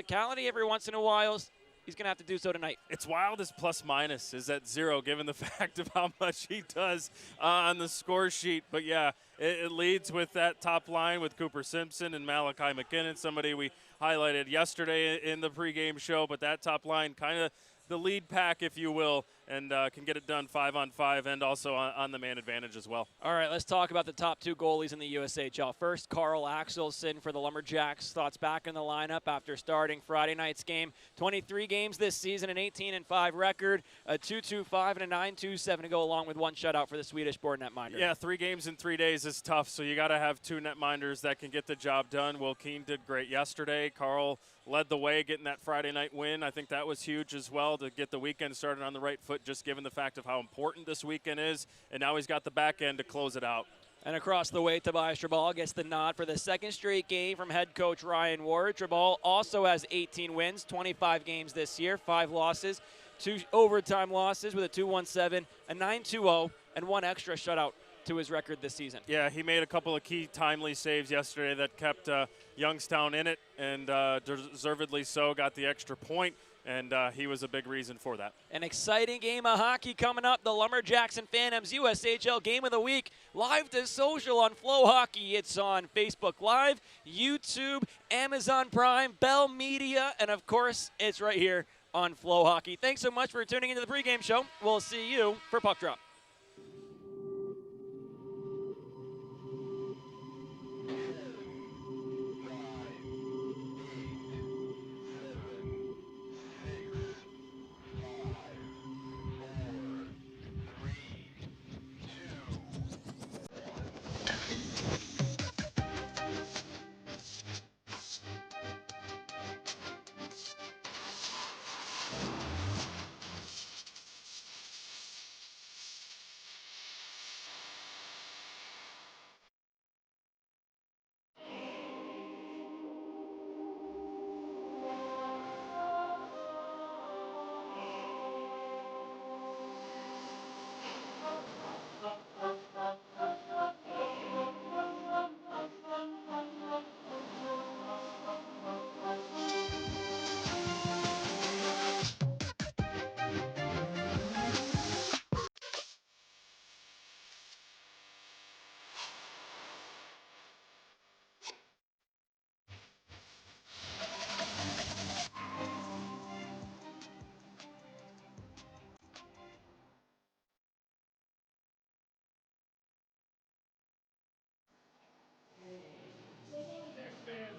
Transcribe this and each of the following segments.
physicality every once in a while, he's going to have to do so tonight. It's wild his plus-minus is at 0, given the fact of how much he does on the score sheet. But, yeah, it leads with that top line with Cooper Simpson and Malachi McKinnon, somebody we highlighted yesterday in the pregame show. But that top line kind of the lead pack, if you will, and can get it done 5-on-5 and also on the man advantage as well. All right, let's talk about the top 2 goalies in the USHL. First, Carl Axelson for the Lumberjacks. Thoughts back in the lineup after starting Friday night's game. 23 games this season, an 18-5 record, a 2.25 and a 9.27 to go along with 1 shutout for the Swedish-born netminder. Yeah, 3 games in 3 days is tough, so you got to have 2 netminders that can get the job done. Will Keene did great yesterday. Carl led the way getting that Friday night win. I think that was huge as well to get the weekend started on the right foot, just given the fact of how important this weekend is. And now he's got the back end to close it out. And across the way, Tobias Trabal gets the nod for the 2nd straight game from head coach Ryan Ward. Trabal also has 18 wins, 25 games this year, 5 losses, 2 overtime losses with a 2.17, a 9.20, and 1 extra shutout to his record this season. Yeah, he made a couple of key timely saves yesterday that kept Youngstown in it, and deservedly so, got the extra point. And he was a big reason for that. An exciting game of hockey coming up. The Lumberjacks and Phantoms USHL Game of the Week. Live to social on FloHockey. It's on Facebook Live, YouTube, Amazon Prime, Bell Media, and of course, it's right here on FloHockey. Thanks so much for tuning into the pregame show. We'll see you for Puck Drop.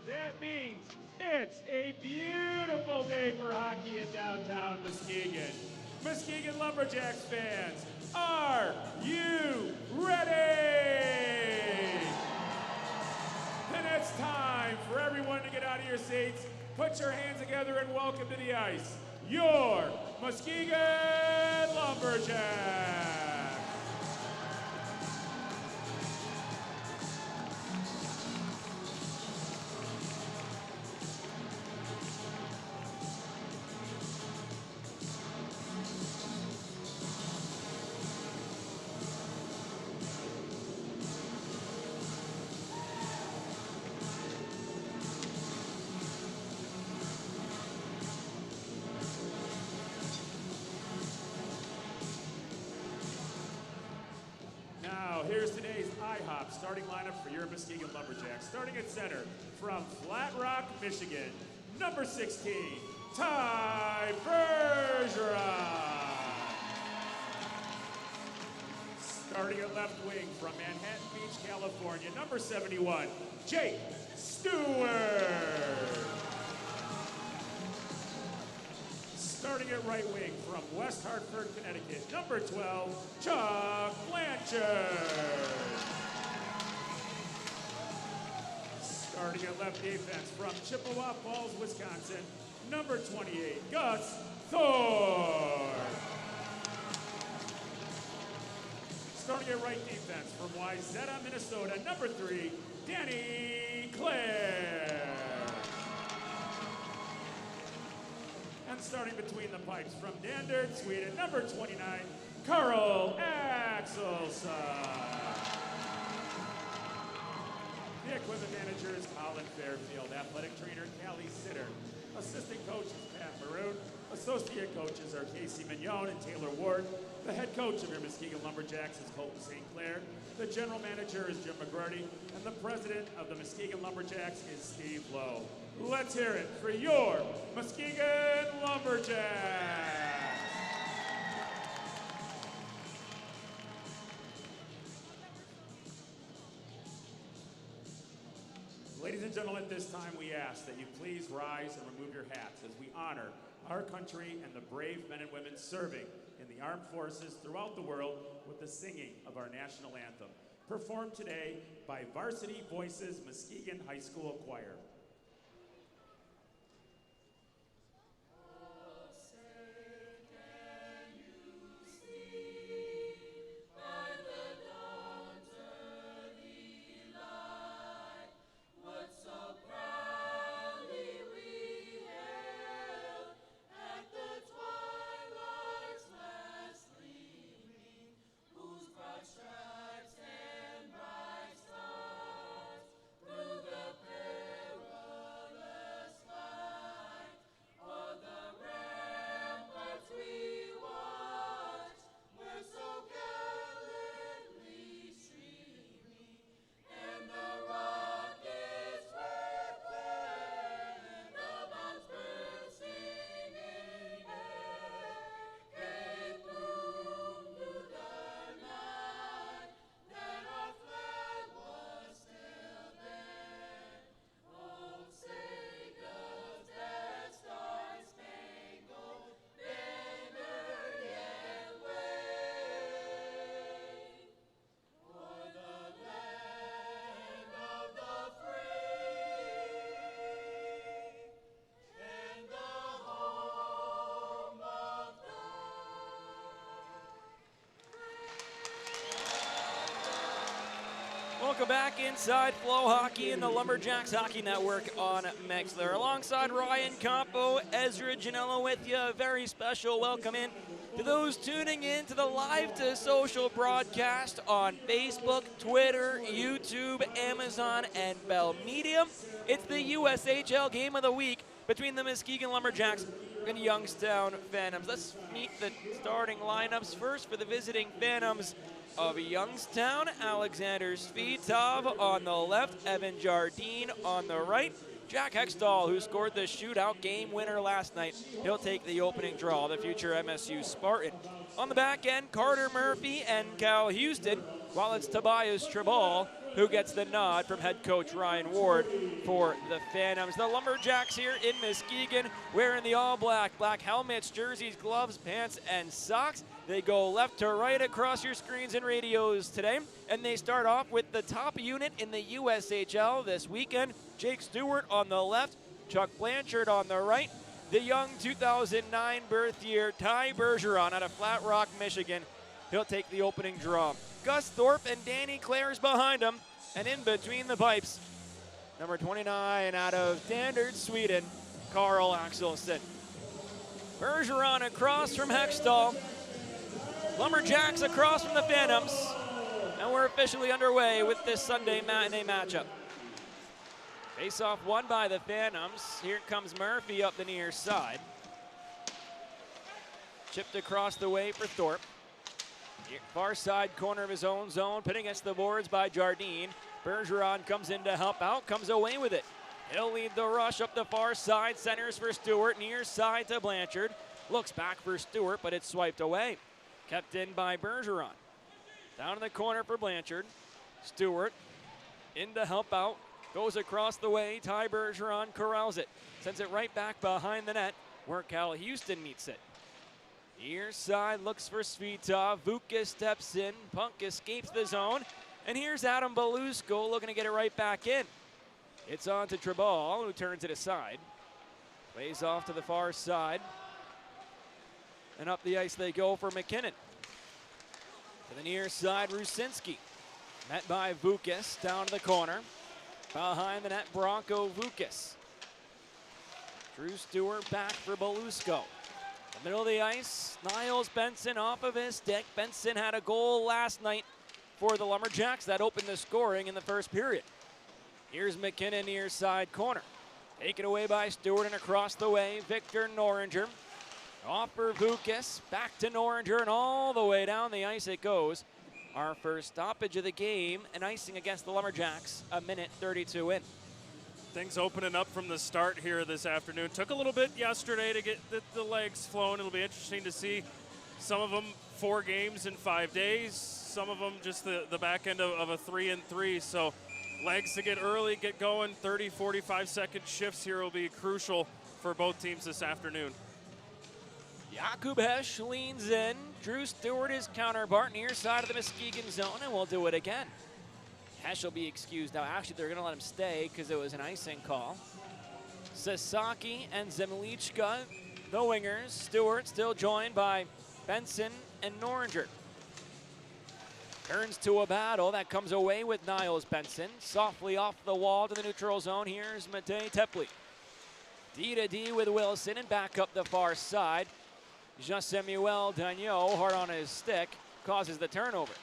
That means it's a beautiful day for hockey in downtown Muskegon. Muskegon Lumberjacks fans, are you ready? And it's time for everyone to get out of your seats, put your hands together, and welcome to the ice, your Muskegon Lumberjacks. Here's today's IHOP starting lineup for your Muskegon Lumberjacks. Starting at center from Flat Rock, Michigan, number 16, Ty Bergeron. Starting at left wing from Manhattan Beach, California, number 71, Jake Stewart. Starting at right wing from West Hartford, Connecticut, number 12, Chuck Blanchard. Starting at left defense from Chippewa Falls, Wisconsin, number 28, Gus Thor. Starting at right defense from Wayzata, Minnesota, number 3, Danny Clare. And starting between the pipes from Danderyd, Sweden, number 29, Carl Axelson. The equipment manager is Colin Fairfield. Athletic trainer, Callie Sitter. Assistant coach is Pat Maroon. Associate coaches are Casey Mignon and Taylor Ward. The head coach of your Muskegon Lumberjacks is Colton St. Clair. The general manager is Jim McGrady. And the president of the Muskegon Lumberjacks is Steve Lowe. Let's hear it for your Muskegon Lumberjacks. Ladies and gentlemen, at this time we ask that you please rise and remove your hats as we honor our country and the brave men and women serving in the armed forces throughout the world with the singing of our national anthem, performed today by Varsity Voices Muskegon High School Choir. Welcome back inside FloHockey and the Lumberjacks Hockey Network on Mixler. Alongside Ryan Campo, Ezra Janela with you. A very special welcome in to those tuning in to the Live to Social broadcast on Facebook, Twitter, YouTube, Amazon, and Bell Media. It's the USHL Game of the Week between the Muskegon Lumberjacks and Youngstown Phantoms. Let's meet the starting lineups first for the visiting Phantoms of Youngstown. Alexander Svitov on the left, Evan Jardine on the right. Jack Hextall, who scored the shootout game winner last night, he'll take the opening draw, the future MSU Spartan. On the back end, Carter Murphy and Cal Houston, while it's Tobias Tribal who gets the nod from head coach Ryan Ward for the Phantoms. The Lumberjacks here in Muskegon wearing the all-black, black helmets, jerseys, gloves, pants, and socks. They go left to right across your screens and radios today, and they start off with the top unit in the USHL this weekend. Jake Stewart on the left, Chuck Blanchard on the right, the young 2009 birth year Ty Bergeron out of Flat Rock, Michigan. He'll take the opening draw. Gus Thorpe and Danny Clares behind him, and in between the pipes, number 29 out of Standard, Sweden, Carl Axelsson. Bergeron across from Hextall. Lumberjacks across from the Phantoms, and we're officially underway with this Sunday matinee matchup. Face-off won by the Phantoms. Here comes Murphy up the near side. Chipped across the way for Thorpe. Here, far side corner of his own zone, put against the boards by Jardine. Bergeron comes in to help out, comes away with it. He'll lead the rush up the far side, centers for Stewart, near side to Blanchard. Looks back for Stewart, but it's swiped away. Kept in by Bergeron. Down in the corner for Blanchard. Stewart in to help out. Goes across the way. Ty Bergeron corrals it. Sends it right back behind the net where Cal Houston meets it. Near side looks for Svitov. Vukas steps in. Punk escapes the zone. And here's Adam Belusko looking to get it right back in. It's on to Tribal, who turns it aside. Plays off to the far side. And up the ice they go for McKinnon. To the near side, Rusinski. Met by Vukas, down to the corner. Behind the net, Bronco Vukas. Drew Stewart back for Belusko. The middle of the ice, Niles Benson off of his stick. Benson had a goal last night for the Lumberjacks that opened the scoring in the first period. Here's McKinnon near side corner. Taken away by Stewart and across the way, Victor Noringer. Off for Vukas, back to Noringer, and all the way down the ice it goes. Our first stoppage of the game, and icing against the Lumberjacks, a minute 32 in. Things opening up from the start here this afternoon. Took a little bit yesterday to get the legs flowing. It'll be interesting to see some of them 4 games in 5 days, some of them just the back end of a 3-3. So legs to get early, get going. 30, 45-second shifts here will be crucial for both teams this afternoon. Jakub Hesch leans in. Drew Stewart is counterpart near side of the Muskegon zone, and we'll do it again. Hesch will be excused now. Actually, they're going to let him stay because it was an icing call. Sasaki and Zemlichka, the wingers. Stewart still joined by Benson and Noringer. Turns to a battle that comes away with Niles Benson. Softly off the wall to the neutral zone. Here's Matej Tepley. D to D with Wilson and back up the far side. Jean-Samuel Dagnot, hard on his stick, causes the turnover.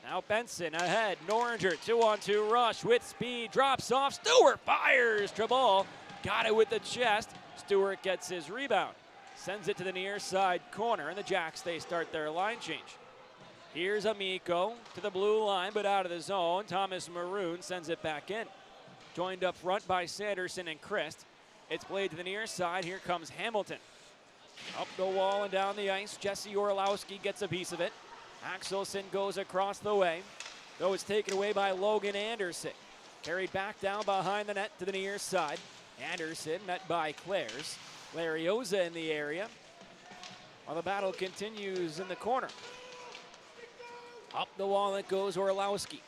Now Benson ahead. Noringer, 2-on-2 rush with speed. Drops off. Stewart fires. Trabal got it with the chest. Stewart gets his rebound. Sends it to the near side corner, and the Jacks, they start their line change. Here's Amico to the blue line, but out of the zone. Thomas Maroon sends it back in. Joined up front by Sanderson and Christ. It's played to the near side. Here comes Hamilton. Up the wall and down the ice. Jesse Orlowski gets a piece of it. Axelson goes across the way, though it's taken away by Logan Anderson. Carried back down behind the net to the near side. Anderson met by Clares. Larioza in the area, while the battle continues in the corner. Up the wall it goes Orlowski.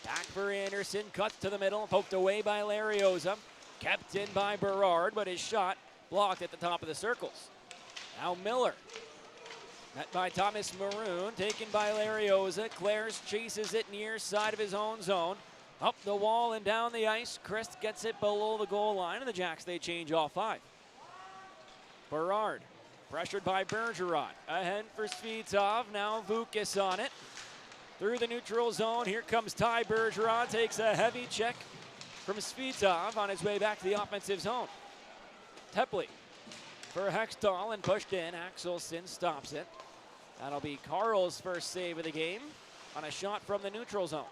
Back for Anderson, cuts to the middle, poked away by Larioza. Kept in by Berard, but his shot blocked at the top of the circles. Now Miller, met by Thomas Maroon, taken by Larioza. Clares chases it near side of his own zone. Up the wall and down the ice. Christ gets it below the goal line, and the Jacks, they change all 5. Berard, pressured by Bergeron. Ahead for Svitov, now Vukas on it. Through the neutral zone, here comes Ty Bergeron. Takes a heavy check from Svitov on his way back to the offensive zone. Tepley for Hextall and pushed in. Axelson stops it. That'll be Carl's first save of the game on a shot from the neutral zone.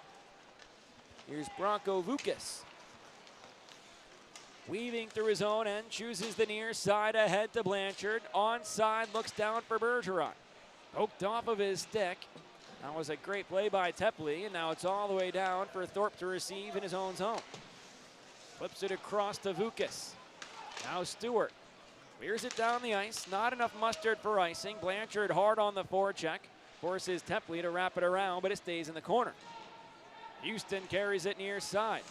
Here's Bronco Vukas. Weaving through his own end, chooses the near side ahead to Blanchard. Onside, looks down for Bergeron. Poked off of his stick. That was a great play by Tepley, and now it's all the way down for Thorpe to receive in his own zone. Flips it across to Vukas. Now Stewart. Clears it down the ice. Not enough mustard for icing. Blanchard hard on the forecheck. Forces Tepley to wrap it around, but it stays in the corner. Houston carries it near side.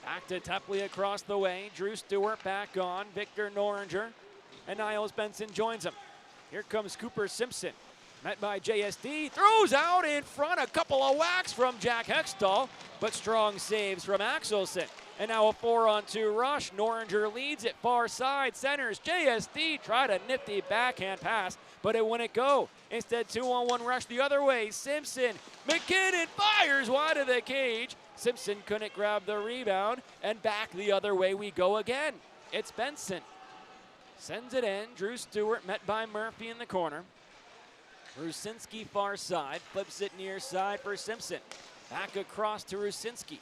Back to Tepley across the way. Drew Stewart back on. Victor Noringer. And Niles Benson joins him. Here comes Cooper Simpson. Met by JSD. Throws out in front. A couple of whacks from Jack Hextall. But strong saves from Axelson. And now a 4-on-2 rush. Noringer leads it far side. Centers. JSD tried a nifty backhand pass, but it wouldn't go. Instead, 2-on-1 rush the other way. Simpson. McKinnon fires wide of the cage. Simpson couldn't grab the rebound, and back the other way we go again. It's Benson. Sends it in. Drew Stewart met by Murphy in the corner. Rusinski far side. Flips it near side for Simpson. Back across to Rusinski.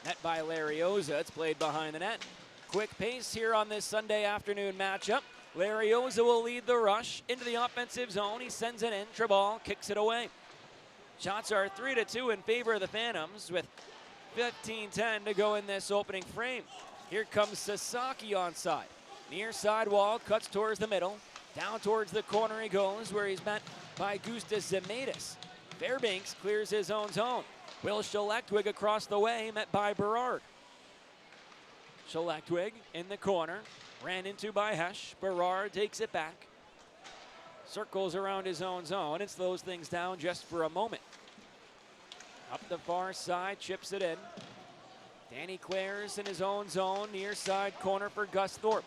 Met by Larioza. It's played behind the net. Quick pace here on this Sunday afternoon matchup. Larioza will lead the rush into the offensive zone. He sends it in. Trabal kicks it away. Shots are 3-2 in favor of the Phantoms with 15-10 to go in this opening frame. Here comes Sasaki onside. Near side wall, cuts towards the middle. Down towards the corner he goes, where he's met by Gustas Zemaitis. Fairbanks clears his own zone. Will Schlechtwig across the way, met by Berard. Schlechtwig in the corner, ran into by Hesch. Berard takes it back. Circles around his own zone and slows things down just for a moment. Up the far side, chips it in. Danny Clares in his own zone, near side corner for Gus Thorpe.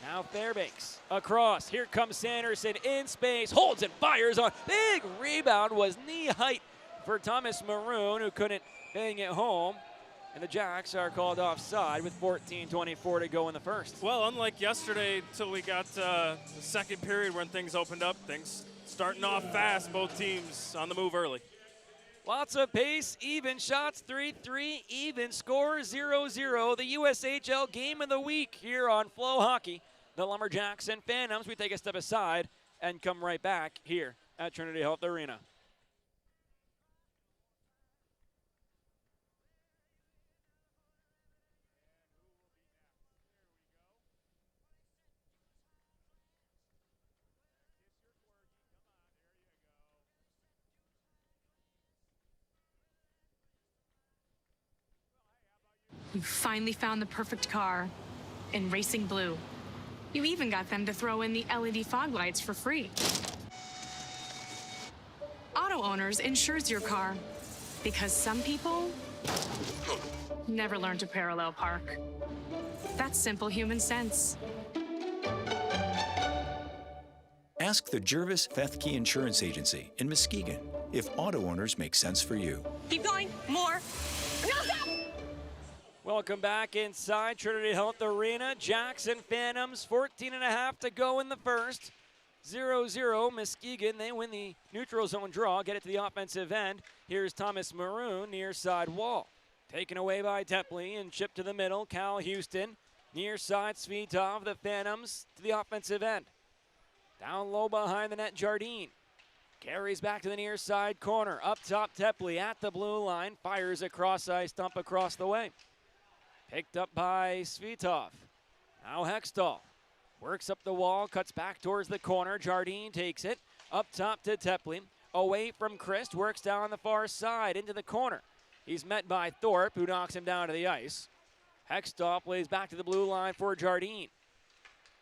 Now Fairbanks across. Here comes Sanderson in space, holds and fires on. Big rebound was knee height for Thomas Maroon, who couldn't bang it home. And the Jacks are called offside with 14:24 to go in the first. Well, unlike yesterday, till we got the second period when things opened up, things starting off fast, both teams on the move early. Lots of pace, even shots, 3-3, even score, 0-0. The USHL game of the week here on FloHockey. The Lumberjacks and Phantoms. We take a step aside and come right back here at Trinity Health Arena. You finally found the perfect car in racing blue. You even got them to throw in the LED fog lights for free. Auto Owners insures your car because some people never learn to parallel park. That's simple human sense. Ask the Jervis Fethke Insurance Agency in Muskegon if auto owners make sense for you. Keep going, more. No, stop! Welcome back inside Trinity Health Arena. Jacks and Phantoms, 14.5 to go in the first. 0-0 Muskegon. They win the neutral zone draw, get it to the offensive end. Here's Thomas Maroon near side wall. Taken away by Tepley and chipped to the middle. Cal Houston near side Svitov. The Phantoms to the offensive end. Down low behind the net, Jardine. Carries back to the near side corner. Up top, Tepley at the blue line. Fires a cross-ice dump across the way. Picked up by Svitov. Now Hextall. Works up the wall, cuts back towards the corner. Jardine takes it. Up top to Tepley. Away from Christ. Works down the far side into the corner. He's met by Thorpe, who knocks him down to the ice. Hextall plays back to the blue line for Jardine.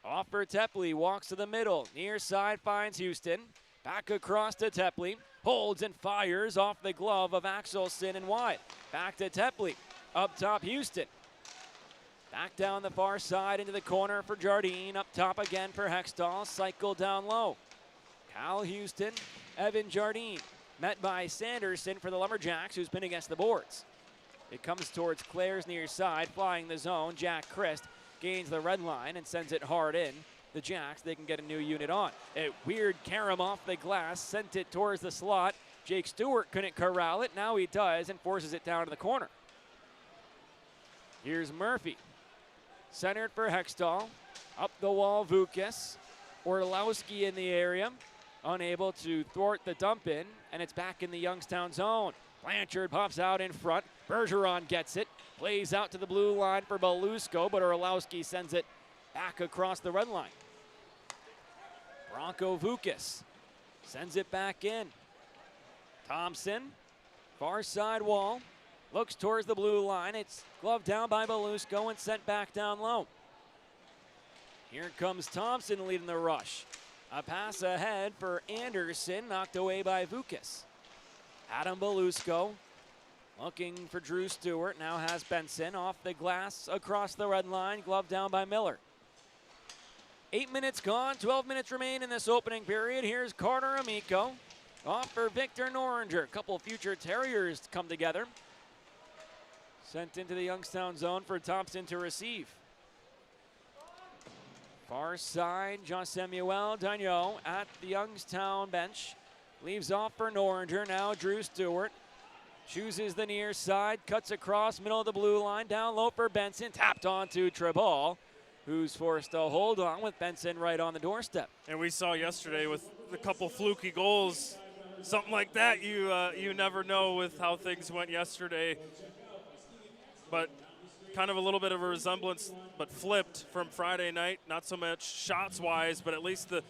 Off for Tepley. Walks to the middle. Near side finds Houston. Back across to Tepley. Holds and fires off the glove of Axelson and wide. Back to Tepley. Up top, Houston. Back down the far side into the corner for Jardine. Up top again for Hextall. Cycle down low. Cal Houston, Evan Jardine. Met by Sanderson for the Lumberjacks, who's been against the boards. It comes towards Claire's near side, flying the zone. Jack Christ gains the red line and sends it hard in. The Jacks, they can get a new unit on. A weird carom off the glass, sent it towards the slot. Jake Stewart couldn't corral it. Now he does and forces it down to the corner. Here's Murphy. Centered for Hextall. Up the wall, Vukas. Orlowski in the area. Unable to thwart the dump in, and it's back in the Youngstown zone. Blanchard pops out in front. Bergeron gets it. Plays out to the blue line for Belusco, but Orlowski sends it back across the red line. Bronco Vukas sends it back in. Thompson, far side wall. Looks towards the blue line. It's gloved down by Belusco and sent back down low. Here comes Thompson leading the rush. A pass ahead for Anderson, knocked away by Vukas. Adam Belusco looking for Drew Stewart. Now has Benson off the glass across the red line, gloved down by Miller. 8 minutes gone, 12 minutes remain in this opening period. Here's Carter Amico off for Victor Noringer. A couple of future Terriers come together. Sent into the Youngstown zone for Thompson to receive. Far side, Jean-Samuel Dagnot at the Youngstown bench. Leaves off for Noringer. Now Drew Stewart chooses the near side, cuts across, middle of the blue line, down low for Benson. Tapped onto Treball, who's forced to hold on with Benson right on the doorstep. And we saw yesterday with a couple fluky goals, something like that, you never know with how things went yesterday. But kind of a little bit of a resemblance, but flipped from Friday night. Not so much shots-wise, but at least the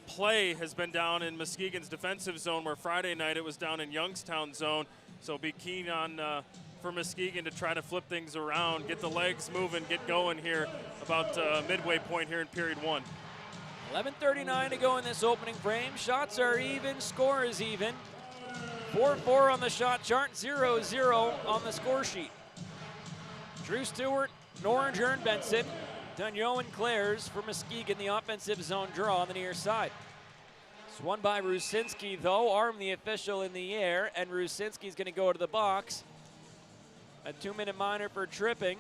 play has been down in Muskegon's defensive zone, where Friday night it was down in Youngstown zone. So be keen on for Muskegon to try to flip things around, get the legs moving, get going here about midway point here in period one. 11:39 to go in this opening frame. Shots are even, score is even. 4-4 on the shot chart, 0-0 on the score sheet. Drew Stewart, Noringer, and Benson. Dagnot and Claire's for Muskegon, the offensive zone draw on the near side. It's won by Rusinski, though. Arm the official in the air, and Rusinski's going to go to the box. A 2-minute minor for tripping.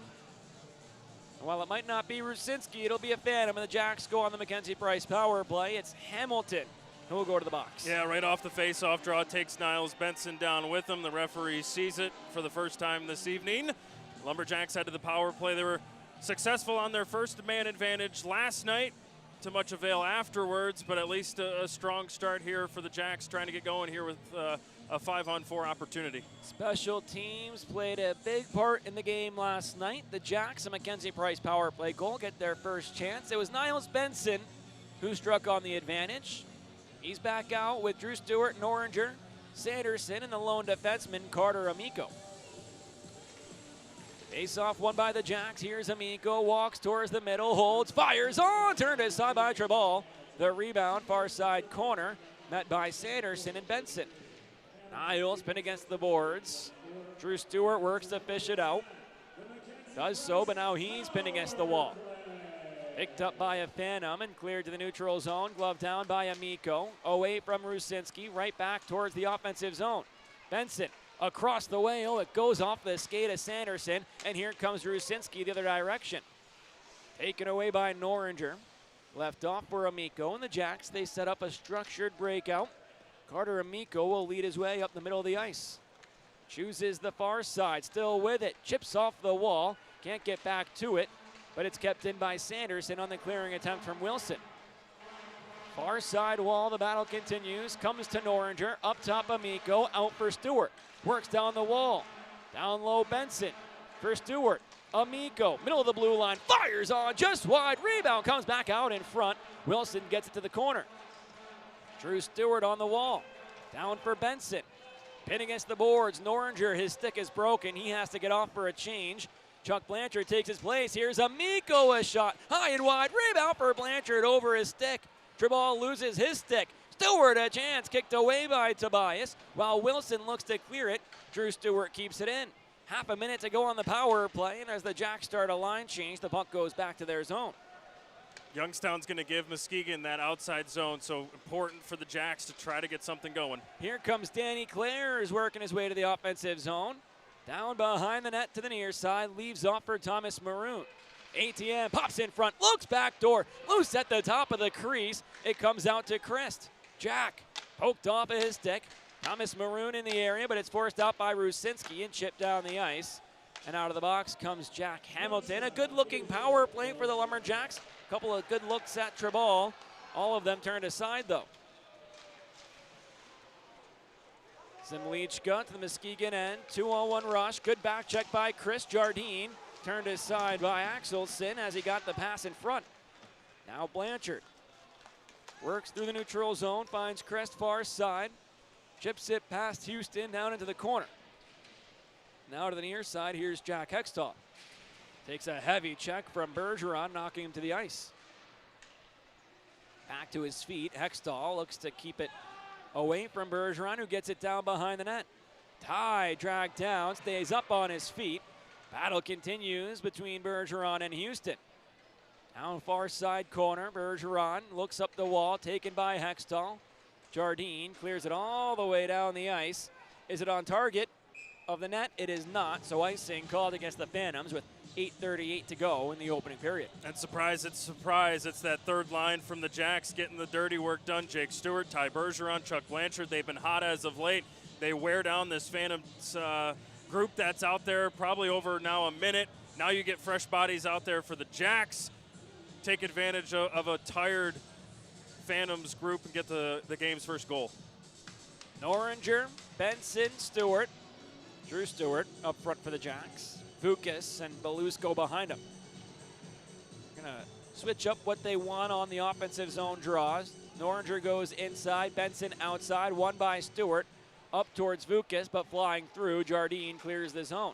And while it might not be Rusinski, it'll be a Phantom, and the Jacks go on the Mackenzie Price power play. It's Hamilton who will go to the box. Yeah, right off the face-off draw, takes Niles Benson down with him. The referee sees it for the first time this evening. Lumberjacks head to the power play. They were successful on their first man advantage last night, to much avail afterwards, but at least a strong start here for the Jacks, trying to get going here with a 5-on-4 opportunity. Special teams played a big part in the game last night. The Jacks, a Mackenzie Price power play goal, get their first chance. It was Niles Benson who struck on the advantage. He's back out with Drew Stewart, Noringer, Sanderson, and the lone defenseman, Carter Amico. Face-off won by the Jacks. Here's Amico, walks towards the middle, holds, fires on, turned aside by Treball. The rebound, far side corner, met by Sanderson and Benson. Niles pinned against the boards. Drew Stewart works to fish it out. Does so, but now he's pinned against the wall. Picked up by a Phantom and cleared to the neutral zone. Glove down by Amico. Away from Rusinski, right back towards the offensive zone. Benson across the way. Oh, it goes off the skate of Sanderson, and here comes Rusinski the other direction. Taken away by Noringer. Left off for Amico, and the Jacks, they set up a structured breakout. Carter Amico will lead his way up the middle of the ice. Chooses the far side, still with it. Chips off the wall, can't get back to it, but it's kept in by Sanderson on the clearing attempt from Wilson. Far side wall, the battle continues. Comes to Noringer, up top Amico, out for Stewart. Works down the wall. Down low Benson for Stewart. Amico, middle of the blue line, fires on, just wide. Rebound comes back out in front. Wilson gets it to the corner. Drew Stewart on the wall. Down for Benson. Pin against the boards. Noringer, his stick is broken. He has to get off for a change. Chuck Blanchard takes his place. Here's Amico, a shot. High and wide. Rebound for Blanchard over his stick. Treball loses his stick. Stewart a chance, kicked away by Tobias. While Wilson looks to clear it, Drew Stewart keeps it in. Half a minute to go on the power play, and as the Jacks start a line change, the puck goes back to their zone. Youngstown's going to give Muskegon that outside zone, so important for the Jacks to try to get something going. Here comes Danny Clare, who's working his way to the offensive zone. Down behind the net to the near side, leaves off for Thomas Maroon. ATM pops in front, looks back door, loose at the top of the crease. It comes out to Christ. Jack poked off of his stick. Thomas Maroon in the area, but it's forced out by Rusinski and chipped down the ice. And out of the box comes Jack Hamilton. A good-looking power play for the Lumberjacks. A couple of good looks at Treball. All of them turned aside, though. Zimlichka to the Muskegon end. 2-on-1 rush. Good back check by Chris Jardine. Turned aside by Axelson as he got the pass in front. Now Blanchard works through the neutral zone, finds Crest far side. Chips it past Houston down into the corner. Now to the near side, here's Jack Hextall. Takes a heavy check from Bergeron, knocking him to the ice. Back to his feet, Hextall looks to keep it away from Bergeron, who gets it down behind the net. Ty dragged down, stays up on his feet. Battle continues between Bergeron and Houston. Down far side corner, Bergeron looks up the wall, taken by Hextall. Jardine clears it all the way down the ice. Is it on target of the net? It is not, so icing called against the Phantoms with 8:38 to go in the opening period. And surprise, it's that third line from the Jacks getting the dirty work done. Jake Stewart, Ty Bergeron, Chuck Blanchard, they've been hot as of late. They wear down this Phantoms group that's out there probably over now a minute. Now you get fresh bodies out there for the Jacks. Take advantage of a tired Phantoms group and get the game's first goal. Noringer, Benson, Stewart. Drew Stewart up front for the Jacks. Vukas and Belusco behind him. Gonna switch up what they want on the offensive zone draws. Noringer goes inside, Benson outside, won by Stewart. Up towards Vukas, but flying through. Jardine clears the zone.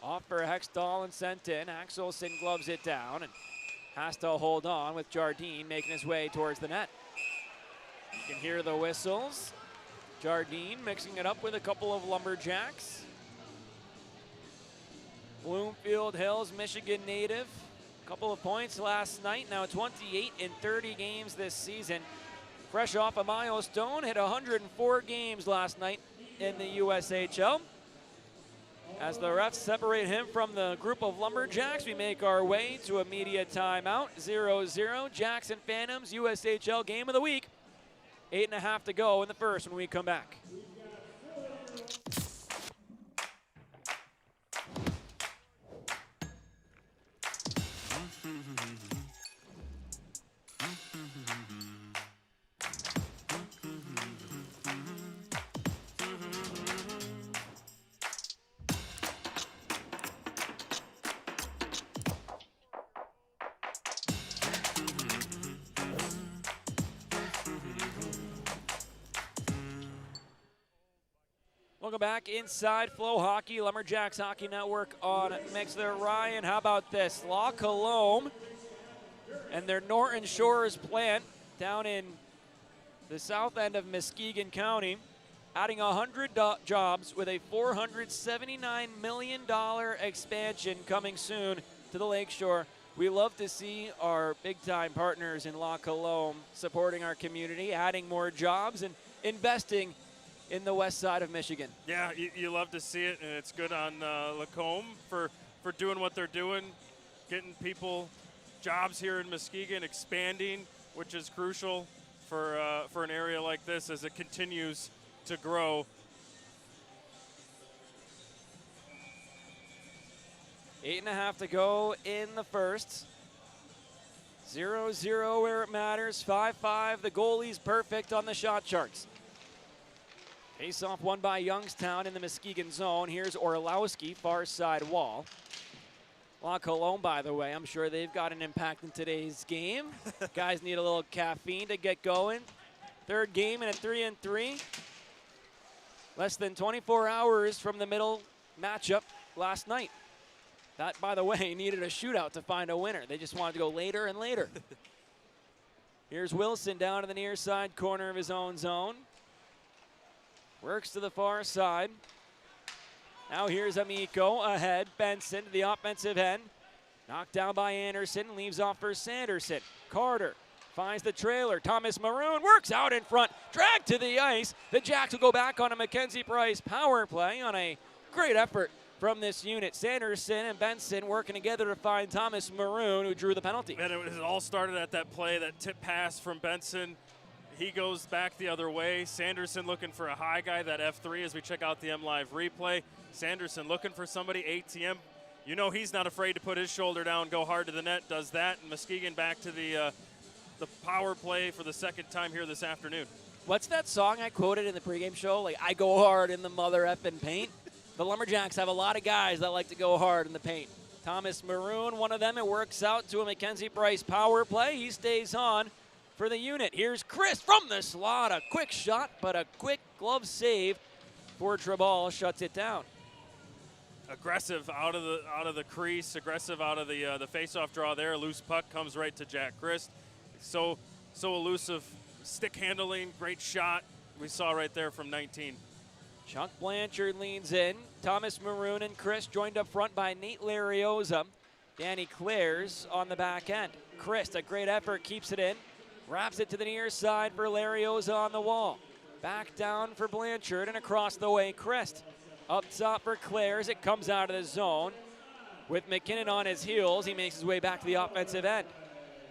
Off for Hextall and sent in. Axelson gloves it down and has to hold on with Jardine making his way towards the net. You can hear the whistles. Jardine mixing it up with a couple of Lumberjacks. Bloomfield Hills, Michigan native. A couple of points last night, now 28 in 30 games this season. Fresh off a milestone, hit 104 games last night in the USHL. As the refs separate him from the group of Lumberjacks, we make our way to a media timeout. 0-0, Jackson Phantoms, USHL game of the week. 8.5 to go in the first when we come back. Welcome back inside FloHockey, Lumberjacks Hockey Network on Mix there. Ryan, how about this? La Colombe and their Norton Shores plant down in the south end of Muskegon County, adding 100 jobs with a $479 million expansion coming soon to the Lakeshore. We love to see our big-time partners in La Colombe supporting our community, adding more jobs and investing in the west side of Michigan. Yeah, you love to see it, and it's good on Lacombe for doing what they're doing, getting people jobs here in Muskegon, expanding, which is crucial for an area like this as it continues to grow. 8.5 to go in the first. 0-0 where it matters. 5-5. The goalie's perfect on the shot charts. Face-off won by Youngstown in the Muskegon zone. Here's Orlowski, far side wall. La Colombe, by the way, I'm sure they've got an impact in today's game. Guys need a little caffeine to get going. Third game in a 3-3. Less than 24 hours from the middle matchup last night. That, by the way, needed a shootout to find a winner. They just wanted to go later and later. Here's Wilson down to the near side corner of his own zone. Works to the far side. Now here's Amico ahead. Benson to the offensive end. Knocked down by Anderson. Leaves off for Sanderson. Carter finds the trailer. Thomas Maroon works out in front. Dragged to the ice. The Jacks will go back on a Mackenzie Price power play on a great effort from this unit. Sanderson and Benson working together to find Thomas Maroon, who drew the penalty. And it all started at that play, that tip pass from Benson. He goes back the other way. Sanderson looking for a high guy, that F3 as we check out the M-Live replay. Sanderson looking for somebody, ATM. You know he's not afraid to put his shoulder down, go hard to the net, does that. And Muskegon back to the power play for the second time here this afternoon. What's that song I quoted in the pregame show? Like, I go hard in the mother effing paint. The Lumberjacks have a lot of guys that like to go hard in the paint. Thomas Maroon, one of them. It works out to a Mackenzie Price power play. He stays on for the unit. Here's Chris from the slot. A quick shot, but a quick glove save for Trabal shuts it down. Aggressive out of the crease, aggressive out of the face-off draw there. A loose puck comes right to Jack Christ. So elusive, stick handling, great shot. We saw right there from 19. Chuck Blanchard leans in. Thomas Maroon and Chris joined up front by Nate Larioza. Danny Clares on the back end. Chris, a great effort, keeps it in. Wraps it to the near side for Larioza on the wall. Back down for Blanchard and across the way, Crest. Up top for Clares, it comes out of the zone. With McKinnon on his heels, he makes his way back to the offensive end.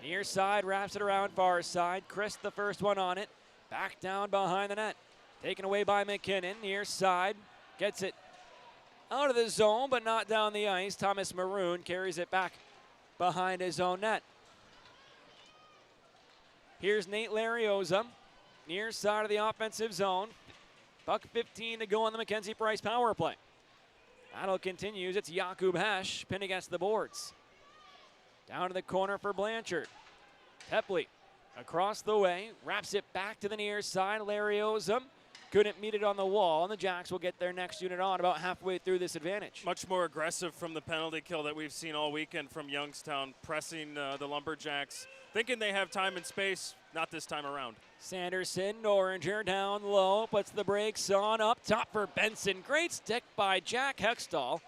Near side, wraps it around far side. Crest the first one on it. Back down behind the net. Taken away by McKinnon, near side. Gets it out of the zone, but not down the ice. Thomas Maroon carries it back behind his own net. Here's Nate Larioza, near side of the offensive zone. Buck 15 to go on the Mackenzie Price power play. Battle continues. It's Jakub Hesch pinned against the boards. Down to the corner for Blanchard. Tepley across the way, wraps it back to the near side. Larioza couldn't meet it on the wall, and the Jacks will get their next unit on about halfway through this advantage. Much more aggressive from the penalty kill that we've seen all weekend from Youngstown, pressing the Lumberjacks, thinking they have time and space, not this time around. Sanderson, Noringer down low, puts the brakes on up top for Benson. Great stick by Jack Hextall.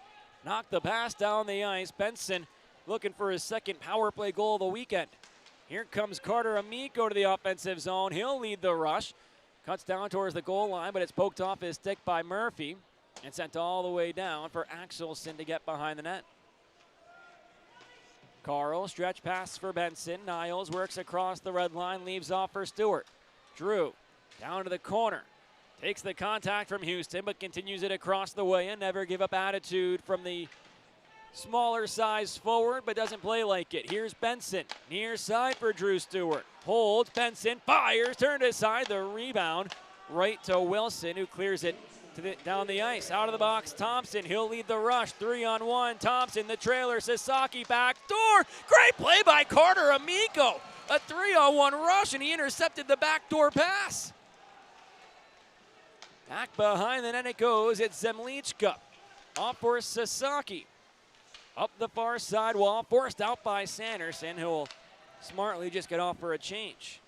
Knocked the pass down the ice. Benson looking for his second power play goal of the weekend. Here comes Carter Amico to the offensive zone. He'll lead the rush. Cuts down towards the goal line, but it's poked off his stick by Murphy. And sent all the way down for Axelson to get behind the net. Carl, stretch pass for Benson. Niles works across the red line, leaves off for Stewart. Drew, down to the corner. Takes the contact from Houston, but continues it across the way and never give up attitude from the smaller size forward, but doesn't play like it. Here's Benson, near side for Drew Stewart. Holds, Benson fires, turned aside, the rebound right to Wilson, who clears it down the ice. Out of the box, Thompson, he'll lead the rush, 3-on-1. Thompson, the trailer, Sasaki back door. Great play by Carter Amico. A 3-on-1 rush, and he intercepted the backdoor pass. Back behind the net it goes, it's Zemlichka. Off for Sasaki. Up the far side wall, forced out by Sanderson, who will smartly just get off for a change.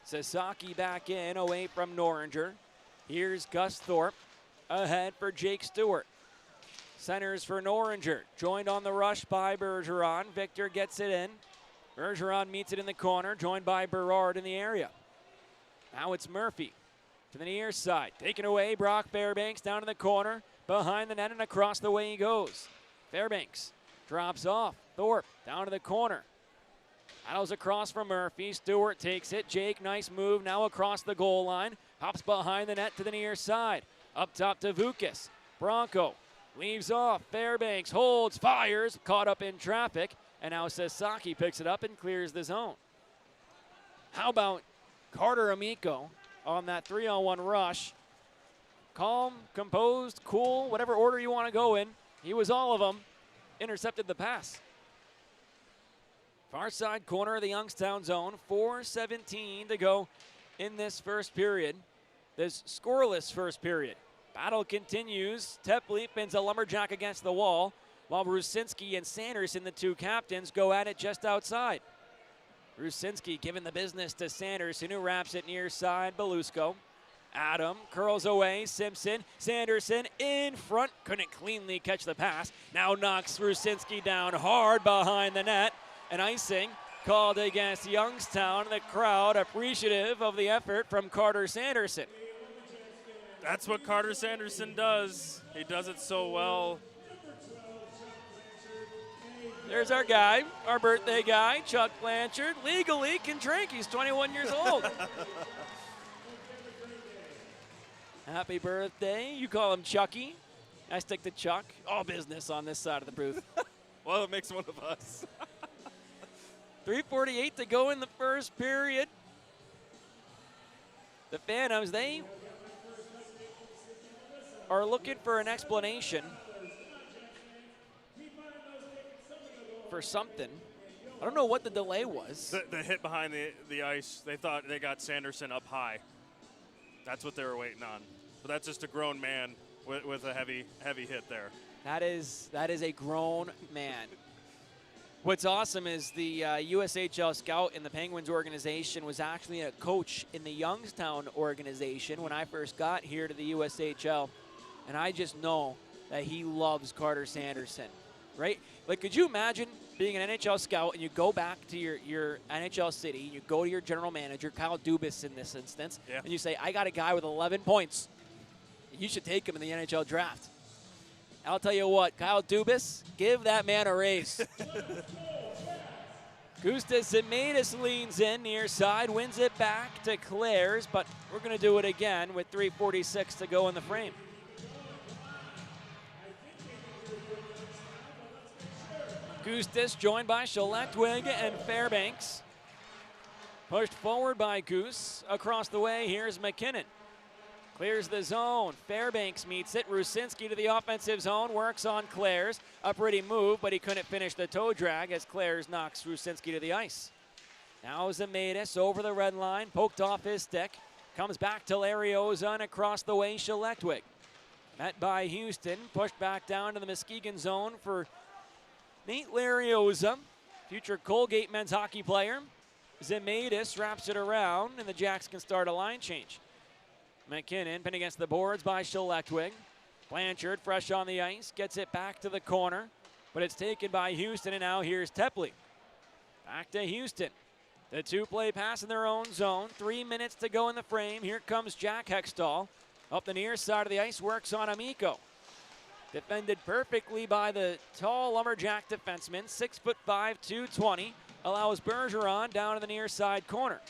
Sasaki back in, away from Noringer. Here's Gus Thorpe, ahead for Jake Stewart. Centers for Noringer, joined on the rush by Bergeron. Victor gets it in. Bergeron meets it in the corner, joined by Berard in the area. Now it's Murphy to the near side. Taken away, Brock Fairbanks down in the corner, behind the net and across the way he goes. Fairbanks drops off. Thorpe down to the corner. Battles across from Murphy. Stewart takes it. Jake, nice move. Now across the goal line. Hops behind the net to the near side. Up top to Vukas. Bronco leaves off. Fairbanks holds, fires, caught up in traffic. And now Sasaki picks it up and clears the zone. How about Carter Amico on that 3-on-1 rush? Calm, composed, cool, whatever order you want to go in. He was all of them. Intercepted the pass. Far side corner of the Youngstown zone. 4:17 to go in this first period. This scoreless first period. Battle continues. Tepley pins a Lumberjack against the wall, while Rusinski and Sanderson, the two captains, go at it just outside. Rusinski giving the business to Sanderson, who wraps it near side. Belusco. Adam curls away. Simpson. Sanderson in front. Couldn't cleanly catch the pass. Now knocks Rusinski down hard behind the net. An icing called against Youngstown. The crowd appreciative of the effort from Carter Sanderson. That's what Carter Sanderson does. He does it so well. There's our guy, our birthday guy, Chuck Blanchard. Legally can drink. He's 21 years old. Happy birthday. You call him Chucky. I stick to Chuck. All business on this side of the booth. Well, it makes one of us. 3:48 to go in the first period. The Phantoms, they are looking for an explanation for something. I don't know what the delay was. The hit behind the ice, they thought they got Sanderson up high. That's what they were waiting on. But that's just a grown man with a heavy hit there. That is a grown man. What's awesome is the USHL scout in the Penguins organization was actually a coach in the Youngstown organization when I first got here to the USHL. And I just know that he loves Carter Sanderson, right? Like, could you imagine being an NHL scout and you go back to your NHL city, and you go to your general manager, Kyle Dubas in this instance, yeah, and you say, I got a guy with 11 points. You should take him in the NHL draft. I'll tell you what, Kyle Dubas, give that man a raise. Gustas Zemaitis leans in near side, wins it back to Claire's, but we're going to do it again with 3:46 to go in the frame. Gustas joined by Schlechtwig and Fairbanks. Pushed forward by Goose. Across the way, here's McKinnon. Clears the zone. Fairbanks meets it. Rusinski to the offensive zone. Works on Claire's. A pretty move, but he couldn't finish the toe drag as Claire's knocks Rusinski to the ice. Now Zemaitis over the red line. Poked off his stick. Comes back to Larioza and across the way, Schlechtwig. Met by Houston. Pushed back down to the Muskegon zone for Nate Larioza, future Colgate men's hockey player. Zemaitis wraps it around, and the Jacks can start a line change. McKinnon pinned against the boards by Schlechtwig. Blanchard, fresh on the ice, gets it back to the corner, but it's taken by Houston, and now here's Tepley. Back to Houston. The two-play pass in their own zone. 3 minutes to go in the frame. Here comes Jack Hextall. Up the near side of the ice, works on Amico. Defended perfectly by the tall Lumberjack defenseman, 6'5", 220. Allows Bergeron down to the near side corner.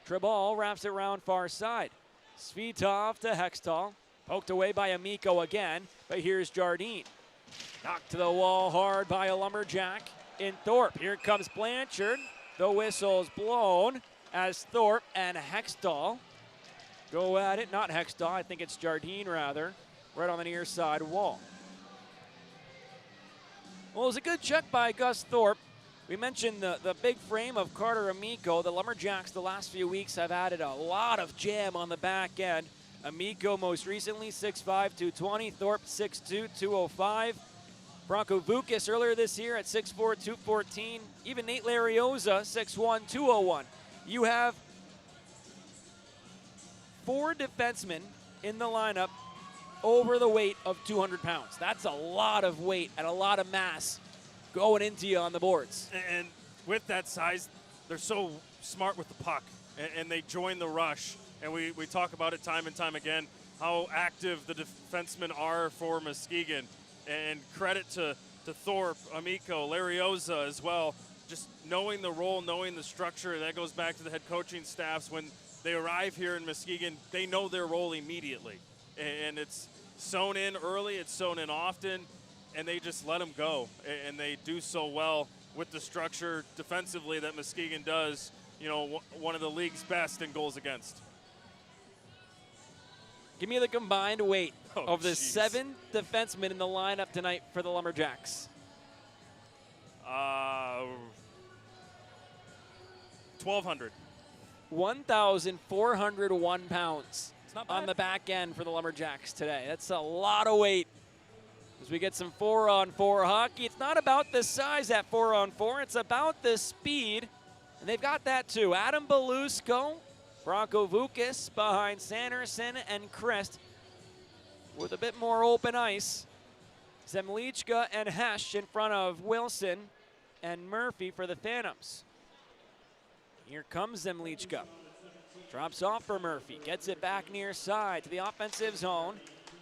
Treball wraps it around far side. Svitov to Hextall. Poked away by Amico again, but here's Jardine. Knocked to the wall hard by a Lumberjack in Thorpe. Here comes Blanchard. The whistle's blown as Thorpe and Hextall go at it. Not Hextall, I think it's Jardine rather, right on the near side wall. Well, it was a good check by Gus Thorpe. We mentioned the big frame of Carter Amico. The Lumberjacks the last few weeks have added a lot of jam on the back end. Amico most recently 6'5", 220. Thorpe 6'2", 205. Bronco Vukas earlier this year at 6'4", 214. Even Nate Larioza 6'1", 201. You have 4 defensemen in the lineup over the weight of 200 pounds. That's a lot of weight and a lot of mass going into you on the boards. And with that size, they're so smart with the puck, and they join the rush. And we talk about it time and time again, how active the defensemen are for Muskegon. And credit to Thorpe, Amico, Larioza as well. Just knowing the role, knowing the structure, that goes back to the head coaching staffs. When they arrive here in Muskegon, they know their role immediately. And it's sewn in early, it's sewn in often, and they just let them go. And they do so well with the structure defensively that Muskegon does, you know, one of the league's best in goals against. Give me the combined weight of the geez. 7 defensemen in the lineup tonight for the Lumberjacks. 1,200. 1,401 pounds not bad. on the back end for the Lumberjacks today. That's a lot of weight. As we get some 4-on-4 hockey, it's not about the size at 4-on-4, it's about the speed. And they've got that too. Adam Belusco, Bronco Vukas behind Sanderson and Christ with a bit more open ice. Zemlichka and Hesh in front of Wilson and Murphy for the Phantoms. Here comes Zemlichka. Drops off for Murphy. Gets it back near side to the offensive zone.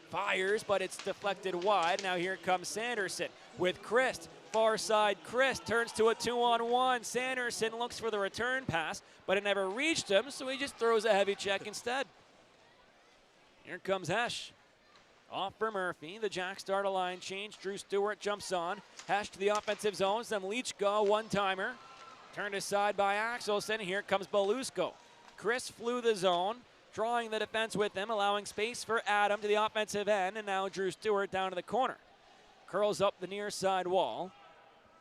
Fires, but it's deflected wide. Now here comes Sanderson with Christ. Far side, Christ turns to a 2-on-1. Sanderson looks for the return pass, but it never reached him, so he just throws a heavy check instead. Here comes Hesh. Off for Murphy. The Jacks start a line change. Drew Stewart jumps on. Hesh to the offensive zone. Zemlichka, one-timer. Turned aside by Axelson. Here comes Belusco. Chris flew the zone, drawing the defense with him, allowing space for Adam to the offensive end, and now Drew Stewart down to the corner. Curls up the near side wall,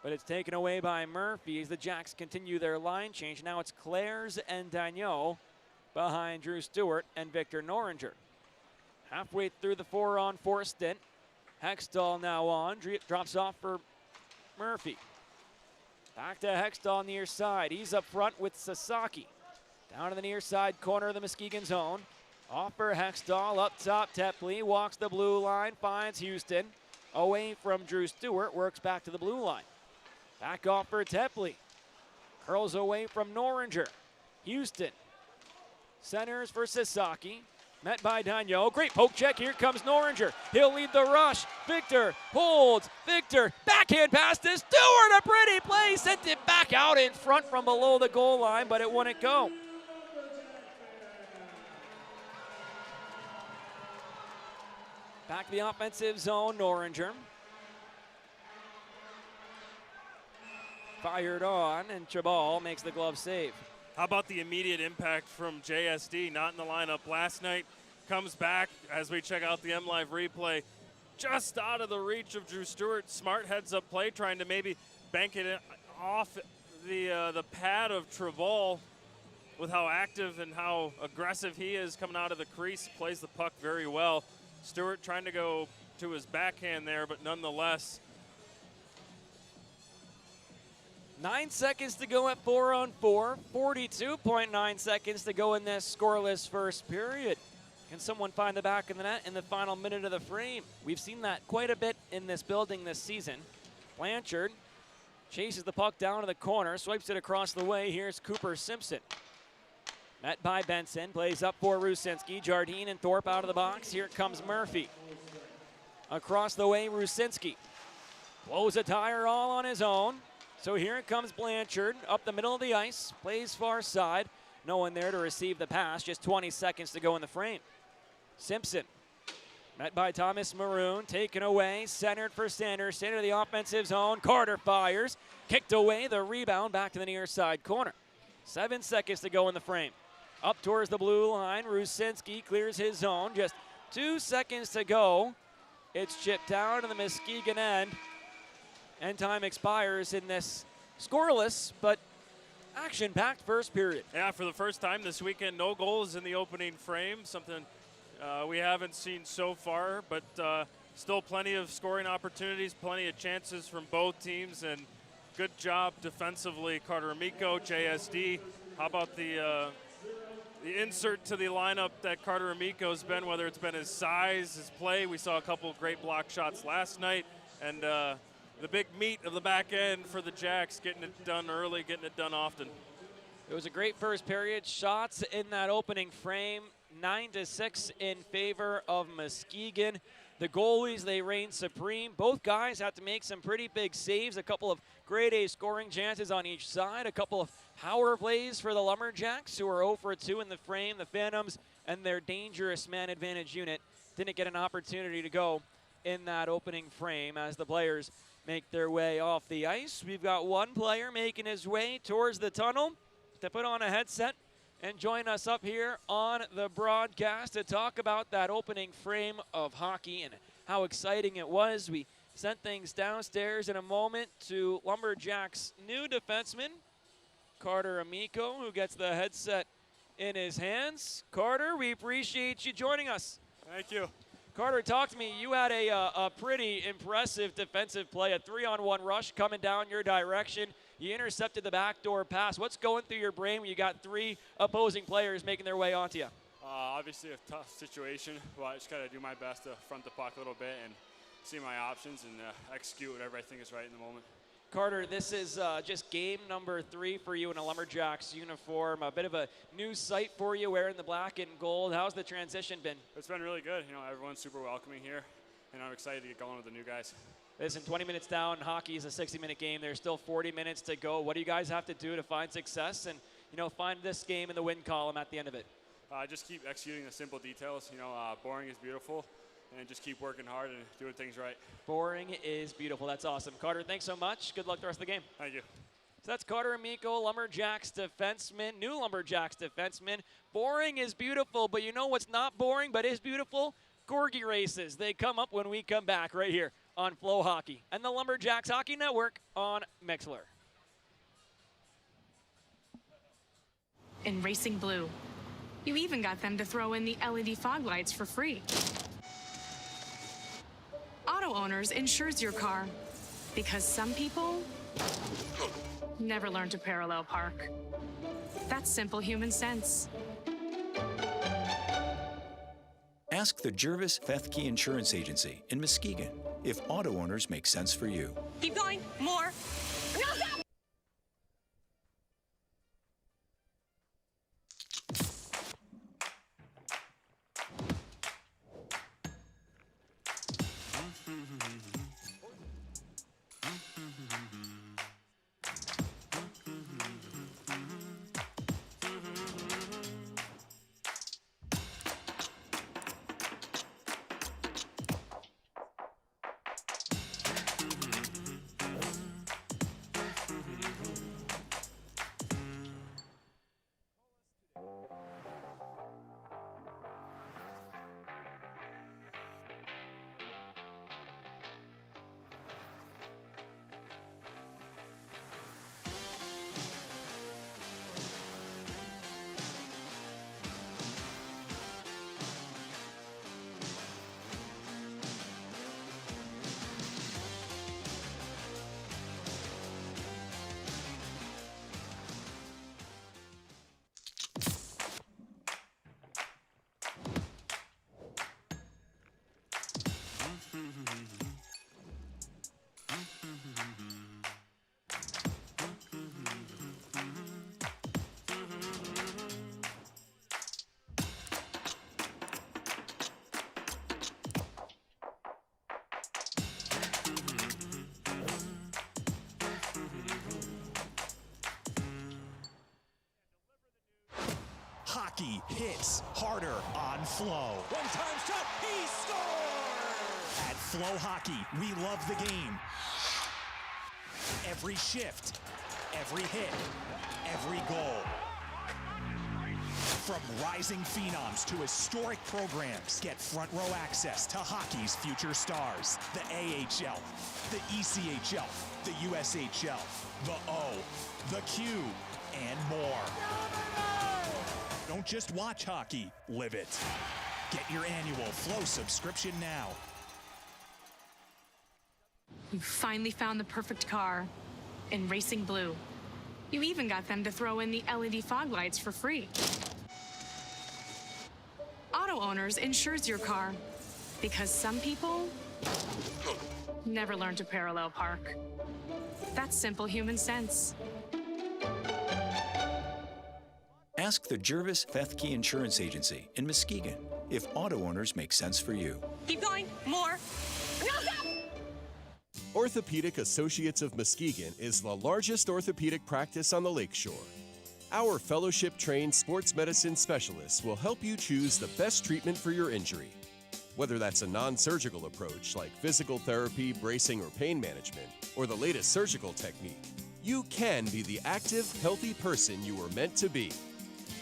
but it's taken away by Murphy as the Jacks continue their line change. Now it's Clairs and Dagnot behind Drew Stewart and Victor Noringer. Halfway through the 4-on-4 stint, Hextall now on, drops off for Murphy. Back to Hextall near side. He's up front with Sasaki. Down to the near side corner of the Muskegon zone. Off for Hextall, up top Tepley, walks the blue line, finds Houston. Away from Drew Stewart, works back to the blue line. Back off for Tepley. Curls away from Noringer. Houston. Centers for Sasaki. Met by Dagnot. Great poke check. Here comes Noringer. He'll lead the rush. Victor holds. Victor. Backhand pass to Stewart. A pretty play. Sent it back out in front from below the goal line, but it wouldn't go. Back to the offensive zone, Noringer. Fired on, and Treball makes the glove save. How about the immediate impact from JSD, not in the lineup last night, comes back as we check out the MLive replay, just out of the reach of Drew Stewart. Smart heads-up play, trying to maybe bank it off the pad of Treball with how active and how aggressive he is coming out of the crease. Plays the puck very well. Stewart trying to go to his backhand there, but nonetheless. 9 seconds to go at 4-on-4. 42.9 seconds to go in this scoreless first period. Can someone find the back of the net in the final minute of the frame? We've seen that quite a bit in this building this season. Blanchard chases the puck down to the corner, swipes it across the way. Here's Cooper Simpson. Met by Benson, plays up for Rusinski. Jardine and Thorpe out of the box. Here comes Murphy. Across the way, Rusinski. Blows a tire all on his own. So here it comes Blanchard up the middle of the ice. Plays far side. No one there to receive the pass. Just 20 seconds to go in the frame. Simpson. Met by Thomas Maroon. Taken away. Centered for Sanderson into the offensive zone. Carter fires. Kicked away. The rebound back to the near side corner. 7 seconds to go in the frame. Up towards the blue line. Rusinski clears his zone. Just 2 seconds to go. It's chipped down to the Muskegon end. And time expires in this scoreless but action-packed first period. Yeah, for the first time this weekend, no goals in the opening frame. Something we haven't seen so far, but still plenty of scoring opportunities, plenty of chances from both teams, and good job defensively, Carter Amico, JSD. How about the insert to the lineup that Carter Amico's been, whether it's been his size, his play. We saw a couple of great block shots last night, and the big meat of the back end for the Jacks, getting it done early, getting it done often. It was a great first period. Shots in that opening frame, 9-6 in favor of Muskegon. The goalies, they reign supreme. Both guys have to make some pretty big saves. A couple of grade A scoring chances on each side. A couple of power plays for the Lumberjacks, who are 0 for 2 in the frame. The Phantoms and their dangerous man advantage unit didn't get an opportunity to go in that opening frame as the players make their way off the ice. We've got one player making his way towards the tunnel to put on a headset and join us up here on the broadcast to talk about that opening frame of hockey and how exciting it was. We sent things downstairs in a moment to Lumberjacks' new defenseman, Carter Amico, who gets the headset in his hands. Carter, we appreciate you joining us. Thank you. Carter, talk to me. You had a pretty impressive defensive play, a 3-on-1 rush coming down your direction. You intercepted the backdoor pass. What's going through your brain when you got 3 opposing players making their way onto you? Obviously a tough situation, but I just got to do my best to front the puck a little bit and see my options and execute whatever I think is right in the moment. Carter, this is just game number 3 for you in a Lumberjacks uniform. A bit of a new sight for you wearing the black and gold. How's the transition been? It's been really good. You know, everyone's super welcoming here, and I'm excited to get going with the new guys. Listen, 20 minutes down, hockey is a 60-minute game. There's still 40 minutes to go. What do you guys have to do to find success and, you know, find this game in the win column at the end of it? Just keep executing the simple details. You know, boring is beautiful, and just keep working hard and doing things right. Boring is beautiful. That's awesome. Carter, thanks so much. Good luck the rest of the game. Thank you. So that's Carter Amico, Lumberjacks defenseman, new Lumberjacks defenseman. Boring is beautiful, but you know what's not boring but is beautiful? Corgi races. They come up when we come back right here on FloHockey and the Lumberjacks Hockey Network on Mixlr. In Racing Blue, you even got them to throw in the LED fog lights for free. Auto Owners insures your car because some people never learn to parallel park. That's simple human sense. Ask the Jervis Fethke Insurance Agency in Muskegon if auto owners make sense for you. Keep going. More. No, stop! Hockey hits harder on Flo. One-time shot, he scores! At FloHockey, we love the game. Every shift, every hit, every goal. From rising phenoms to historic programs, get front row access to hockey's future stars. The AHL, the ECHL, the USHL, the O, the Q, and more. Don't just watch hockey, live it. Get your annual Flo subscription now. You finally found the perfect car in racing blue. You even got them to throw in the LED fog lights for free. Auto Owners insures your car because some people never learn to parallel park. That's simple human sense. Ask the Jervis Fethke Insurance Agency in Muskegon if auto owners make sense for you. Keep going. More. No, stop! Orthopedic Associates of Muskegon is the largest orthopedic practice on the lakeshore. Our fellowship-trained sports medicine specialists will help you choose the best treatment for your injury. Whether that's a non-surgical approach like physical therapy, bracing, or pain management, or the latest surgical technique, you can be the active, healthy person you were meant to be.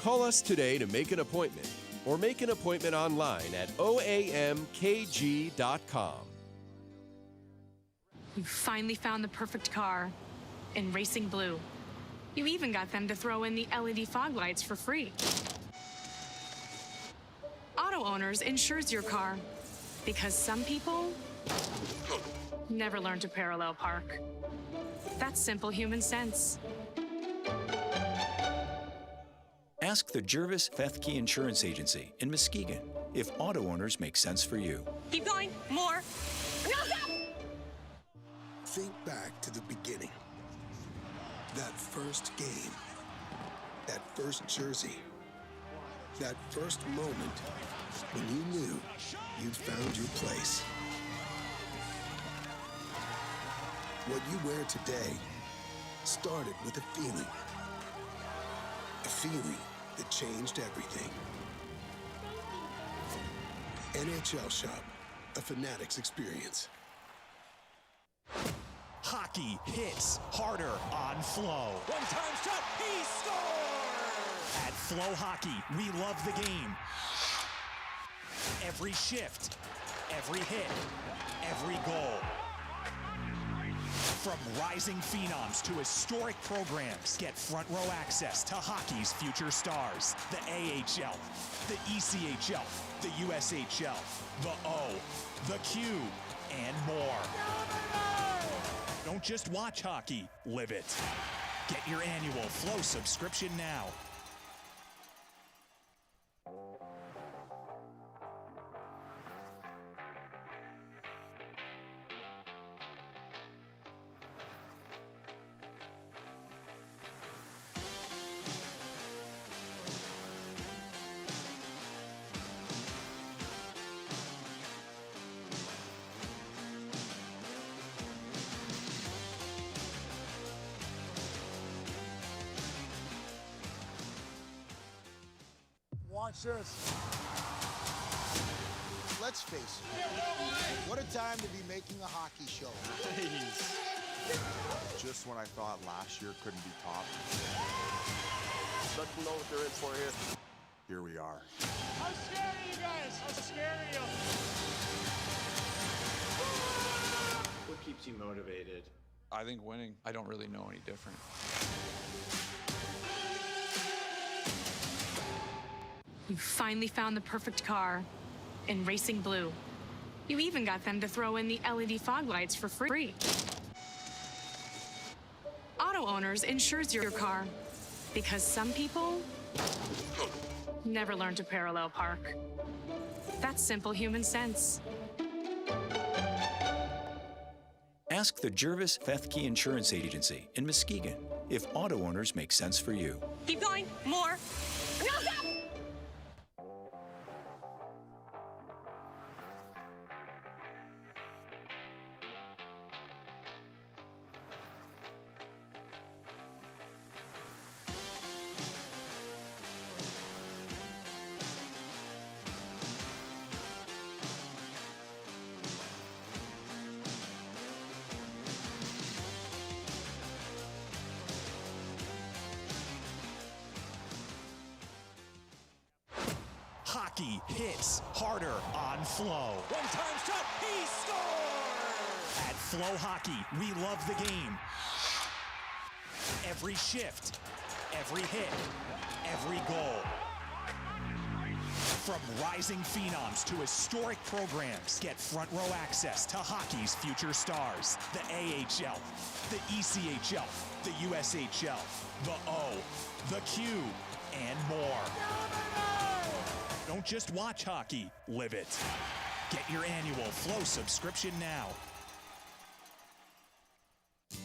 Call us today to make an appointment, or make an appointment online at oamkg.com. You finally found the perfect car in racing blue. You even got them to throw in the LED fog lights for free. Auto Owners insures your car because some people never learn to parallel park. That's simple human sense. Ask the Jervis Fethke Insurance Agency in Muskegon if auto owners make sense for you. Keep going. More. No, stop! Think back to the beginning. That first game, that first jersey, that first moment when you knew you'd found your place. What you wear today started with a feeling that changed everything. NHL Shop, a Fanatics experience. Hockey hits harder on Flo. One-time shot, he scores! At FloHockey, we love the game. Every shift, every hit, every goal. From rising phenoms to historic programs, get front row access to hockey's future stars. The AHL, the ECHL, the USHL, the O, the Q, and more. Don't just watch hockey, live it. Get your annual Flo subscription now. Shirts. Let's face it, what a time to be making a hockey show. Please. Just when I thought last year couldn't be topped. Let them know what they're in for here. Here we are. I'm scared of you guys. I'm scared of you. What keeps you motivated? I think winning. I don't really know any different. You finally found the perfect car in racing blue. You even got them to throw in the LED fog lights for free. Auto Owners insures your car because some people never learn to parallel park. That's simple human sense. Ask the Jervis Fethke Insurance Agency in Muskegon if auto owners make sense for you. Keep going. More. No, stop! FloHockey hits harder on Flo. One-time shot, he scores! At FloHockey, we love the game. Every shift, every hit, every goal. From rising phenoms to historic programs, get front row access to hockey's future stars. The AHL, the ECHL, the USHL, the O, the Q, and more. Don't just watch hockey, live it. Get your annual Flo subscription now.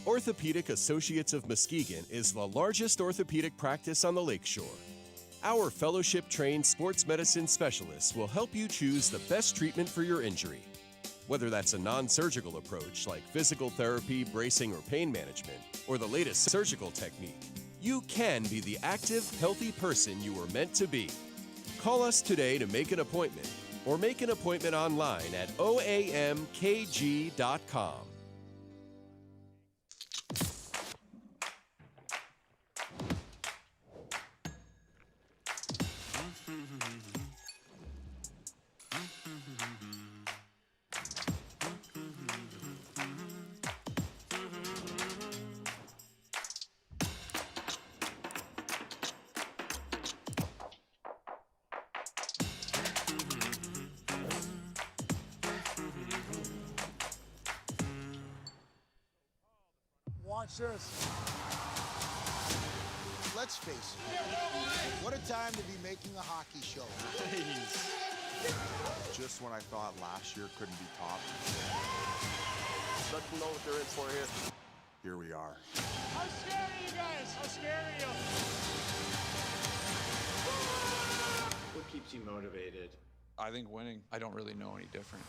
Orthopedic Associates of Muskegon is the largest orthopedic practice on the Lakeshore. Our fellowship-trained sports medicine specialists will help you choose the best treatment for your injury. Whether that's a non-surgical approach like physical therapy, bracing, or pain management, or the latest surgical technique, you can be the active, healthy person you were meant to be. Call us today to make an appointment, or make an appointment online at oamkg.com. Watch this. Let's face it. What a time to be making a hockey show. Just when I thought last year couldn't be topped, Let them know what they're in for here. here we are. How scary are you guys? How scary are you? What keeps you motivated? I think winning. I don't really know any different.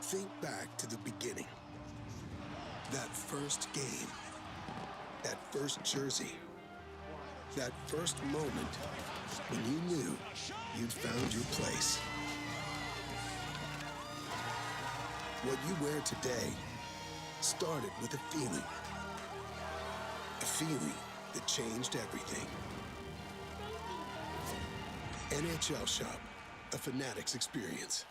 Think back to the beginning. That first game. That first jersey. That first moment when you knew you'd found your place. What you wear today started with a feeling. A feeling that changed everything. NHL Shop, a Fanatics experience.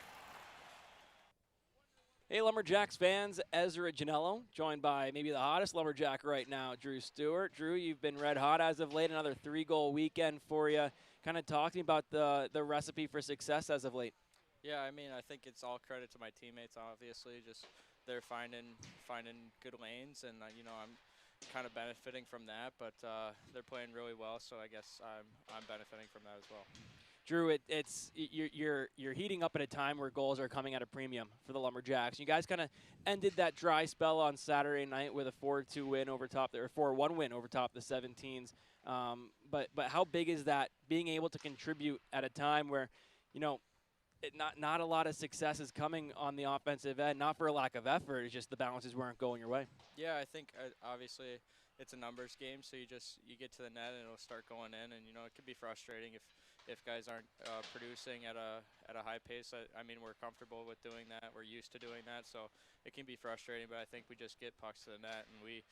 Hey, Lumberjacks fans, Ezra Janello, joined by maybe the hottest Lumberjack right now, Drew Stewart. Drew, you've been red hot as of late, another 3-goal weekend for you. Kind of talk to me about the recipe for success as of late. Yeah, I mean, I think it's all credit to my teammates, obviously. Just they're finding good lanes, and, you know, I'm kind of benefiting from that, but they're playing really well, so I guess I'm benefiting from that as well. Drew, you're heating up at a time where goals are coming at a premium for the Lumberjacks. You guys kind of ended that dry spell on Saturday night with a 4-2 win over top, or 4-1 win over top the 17s. But how big is that, being able to contribute at a time where, you know, not a lot of success is coming on the offensive end, not for a lack of effort, it's just the balances weren't going your way. Yeah, I think obviously it's a numbers game, so you get to the net and it'll start going in, and, you know, it can be frustrating if guys aren't producing at a high pace. I mean, we're comfortable with doing that. We're used to doing that, so it can be frustrating, but I think we just get pucks to the net, and we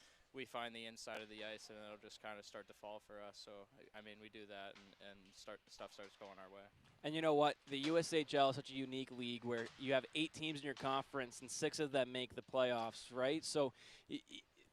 find the inside of the ice, and it'll just kind of start to fall for us. So, I mean, we do that, and stuff starts going our way. And you know what? The USHL is such a unique league where you have 8 teams in your conference, and 6 of them make the playoffs, right? So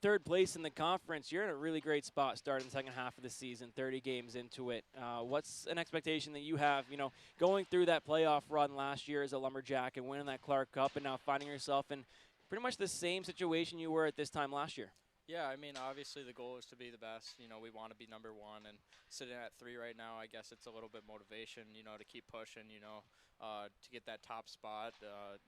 third place in the conference, you're in a really great spot starting the second half of the season, 30 games into it. What's an expectation that you have, you know, going through that playoff run last year as a Lumberjack and winning that Clark Cup, and now finding yourself in pretty much the same situation you were at this time last year? Yeah, I mean, obviously the goal is to be the best. You know, we want to be number one, and sitting at 3 right now, I guess it's a little bit motivation, you know, to keep pushing, you know, to get that top spot.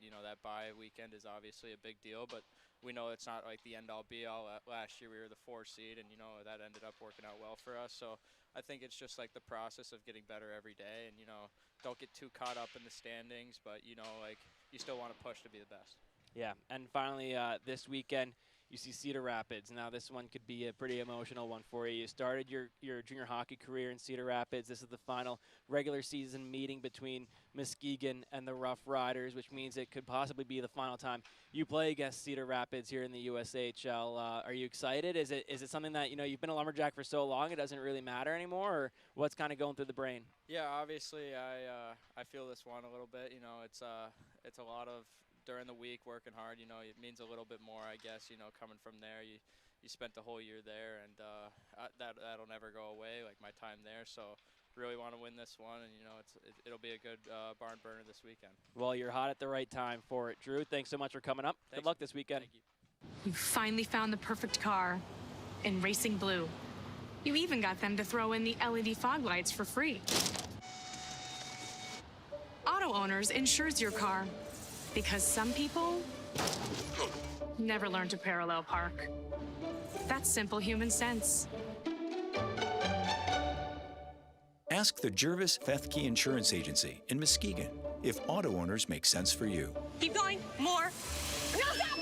You know, that bye weekend is obviously a big deal, but we know it's not like the end-all be-all. Last year we were the 4 seed, and, you know, that ended up working out well for us. So I think it's just like the process of getting better every day, and, you know, don't get too caught up in the standings, but, you know, like, you still want to push to be the best. Yeah, and finally this weekend, you see Cedar Rapids. Now this one could be a pretty emotional one for you. You started your junior hockey career in Cedar Rapids. This is the final regular season meeting between Muskegon and the Rough Riders, which means it could possibly be the final time you play against Cedar Rapids here in the USHL. Are you excited? Is it something that, you know, you've been a Lumberjack for so long it doesn't really matter anymore, or what's kind of going through the brain? Yeah, obviously I feel this one a little bit. You know, it's a lot of during the week working hard. You know, it means a little bit more, I guess, you know, coming from there. You spent the whole year there, and that'll never go away, like my time there. So really want to win this one, and, you know, it'll be a good barn burner this weekend. Well, you're hot at the right time for it. Drew, thanks so much for coming up. Thanks. Good luck this weekend. Thank you. You finally found the perfect car in racing blue. You even got them to throw in the LED fog lights for free. Auto Owners insures your car because some people never learn to parallel park. That's simple human sense. Ask the Jervis Fethke Insurance Agency in Muskegon if auto owners make sense for you. Keep going. More. No, stop!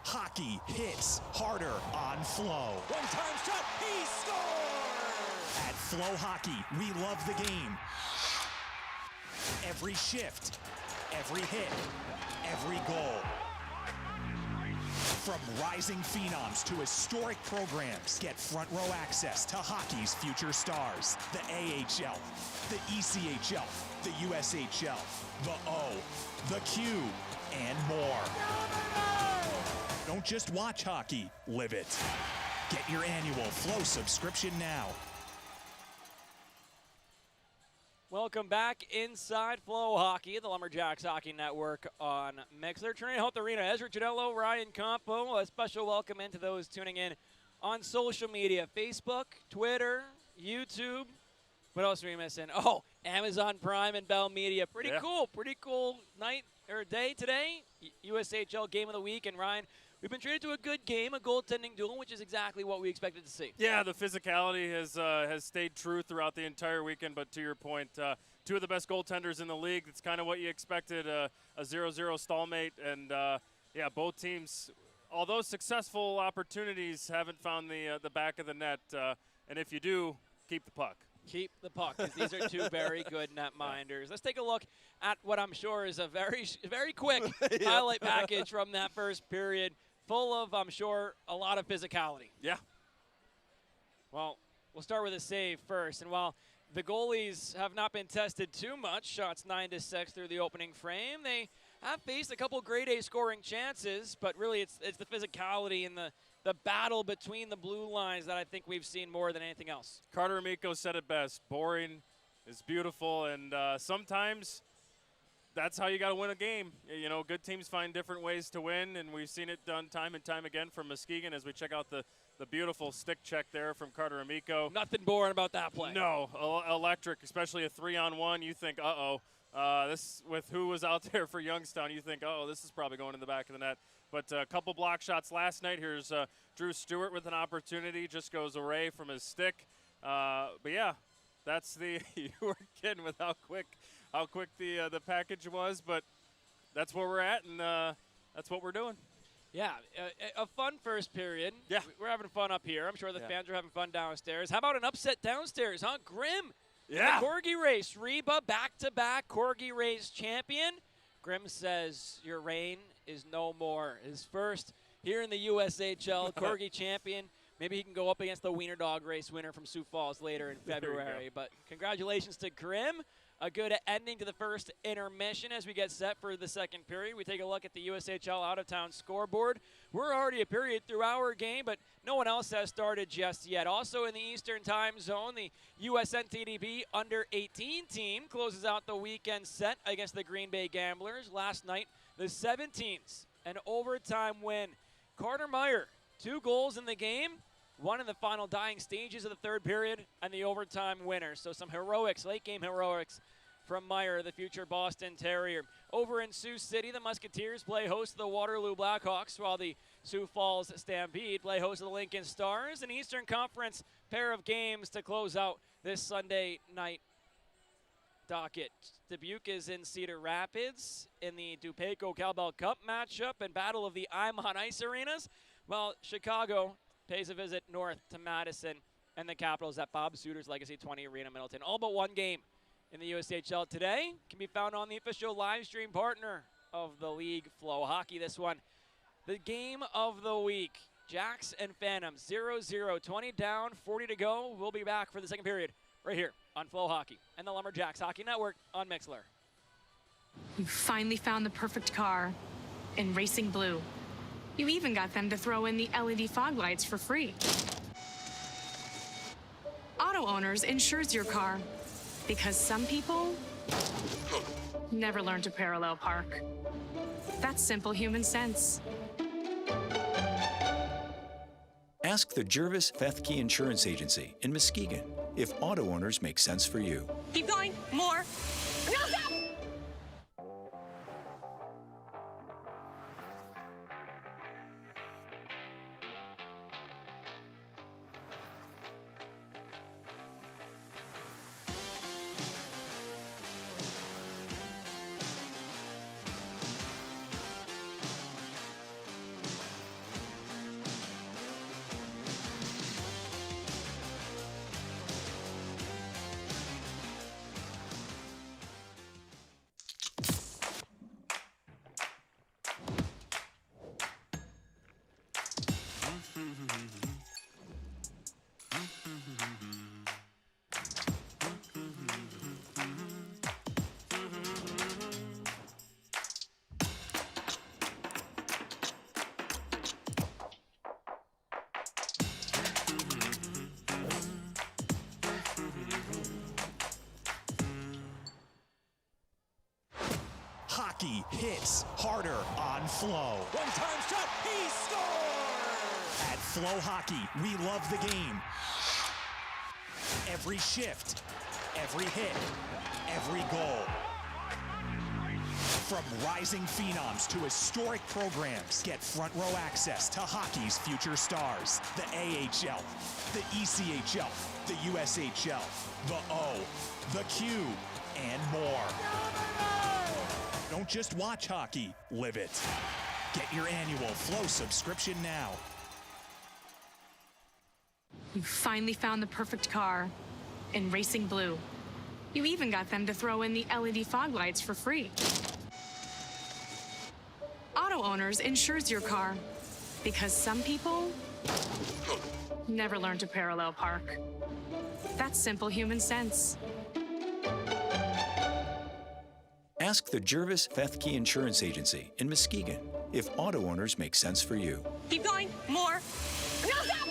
Hockey hits harder on Flo. One-time shot, he scored! At FloHockey, we love the game. Every shift, every hit, every goal. From rising phenoms to historic programs, get front row access to hockey's future stars. The AHL, the ECHL, the USHL, the O, the Q, and more. Don't just watch hockey, live it. Get your annual Flo subscription now. Welcome back inside FloHockey, the Lumberjacks Hockey Network on Mixler. Trinity Health Arena, Ezra Gianello, Ryan Campo. A special welcome into those tuning in on social media, Facebook, Twitter, YouTube. What else are we missing? Oh, Amazon Prime and Bell Media. Pretty cool night or day today. USHL Game of the Week. And Ryan, we've been treated to a good game, a goaltending duel, which is exactly what we expected to see. Yeah, the physicality has stayed true throughout the entire weekend. But to your point, two of the best goaltenders in the league. It's kind of what you expected, a 0-0 stalemate. And, yeah, both teams, although successful opportunities, haven't found the back of the net. And if you do, keep the puck. Keep the puck, because these are two very good netminders. Let's take a look at what I'm sure is a very quick highlight package from that first period, full of, I'm sure, a lot of physicality. Yeah. Well, we'll start with a save first. And while the goalies have not been tested too much, shots 9-6 through the opening frame, they have faced a couple grade A scoring chances, but really it's the physicality and the battle between the blue lines that I think we've seen more than anything else. Carter Amico said it best. Boring is beautiful, and sometimes that's how you got to win a game. You know, good teams find different ways to win, and we've seen it done time and time again from Muskegon as we check out the beautiful stick check there from Carter Amico. Nothing boring about that play. No, electric, especially a 3-on-1. You think, this with who was out there for Youngstown, you think, this is probably going in the back of the net. But a couple block shots last night. Here's Drew Stewart with an opportunity. Just goes away from his stick. But yeah, that's you weren't kidding with how quick the package was. But that's where we're at, and that's what we're doing. Yeah, a fun first period. Yeah. We're having fun up here. I'm sure the fans are having fun downstairs. How about an upset downstairs, huh? Grimm. Yeah. The Corgi race. Reba back-to-back Corgi race champion. Grimm says your reign is no more. His first here in the USHL, Corgi champion. Maybe he can go up against the Wiener Dog race winner from Sioux Falls later in February. But congratulations to Grimm. A good ending to the first intermission as we get set for the second period. We take a look at the USHL out-of-town scoreboard. We're already a period through our game, but no one else has started just yet. Also in the Eastern time zone, the USNTDP under-18 team closes out the weekend set against the Green Bay Gamblers. Last night, the 17s, an overtime win. Carter Meyer, 2 goals in the game, 1 in the final dying stages of the third period, and the overtime winner. So some heroics, late game heroics from Meyer, the future Boston Terrier. Over in Sioux City, the Musketeers play host to the Waterloo Blackhawks, while the Sioux Falls Stampede play host to the Lincoln Stars. An Eastern Conference pair of games to close out this Sunday night docket. Dubuque is in Cedar Rapids in the Dupaco Cowbell Cup matchup and battle of the Imon Ice Arenas, while Chicago pays a visit north to Madison and the Capitals at Bob Suter's Legacy 20 Arena Middleton. All but one game in the USHL today can be found on the official live stream partner of the league, FloHockey. This one, the game of the week. Jacks and Phantoms, 0-0, 20 down, 40 to go. We'll be back for the second period right here on FloHockey and the Lumberjacks Hockey Network on Mixlr. You finally found the perfect car in racing blue. You even got them to throw in the LED fog lights for free. Auto Owners insures your car because some people never learn to parallel park. That's simple human sense. Ask the Jervis Fethke Insurance Agency in Muskegon if auto owners make sense for you. Keep going. More. No, stop! Hockey hits harder on Flo. One-time shot, he scores! At FloHockey, we love the game. Every shift, every hit, every goal. From rising phenoms to historic programs, get front row access to hockey's future stars. The AHL, the ECHL, the USHL, the O, the Q, and more. Don't just watch hockey, live it. Get your annual Flo subscription now. You finally found the perfect car in racing blue. You even got them to throw in the LED fog lights for free. Auto Owners insures your car because some people never learn to parallel park. That's simple human sense. Ask the Jervis Fethke Insurance Agency in Muskegon if auto owners make sense for you. Keep going. More. No, stop!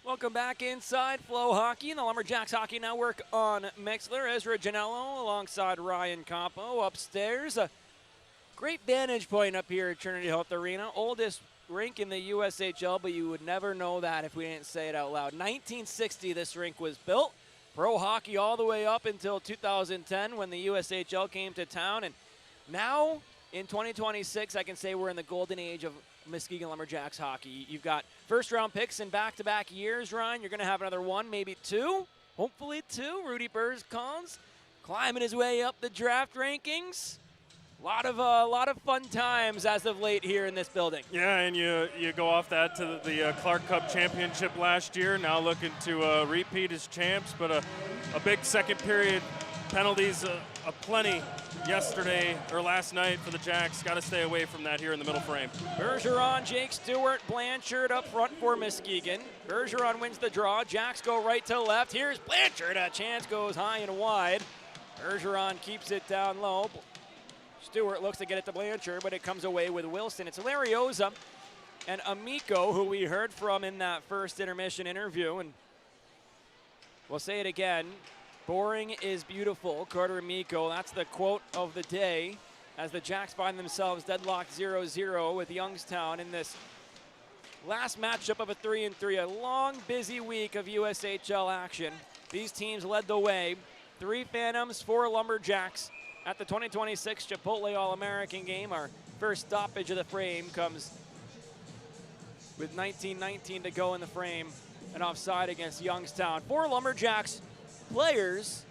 Welcome back inside FloHockey and the Lumberjacks Hockey Network on Mixlr. Ezra Janello alongside Ryan Campo upstairs. A great vantage point up here at Trinity Health Arena. Oldest rink in the USHL, but you would never know that if we didn't say it out loud. 1960 this rink was built. Pro hockey all the way up until 2010 when the USHL came to town. And now in 2026, I can say we're in the golden age of Muskegon Lumberjacks hockey. You've got first-round picks in back-to-back years, Ryan. You're going to have another one, maybe two, hopefully two. Rudy Burzcons climbing his way up the draft rankings. A lot of fun times as of late here in this building. Yeah, and you go off that to the Clark Cup Championship last year. Now looking to repeat as champs, but a big second period penalties aplenty yesterday or last night for the Jacks. Got to stay away from that here in the middle frame. Bergeron, Jake Stewart, Blanchard up front for Muskegon. Bergeron wins the draw. Jacks go right to left. Here's Blanchard. A chance goes high and wide. Bergeron keeps it down low. Stewart looks to get it to Blanchard, but it comes away with Wilson. It's Larioza and Amico, who we heard from in that first intermission interview. And we'll say it again. Boring is beautiful, Carter Amico. That's the quote of the day. as the Jacks find themselves deadlocked 0-0 with Youngstown in this last matchup of a 3-3. A long, busy week of USHL action. These teams led the way. 3 Phantoms, 4 Lumberjacks at the 2026 Chipotle All-American game. Our first stoppage of the frame comes with 19:19 to go in the frame, and offside against Youngstown. 4 Lumberjacks players,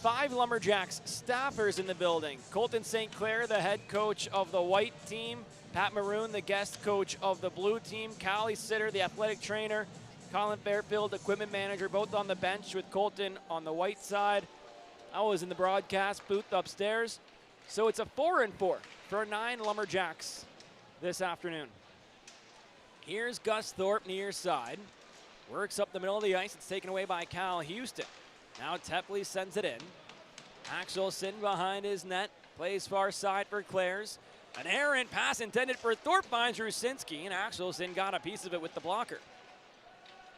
5 Lumberjacks staffers in the building. Colton St. Clair, the head coach of the white team. Pat Maroon, the guest coach of the blue team. Callie Sitter, the athletic trainer. Colin Fairfield, equipment manager, both on the bench with Colton on the white side. I was in the broadcast booth upstairs. So it's a 4-4 for 9 Lumberjacks this afternoon. Here's Gus Thorpe near side. Works up the middle of the ice. It's taken away by Cal Houston. Now Tepley sends it in. Axelson behind his net. Plays far side for Clairs. An errant pass intended for Thorpe finds Rusinski, and Axelson got a piece of it with the blocker.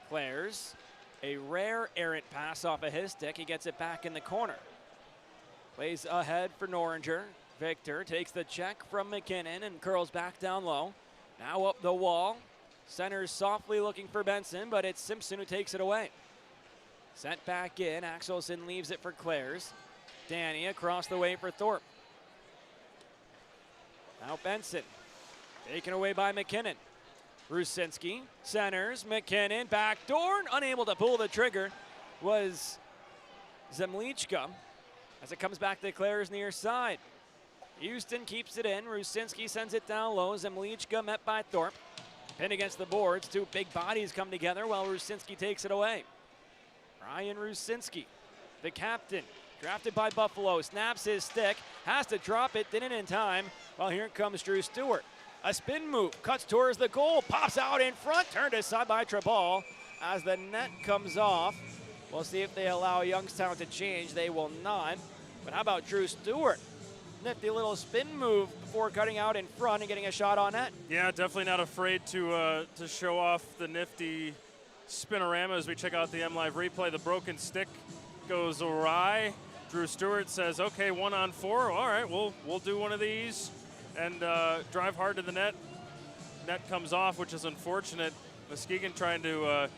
Clairs, a rare errant pass off of his stick. He gets it back in the corner. Plays ahead for Noringer. Victor takes the check from McKinnon and curls back down low. Now up the wall. Centers softly looking for Benson, but it's Simpson who takes it away. Sent back in. Axelson leaves it for Clairs. Danny across the way for Thorpe. Now Benson. Taken away by McKinnon. Rusinski centers. McKinnon backdoor. Unable to pull the trigger was Zemlichka as it comes back to Clairs near side. Houston keeps it in. Rusinski sends it down low. Zemlichka met by Thorpe. Pinned against the boards. 2 big bodies come together while Rusinski takes it away. Ryan Rusinski, the captain, drafted by Buffalo, snaps his stick, has to drop it, didn't in time. Well, here comes Drew Stewart. A spin move, cuts towards the goal, pops out in front, turned aside by Treball as the net comes off. We'll see if they allow Youngstown to change. They will not. But how about Drew Stewart? Nifty little spin move before cutting out in front and getting a shot on net. Yeah, definitely not afraid to show off the nifty spinorama as we check out the MLive replay. The broken stick goes awry. Drew Stewart says, okay, 1-on-4. All right, we'll do one of these and drive hard to the net. Net comes off, which is unfortunate. Muskegon trying to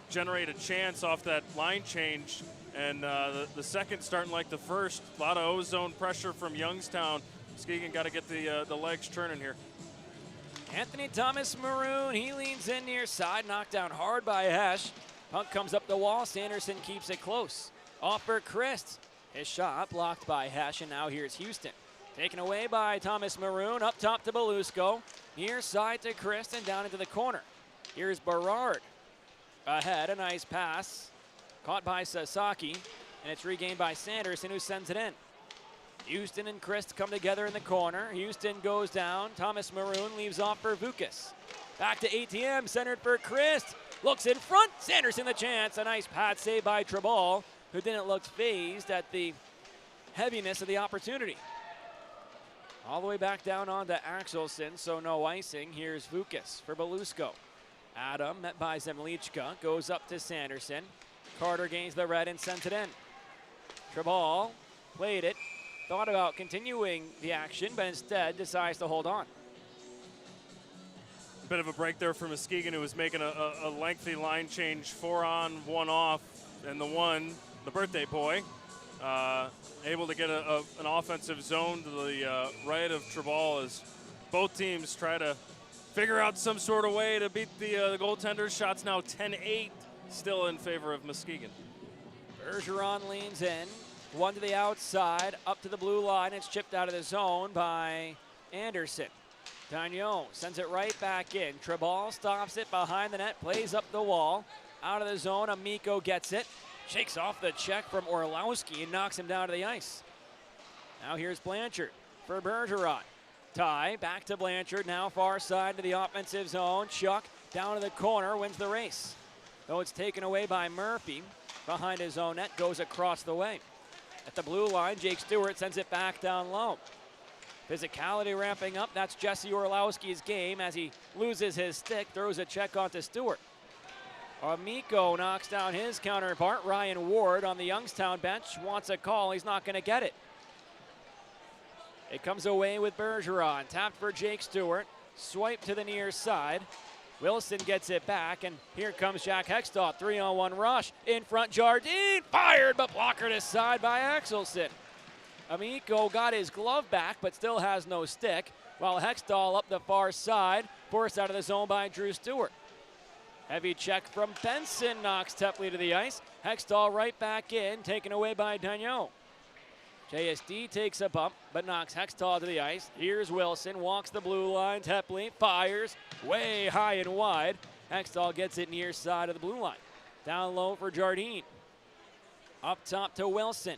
generate a chance off that line change. And the second starting like the first. A lot of ozone pressure from Youngstown. Muskegon got to get the legs turning here. Anthony Thomas Maroon, he leans in near side, knocked down hard by Hesh. Puck comes up the wall, Sanderson keeps it close. Off for Christ. His shot blocked by Hesh, and now here's Houston. Taken away by Thomas Maroon, up top to Belusco. Near side to Christ and down into the corner. Here's Berard. Ahead, a nice pass. Caught by Sasaki, and it's regained by Sanderson, who sends it in. Houston and Christ come together in the corner. Houston goes down. Thomas Maroon leaves off for Vukas. Back to ATM, centered for Christ. Looks in front. Sanderson the chance. A nice pad save by Treball, who didn't look phased at the heaviness of the opportunity. All the way back down onto Axelson, so no icing. Here's Vukas for Belusco. Adam, met by Zemlichka, goes up to Sanderson. Carter gains the red and sends it in. Treball played it. Thought about continuing the action, but instead decides to hold on. A bit of a break there for Muskegon, who was making a lengthy line change, 4 on, 1 off, and the birthday boy, able to get an offensive zone to the right of Treball as both teams try to figure out some sort of way to beat the goaltenders. Shots now 10-8, still in favor of Muskegon. Bergeron leans in. 1 to the outside, up to the blue line. It's chipped out of the zone by Anderson. Dagnon sends it right back in. Treball stops it behind the net, plays up the wall. Out of the zone, Amico gets it. Shakes off the check from Orlowski and knocks him down to the ice. Now here's Blanchard for Bergeron. Tie, back to Blanchard, now far side to the offensive zone. Chuck down to the corner, wins the race. Though it's taken away by Murphy. Behind his own net, goes across the way. At the blue line, Jake Stewart sends it back down low. Physicality ramping up. That's Jesse Orlowski's game as he loses his stick, throws a check onto Stewart. Amico knocks down his counterpart. Ryan Ward on the Youngstown bench wants a call. He's not going to get it. It comes away with Bergeron. Tapped for Jake Stewart. Swipe to the near side. Wilson gets it back, and here comes Jack Hextall. 3-on-1 rush. In front, Jardine. Fired, but blockered aside by Axelson. Amico got his glove back, but still has no stick, while Hextall up the far side, forced out of the zone by Drew Stewart. Heavy check from Benson knocks Tepley to the ice. Hextall right back in, taken away by Dagnon. JSD takes a bump, but knocks Hextall to the ice. Here's Wilson, walks the blue line. Tepley fires way high and wide. Hextall gets it near side of the blue line. Down low for Jardine. Up top to Wilson.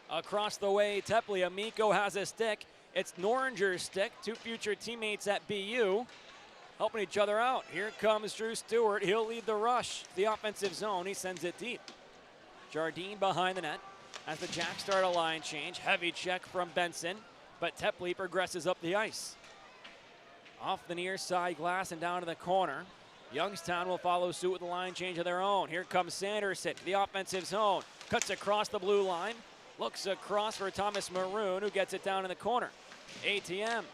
Across the way, Tepley. Amico has a stick. It's Noringer's stick. Two future teammates at BU helping each other out. Here comes Drew Stewart. He'll lead the rush. The offensive zone. He sends it deep. Jardine behind the net as the Jacks start a line change. Heavy check from Benson, but Tepley progresses up the ice. Off the near side glass and down to the corner. Youngstown will follow suit with a line change of their own. Here comes Sanderson to the offensive zone. Cuts across the blue line. Looks across for Thomas Maroon, who gets it down in the corner. ATM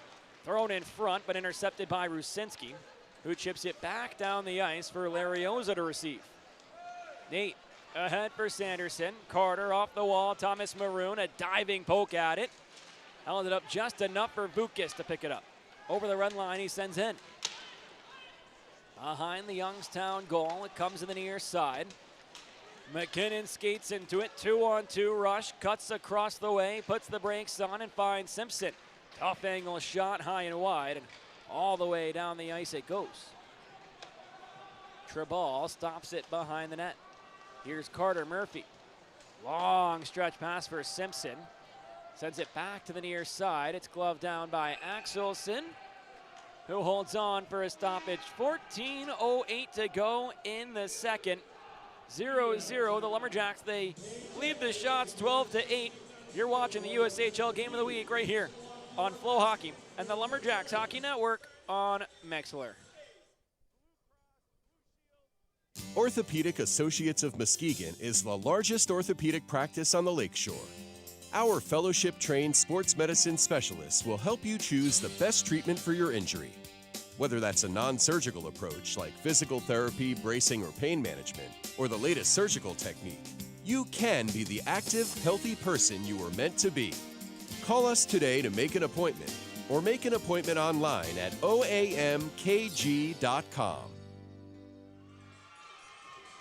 thrown in front, but intercepted by Rusinski, who chips it back down the ice for Larioza to receive. Nate ahead for Sanderson. Carter off the wall. Thomas Maroon, a diving poke at it. Held it up just enough for Vukas to pick it up. Over the red line, he sends in. Behind the Youngstown goal, it comes to the near side. McKinnon skates into it, 2-on-2 rush, cuts across the way, puts the brakes on and finds Simpson. Tough angle shot, high and wide, and all the way down the ice it goes. Treball stops it behind the net. Here's Carter Murphy. Long stretch pass for Simpson. Sends it back to the near side. It's gloved down by Axelson, who holds on for a stoppage. 14:08 to go in the second. 0-0, the Lumberjacks, they lead the shots 12-8. You're watching the USHL Game of the Week right here on FloHockey and the Lumberjacks Hockey Network on Mixlr. Orthopedic Associates of Muskegon is the largest orthopedic practice on the Lakeshore. Our fellowship-trained sports medicine specialists will help you choose the best treatment for your injury. Whether that's a non-surgical approach like physical therapy, bracing, or pain management, or the latest surgical technique, you can be the active, healthy person you were meant to be. Call us today to make an appointment, or make an appointment online at oamkg.com.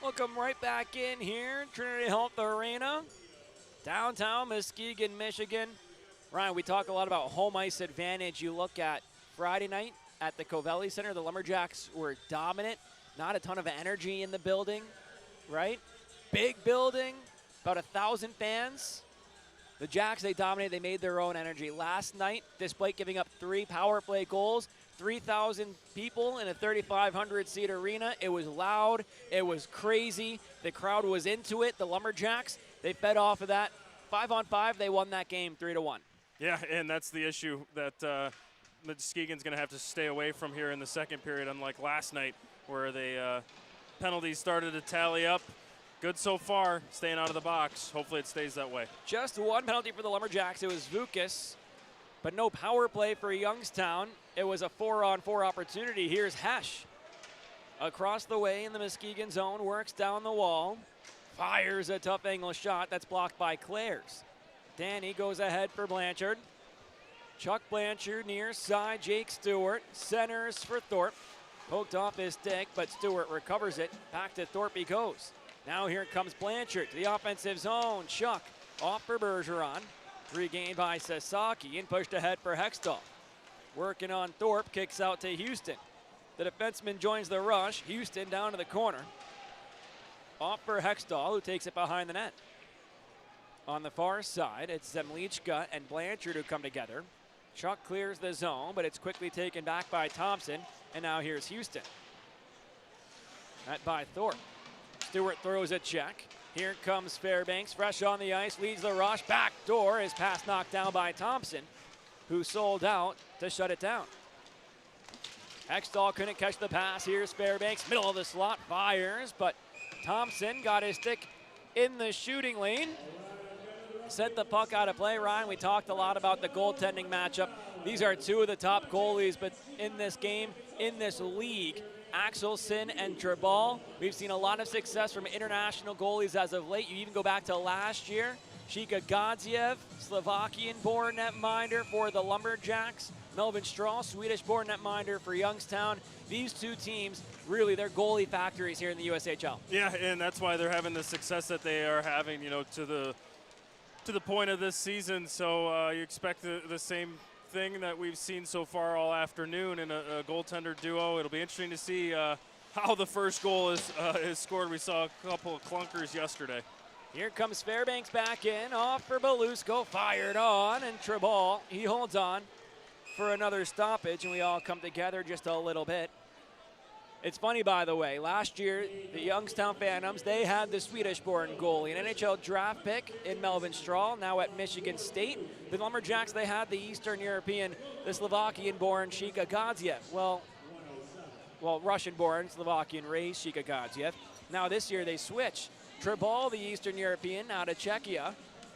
Welcome right back in here, Trinity Health Arena, downtown Muskegon, Michigan. Ryan, we talk a lot about home ice advantage. You look at Friday night at the Covelli Center, the Lumberjacks were dominant. Not a ton of energy in the building, right? Big building, about 1,000 fans. The Jacks, they dominated. They made their own energy. Last night, despite giving up 3 power play goals, 3,000 people in a 3,500-seat arena. It was loud. It was crazy. The crowd was into it. The Lumberjacks, they fed off of that. 5-on-5, they won that game 3-1. Yeah, and that's the issue that Muskegon's going to have to stay away from here in the second period, unlike last night where the penalties started to tally up. Good so far, staying out of the box. Hopefully it stays that way. Just one penalty for the Lumberjacks. It was Vukas, but no power play for Youngstown. It was a 4-on-4 opportunity. Here's Hesh. Across the way in the Muskegon zone, works down the wall, fires a tough angle shot that's blocked by Clares. Danny goes ahead for Blanchard. Chuck Blanchard near side, Jake Stewart, centers for Thorpe. Poked off his stick, but Stewart recovers it. Back to Thorpe he goes. Now here comes Blanchard to the offensive zone. Chuck off for Bergeron. Regained by Sasaki and pushed ahead for Hextall. Working on Thorpe, kicks out to Houston. The defenseman joins the rush. Houston down to the corner. Off for Hextall, who takes it behind the net. On the far side, it's Zemlichka and Blanchard who come together. Chuck clears the zone, but it's quickly taken back by Thompson. And now here's Houston. Met by Thorpe. Stewart throws a check. Here comes Fairbanks, fresh on the ice, leads the rush. Back door, his pass knocked down by Thompson, who sold out to shut it down. Hextall couldn't catch the pass. Here's Fairbanks, middle of the slot, fires, but Thompson got his stick in the shooting lane. sent the puck out of play. Ryan, we talked a lot about the goaltending matchup. These are two of the top goalies, but in this game, in this league, Axelson and Treball. We've seen a lot of success from international goalies as of late. You even go back to last year. Shika Gadziev, Slovakian-born netminder for the Lumberjacks. Melvin Strahl, Swedish-born netminder for Youngstown. These two teams, really, they're goalie factories here in the USHL. Yeah, and that's why they're having the success that they are having, you know, to the point of this season. So you expect the same thing that we've seen so far all afternoon in a goaltender duo. It'll be interesting to see how the first goal is scored. We saw a couple of clunkers yesterday. Here comes Fairbanks back in, off for Belusco, fired on, and Treball, he holds on for another stoppage, and we all come together just a little bit. It's funny, by the way, last year, the Youngstown Phantoms, they had the Swedish-born goalie, an NHL draft pick in Melvin Strahl, now at Michigan State. The Lumberjacks, they had the Eastern European, the Slovakian-born Shika Gadziev. Well, Russian-born, Slovakian-raised Shika Gadziev. Now this year they switch. Treball, the Eastern European, out of Czechia.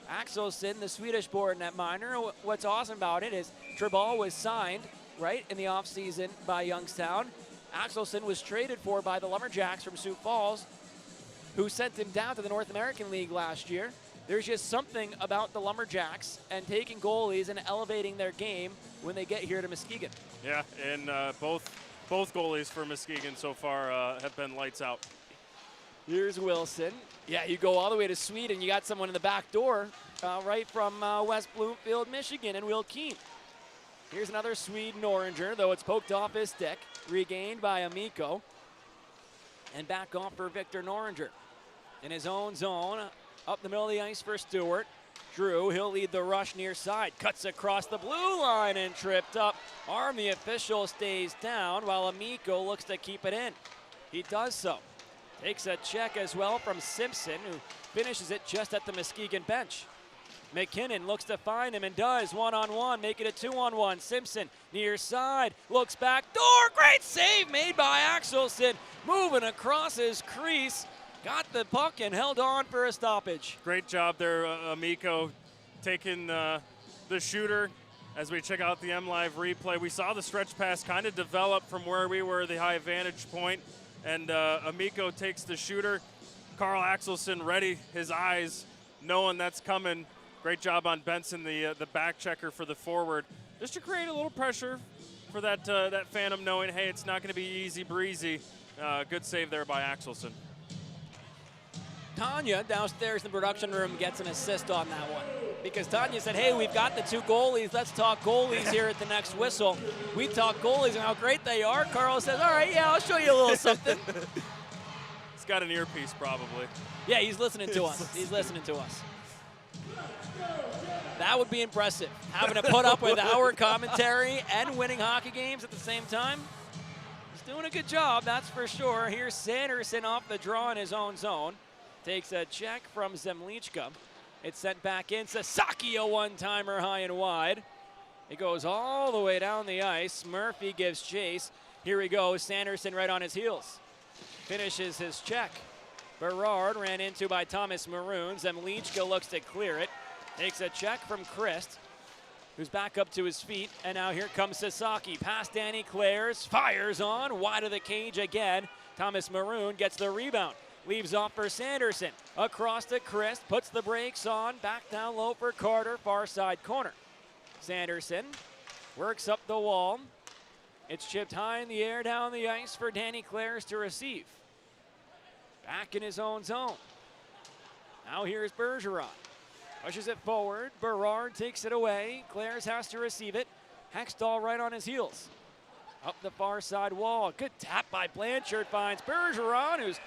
Axelson, the Swedish-born netminder. What's awesome about it is Treball was signed, right, in the offseason by Youngstown. Axelson was traded for by the Lumberjacks from Sioux Falls, who sent him down to the North American League last year. There's just something about the Lumberjacks and taking goalies and elevating their game when they get here to Muskegon. Yeah, and both goalies for Muskegon so far have been lights out. Here's Wilson. Yeah, you go all the way to Sweden. You got someone in the back door right from West Bloomfield, Michigan, and Will Keane. Here's another Sweden Oranger, though it's poked off his stick. Regained by Amico. And back off for Victor Noringer. In his own zone, up the middle of the ice for Stewart. Drew, he'll lead the rush near side. Cuts across the blue line and tripped up. Arm, the official, stays down while Amico looks to keep it in. He does so. Takes a check as well from Simpson, who finishes it just at the Muskegon bench. McKinnon looks to find him and does. One-on-one, make it a two-on-one. Simpson near side, looks back door. Great save made by Axelson. Moving across his crease. Got the puck and held on for a stoppage. Great job there, Amico, taking the shooter. As we check out the M-Live replay, we saw the stretch pass kind of develop from where we were, the high vantage point. And Amico takes the shooter. Carl Axelson ready, his eyes, knowing that's coming. Great job on Benson, the back checker for the forward, just to create a little pressure for that Phantom, knowing, hey, it's not going to be easy breezy. Good save there by Axelson. Tanya downstairs in the production room gets an assist on that one, because Tanya said, hey, we've got the two goalies. Let's talk goalies here at the next whistle. We talk goalies and how great they are. Carl says, all right, yeah, I'll show you a little something. He's got an earpiece probably. Yeah, he's listening to us. He's listening to us. That would be impressive, having to put up with our commentary and winning hockey games at the same time. He's doing a good job, that's for sure. Here's Sanderson off the draw in his own zone. Takes a check from Zemlichka. It's sent back in. Sasaki, a one-timer high and wide. It goes all the way down the ice. Murphy gives chase. Here he goes. Sanderson right on his heels. Finishes his check. Berard ran into by Thomas Maroon. Zemlichka looks to clear it. Takes a check from Christ, who's back up to his feet. And now here comes Sasaki. Past Danny Clares. Fires on. Wide of the cage again. Thomas Maroon gets the rebound. Leaves off for Sanderson. Across to Christ. Puts the brakes on. Back down low for Carter. Far side corner. Sanderson works up the wall. It's chipped high in the air down the ice for Danny Clares to receive. Back in his own zone. Now here's Bergeron. Pushes it forward. Berard takes it away. Clares has to receive it. Hextall right on his heels. Up the far side wall. Good tap by Blanchard. Finds Bergeron, who's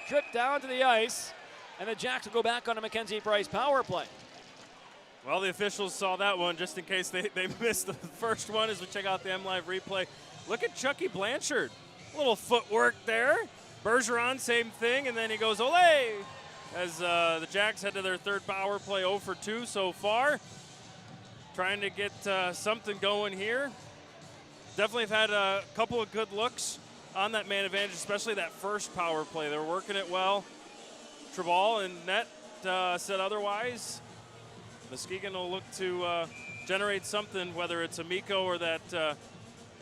tripped down to the ice. And the Jacks will go back on a Mackenzie Price power play. Well, the officials saw that one just in case they missed the first one as we check out the M-Live replay. Look at Chucky Blanchard. A little footwork there. Bergeron, same thing, and then he goes, ole! As the Jacks head to their third power play, 0 for 2 so far. Trying to get something going here. Definitely have had a couple of good looks on that man advantage, especially that first power play. They were working it well. Treball and net said otherwise. Muskegon will look to generate something, whether it's a Miko or that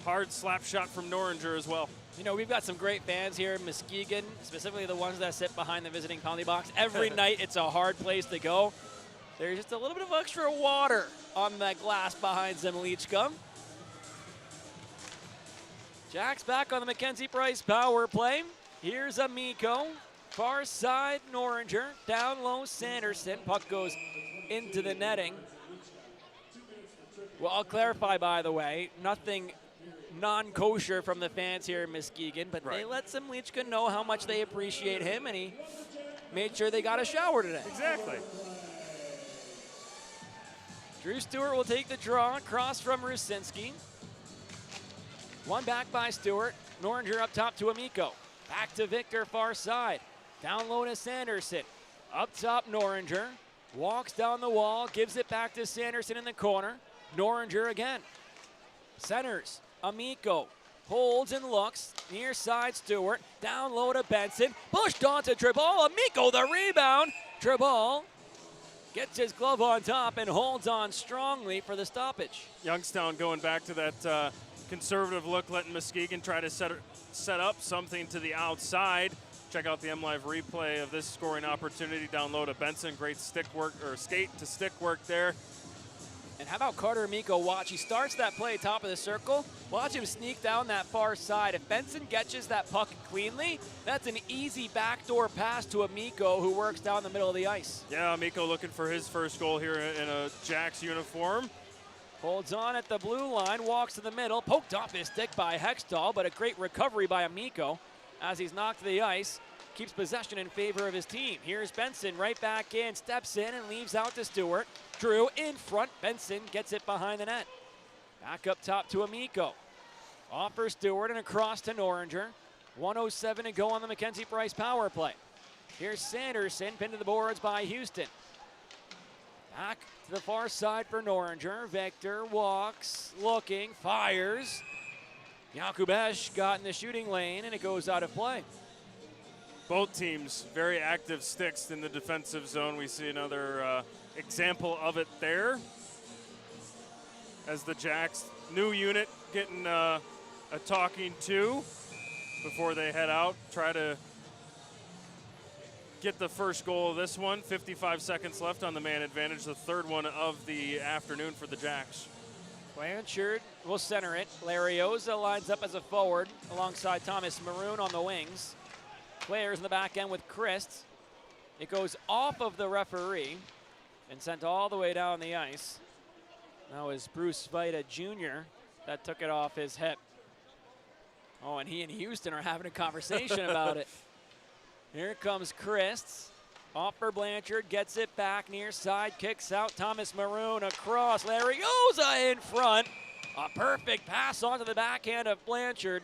hard slap shot from Noringer as well. You know, we've got some great fans here in Muskegon, specifically the ones that sit behind the visiting penalty box. Every night it's a hard place to go. There's just a little bit of extra water on that glass behind Zemlichka. Jacks back on the Mackenzie Price power play. Here's Amico. Far side, Noringer. Down low, Sanderson. Puck goes into the netting. Well, I'll clarify, by the way, nothing non-kosher from the fans here in Muskegon, but they let Zemlichka know how much they appreciate him, and he made sure they got a shower today. Exactly. Drew Stewart will take the draw, cross from Rusinski. One back by Stewart. Noringer up top to Amico. Back to Victor, far side. Down low to Sanderson. Up top, Noringer. Walks down the wall, gives it back to Sanderson in the corner. Noringer again. Centers, Amico. Holds and looks. Near side, Stewart. Down low to Benson. Pushed on to Tribal. Amico the rebound. Tribal gets his glove on top and holds on strongly for the stoppage. Youngstown going back to that conservative look, letting Muskegon try to set up something to the outside. Check out the MLive replay of this scoring opportunity down low to Benson. Great stick work, or skate to stick work there. And how about Carter Amico? Watch, he starts that play top of the circle. Watch him sneak down that far side. If Benson catches that puck cleanly, that's an easy backdoor pass to Amico, who works down the middle of the ice. Yeah, Amico looking for his first goal here in a Jacks uniform. Holds on at the blue line, walks to the middle, poked off his stick by Hextall, but a great recovery by Amico as he's knocked to the ice. Keeps possession in favor of his team. Here's Benson right back in, steps in and leaves out to Stewart. Drew in front, Benson gets it behind the net. Back up top to Amico. Offers Stewart and across to Noringer. 1:07 to go on the Mackenzie Price power play. Here's Sanderson, pinned to the boards by Houston. Back to the far side for Noringer. Victor walks, looking, fires. Yakubesh got in the shooting lane and it goes out of play. Both teams very active sticks in the defensive zone. We see another example of it there. As the Jacks new unit getting a talking to before they head out. Try to get the first goal of this one. 55 seconds left on the man advantage. The third one of the afternoon for the Jacks. Blanchard will center it. Larioza lines up as a forward alongside Thomas Maroon on the wings. Players in the back end with Christ. It goes off of the referee and sent all the way down the ice. That was Bruce Vita Jr. that took it off his hip. Oh, and he and Houston are having a conversation about it. Here comes Christ. Off for Blanchard, gets it back near side, kicks out Thomas Maroon across. Larioza in front. A perfect pass onto the backhand of Blanchard,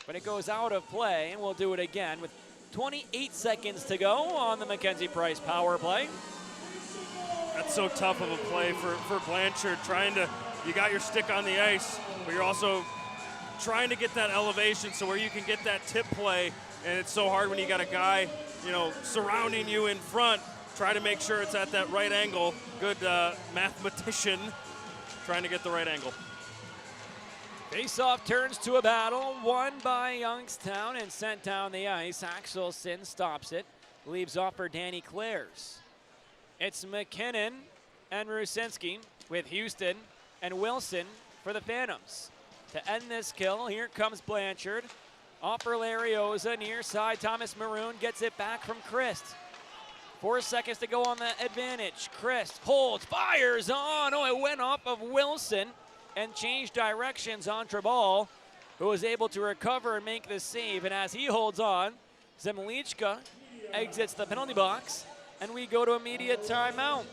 but it goes out of play, and we'll do it again with 28 seconds to go on the Mackenzie Price power play. That's so tough of a play for Blanchard, you got your stick on the ice, but you're also trying to get that elevation so where you can get that tip play, and it's so hard when you got a guy, surrounding you in front. Try to make sure it's at that right angle. Good mathematician trying to get the right angle. Face-off turns to a battle, won by Youngstown and sent down the ice. Axelson stops it, leaves off for Danny Clares. It's McKinnon and Rusinski with Houston and Wilson for the Phantoms. To end this kill, here comes Blanchard. Off for Larioza, near side, Thomas Maroon gets it back from Christ. 4 seconds to go on the advantage. Christ holds, fires on. Oh, it went off of Wilson and changed directions on Tribal, who was able to recover and make the save. And as he holds on, Zemlichka exits the penalty box, and we go to immediate timeout.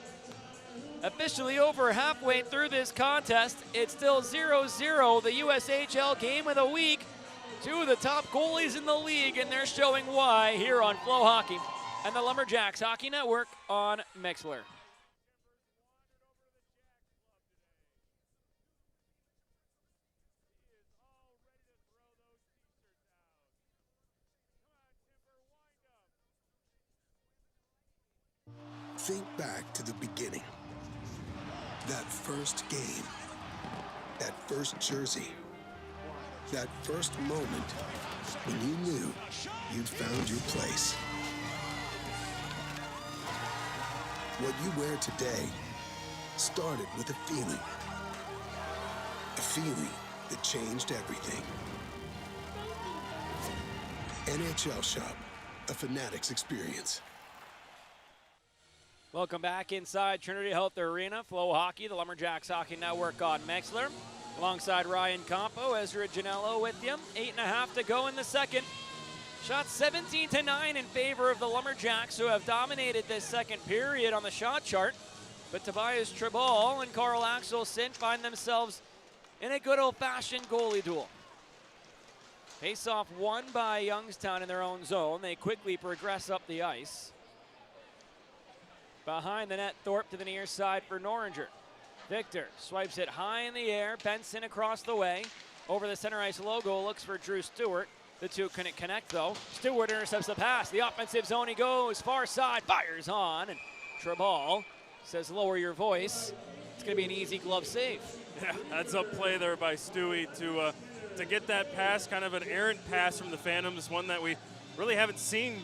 Officially over halfway through this contest, it's still 0-0, the USHL game of the week. Two of the top goalies in the league, and they're showing why here on FloHockey and the Lumberjacks Hockey Network on Mixler. Think back to the beginning. That first game, that first jersey, that first moment when you knew you'd found your place. What you wear today started with a feeling that changed everything. NHL Shop, a Fanatics experience. Welcome back inside Trinity Health Arena. FloHockey, the Lumberjacks Hockey Network on Mexler. Alongside Ryan Campo, Ezra Janello with you. 8.5 to go in the second. Shot 17-9 in favor of the Lumberjacks, who have dominated this second period on the shot chart. But Tobias Tribal and Carl Axelson find themselves in a good old-fashioned goalie duel. Face-off won by Youngstown in their own zone. They quickly progress up the ice. Behind the net, Thorpe to the near side for Noringer. Victor swipes it high in the air. Benson across the way. Over the center ice logo, looks for Drew Stewart. The two couldn't connect, though. Stewart intercepts the pass. The offensive zone, he goes far side, fires on, and Tribal says, lower your voice. It's going to be an easy glove save. Yeah, heads up play there by Stewie to get that pass, kind of an errant pass from the Phantoms, one that we really haven't seen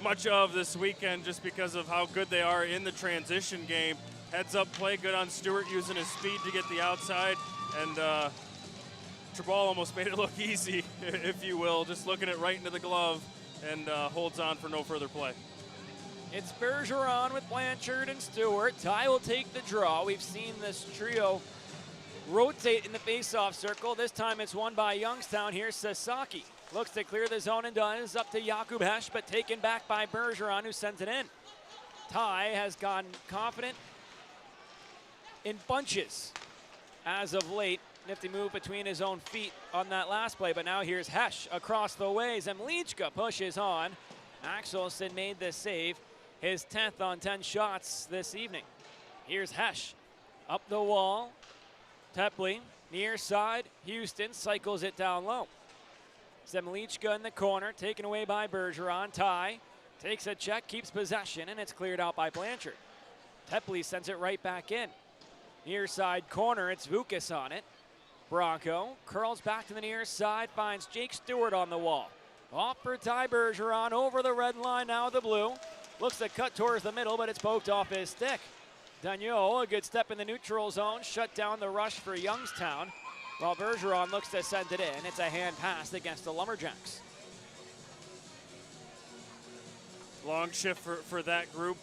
much of this weekend just because of how good they are in the transition game. Heads up play, good on Stewart using his speed to get the outside, and Tribal almost made it look easy, if you will, just looking it right into the glove, and holds on for no further play. It's Bergeron with Blanchard and Stewart. Ty will take the draw. We've seen this trio rotate in the face-off circle. This time it's won by Youngstown. Here's Sasaki. Looks to clear the zone and does. Up to Jakub Hesch, but taken back by Bergeron, who sends it in. Ty has gone confident in bunches as of late. Nifty move between his own feet on that last play, but now here's Hesch across the way. Zemlichka pushes on. Axelson made the save, his 10th on 10 shots this evening. Here's Hesch up the wall. Tepley near side. Houston cycles it down low. Zemlichka in the corner, taken away by Bergeron. Ty takes a check, keeps possession, and it's cleared out by Blanchard. Tepley sends it right back in. Near side corner, it's Vukas on it. Bronco curls back to the near side, finds Jake Stewart on the wall. Off for Ty Bergeron, over the red line, now the blue. Looks to cut towards the middle, but it's poked off his stick. Dagneau, a good step in the neutral zone, shut down the rush for Youngstown, while Bergeron looks to send it in. It's a hand pass against the Lumberjacks. Long shift for that group,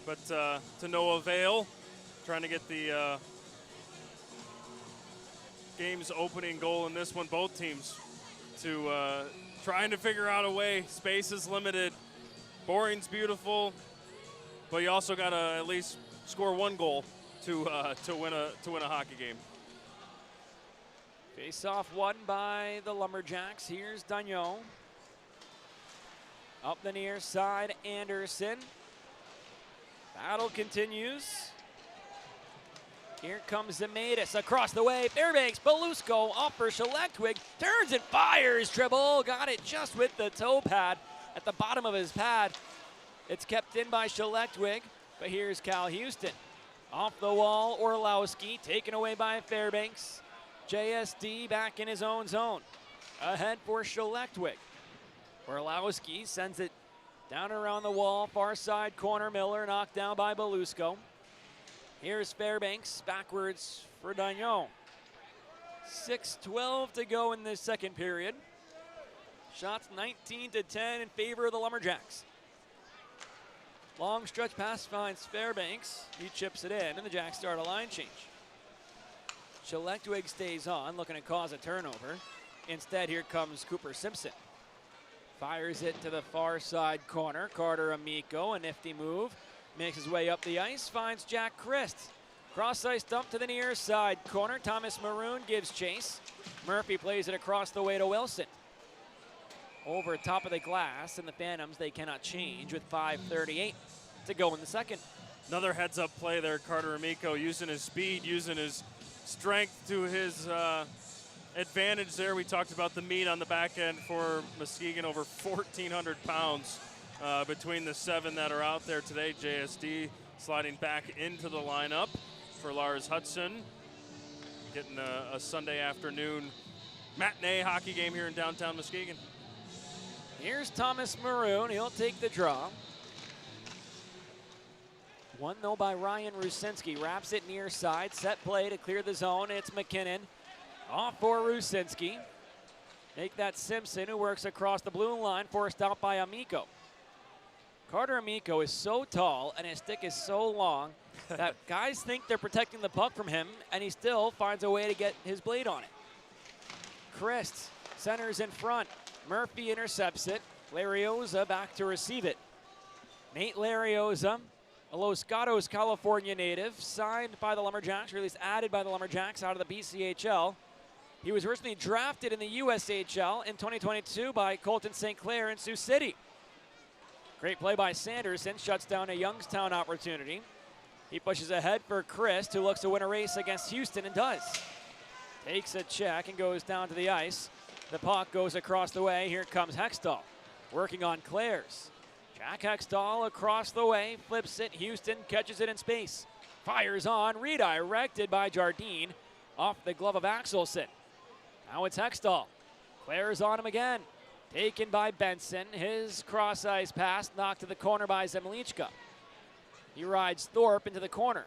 but to no avail. Trying to get the game's opening goal in this one. Both teams to trying to figure out a way. Space is limited. Boring's beautiful, but you also got to at least score one goal to win a hockey game. Face-off won by the Lumberjacks. Here's Dagneau. Up the near side, Anderson. Battle continues. Here comes Zemaitis across the way. Fairbanks, Belusco off for Schlechtwig. Turns and fires. Tribal got it just with the toe pad at the bottom of his pad. It's kept in by Schlechtwig, but here's Cal Houston. Off the wall, Orlowski taken away by Fairbanks. JSD back in his own zone. Ahead for Schlechtwig. Orlowski sends it down around the wall. Far side corner, Miller knocked down by Belusco. Here's Fairbanks backwards for Dagneau. 6:12 to go in this second period. Shots 19-10 in favor of the Lumberjacks. Long stretch pass finds Fairbanks. He chips it in, and the Jacks start a line change. Schlechtwig stays on, looking to cause a turnover. Instead, here comes Cooper Simpson. Fires it to the far side corner. Carter Amico, a nifty move. Makes his way up the ice, finds Jack Christ. Cross ice dump to the near side corner. Thomas Maroon gives chase. Murphy plays it across the way to Wilson. Over top of the glass, and the Phantoms, they cannot change with 5:38 to go in the second. Another heads-up play there, Carter Amico, using his speed, using his strength to his advantage there. We talked about the meat on the back end for Muskegon, over 1,400 pounds between the 7 that are out there today. JSD sliding back into the lineup. for Lars Hudson. Getting a Sunday afternoon matinee hockey game here in downtown Muskegon. Here's Thomas Maroon. He'll take the draw. One, though, by Ryan Rusinski. Wraps it near side. Set play to clear the zone. It's McKinnon. Off for Rusinski. Make that Simpson, who works across the blue line, forced out by Amico. Carter Amico is so tall and his stick is so long that guys think they're protecting the puck from him, and he still finds a way to get his blade on it. Christ centers in front. Murphy intercepts it. Larioza back to receive it. Nate Larioza, a Los Gatos, California native, signed by the Lumberjacks, or at least added by the Lumberjacks out of the BCHL. He was originally drafted in the USHL in 2022 by Colton St. Clair in Sioux City. Great play by Sanderson, shuts down a Youngstown opportunity. He pushes ahead for Christ, who looks to win a race against Houston and does. Takes a check and goes down to the ice. The puck goes across the way. Here comes Hextall, working on Claire's. Jack Hextall across the way, flips it. Houston catches it in space. Fires on, redirected by Jardine, off the glove of Axelson. Now it's Hextall. Claire's on him again. Taken by Benson. His cross-ice pass knocked to the corner by Zemlichka. He rides Thorpe into the corner.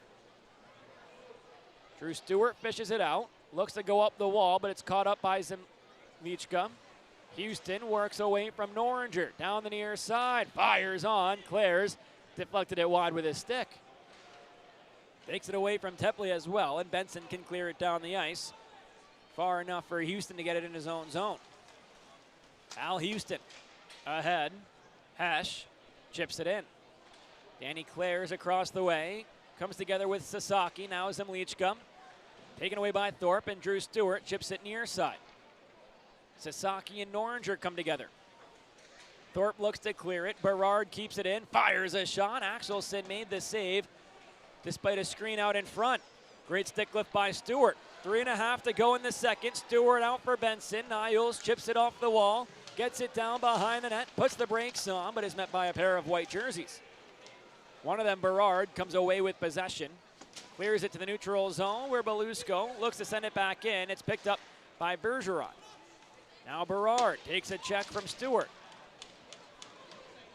Drew Stewart fishes it out. Looks to go up the wall, but it's caught up by Zemlichka. Houston works away from Noringer. Down the near side. Fires on. Claire's deflected it wide with his stick. Takes it away from Tepley as well, and Benson can clear it down the ice. Far enough for Houston to get it in his own zone. Al Houston ahead. Hesh chips it in. Danny Claire's across the way. Comes together with Sasaki. Now Zemlichka. Taken away by Thorpe, and Drew Stewart chips it near side. Sasaki and Noringer come together. Thorpe looks to clear it. Berard keeps it in. Fires a shot. Axelson made the save despite a screen out in front. Great stick lift by Stewart. 3.5 to go in the second. Stewart out for Benson. Niles chips it off the wall. Gets it down behind the net. Puts the brakes on, but is met by a pair of white jerseys. One of them, Berard, comes away with possession. Clears it to the neutral zone where Belusco looks to send it back in. It's picked up by Bergeron. Now Berard takes a check from Stewart.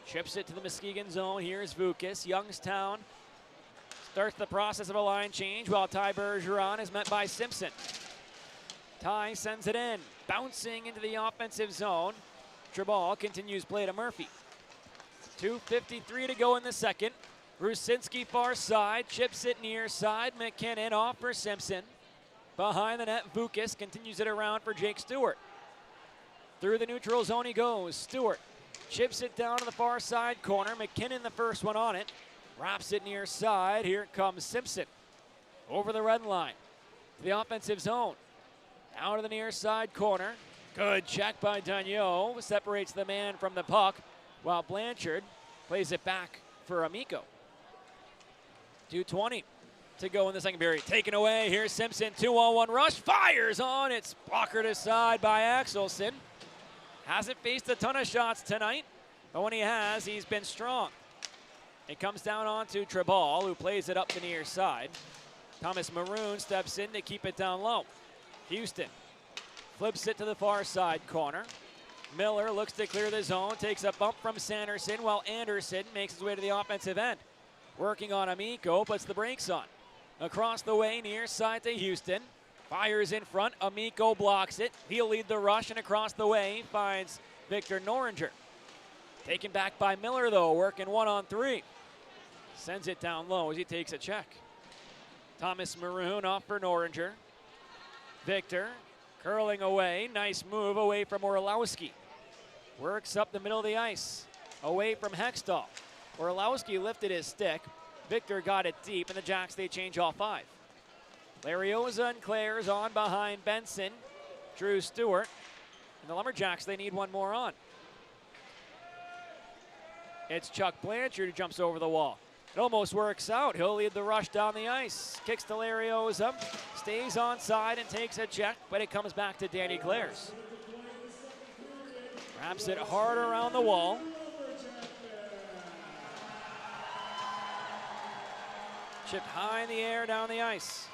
Chips it to the Muskegon zone. Here's Vukas. Youngstown starts the process of a line change while Ty Bergeron is met by Simpson. Ty sends it in, bouncing into the offensive zone. Tribal continues play to Murphy. 2:53 to go in the second. Rusinski far side, chips it near side. McKinnon off for Simpson. Behind the net, Vukas continues it around for Jake Stewart. Through the neutral zone he goes. Stewart chips it down to the far side corner. McKinnon the first one on it. Wraps it near side. Here comes Simpson. Over the red line to the offensive zone. Out to the near side corner. Good check by Dagneau. Separates the man from the puck while Blanchard plays it back for Amico. 2:20 to go in the second period. Taken away. Here's Simpson. 2-on-1 rush. Fires on. It's blockered aside by Axelson. Hasn't faced a ton of shots tonight, but when he has, he's been strong. It comes down onto Tribal, who plays it up the near side. Thomas Maroon steps in to keep it down low. Houston flips it to the far side corner. Miller looks to clear the zone, takes a bump from Sanderson while Anderson makes his way to the offensive end. Working on Amico, puts the brakes on. Across the way, near side to Houston. Fires in front, Amico blocks it. He'll lead the rush, and across the way finds Victor Noringer. Taken back by Miller though, working 1-on-3. Sends it down low as he takes a check. Thomas Maroon off for Noringer. Victor curling away, nice move away from Orlowski. Works up the middle of the ice, away from Hextall. Orlowski lifted his stick. Victor got it deep, and the Jacks, they change all 5. Larioza and Claire's on behind Benson. Drew Stewart. And the Lumberjacks, they need one more on. It's Chuck Blanchard who jumps over the wall. It almost works out. He'll lead the rush down the ice. Kicks to Larioza, stays onside and takes a check, but it comes back to Danny Claire's. Wraps it hard around the wall. Chipped high in the air down the ice.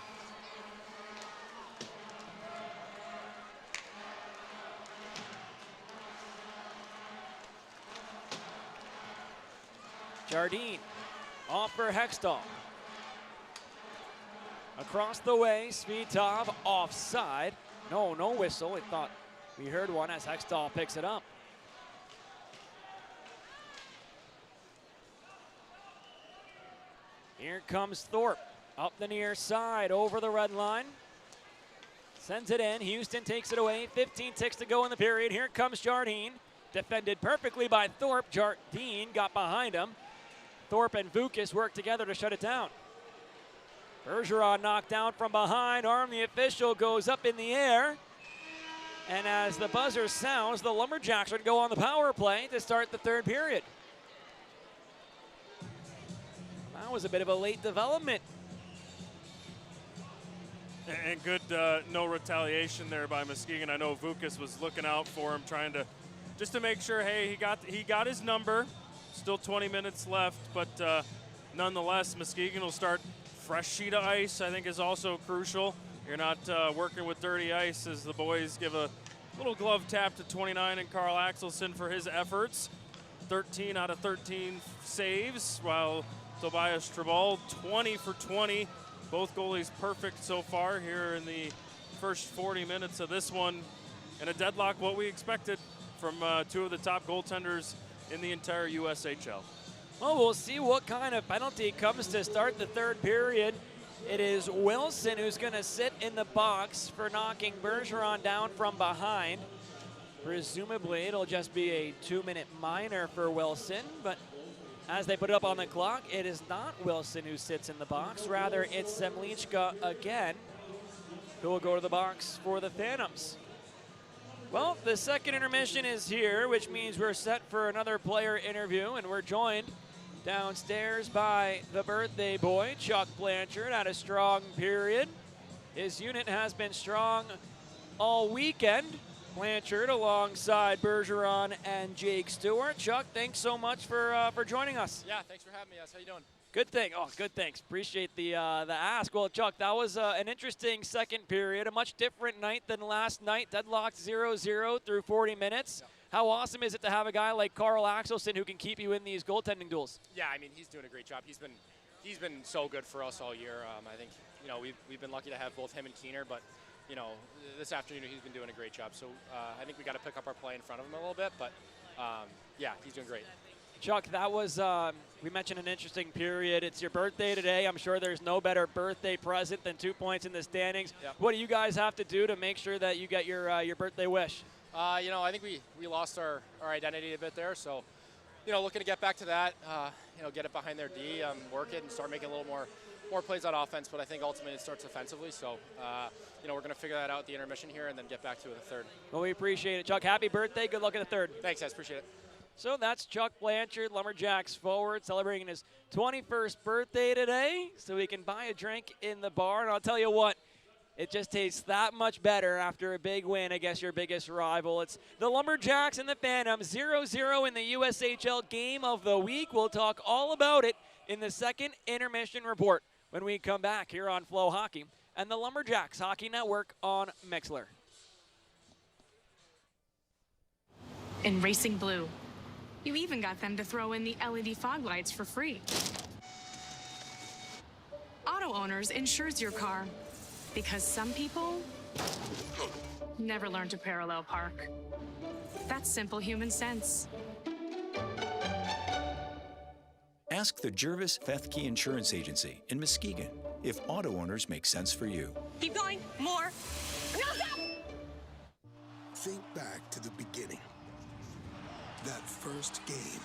Jardine off for Hextall. Across the way, Svitov offside. No whistle. I thought we heard one as Hextall picks it up. Here comes Thorpe up the near side over the red line. Sends it in. Houston takes it away. 15 ticks to go in the period. Here comes Jardine. Defended perfectly by Thorpe. Jardine got behind him. Thorpe and Vukas work together to shut it down. Bergeron knocked down from behind. Arm the official goes up in the air. And as the buzzer sounds, the Lumberjacks would go on the power play to start the third period. That was a bit of a late development. And good no retaliation there by Muskegon. I know Vukas was looking out for him, trying to just to make sure, hey, he got his number. Still 20 minutes left, but nonetheless, Muskegon will start fresh sheet of ice. I think is also crucial. You're not working with dirty ice, as the boys give a little glove tap to 29 and Carl Axelson for his efforts. 13 out of 13 saves, while Tobias Strabal 20 for 20. Both goalies perfect so far here in the first 40 minutes of this one. And a deadlock, what we expected from two of the top goaltenders in the entire USHL. Well, we'll see what kind of penalty comes to start the third period. It is Wilson who's going to sit in the box for knocking Bergeron down from behind. Presumably, it'll just be a 2-minute minor for Wilson, but as they put it up on the clock, it is not Wilson who sits in the box. Rather, it's Zemlichka again, who will go to the box for the Phantoms. Well, the second intermission is here, which means we're set for another player interview, and we're joined downstairs by the birthday boy, Chuck Blanchard, had a strong period. His unit has been strong all weekend. Blanchard alongside Bergeron and Jake Stewart. Chuck, thanks so much for joining us. Yeah, thanks for having me. How you doing? Good thing. Oh, good. Thanks. Appreciate the ask. Well, Chuck, that was an interesting second period. A much different night than last night. Deadlocked 0-0 through 40 minutes. Yeah. How awesome is it to have a guy like Carl Axelson who can keep you in these goaltending duels? Yeah, I mean, he's doing a great job. He's been so good for us all year. I think we've been lucky to have both him and Keener, but this afternoon he's been doing a great job. So I think we got to pick up our play in front of him a little bit, but yeah, he's doing great. Chuck, that was, we mentioned an interesting period. It's your birthday today. I'm sure there's no better birthday present than 2 points in the standings. Yep. What do you guys have to do to make sure that you get your birthday wish? I think we lost our identity a bit there. So, looking to get back to that, get it behind their D, work it and start making a little more plays on offense. But I think ultimately it starts offensively. So, we're going to figure that out at the intermission here and then get back to it in the third. Well, we appreciate it, Chuck. Happy birthday. Good luck in the third. Thanks, guys. Appreciate it. So that's Chuck Blanchard, Lumberjacks forward, celebrating his 21st birthday today, so he can buy a drink in the bar. And I'll tell you what, it just tastes that much better after a big win against your biggest rival. It's the Lumberjacks and the Phantoms, 0-0 in the USHL Game of the Week. We'll talk all about it in the second intermission report when we come back here on FloHockey and the Lumberjacks Hockey Network on Mixlr. In Racing Blue, you even got them to throw in the LED fog lights for free. Auto Owners insures your car because some people never learn to parallel park. That's simple human sense. Ask the Jervis Fethke Insurance Agency in Muskegon if auto owners make sense for you. Keep going. More. No, stop! Think back to the beginning. That first game,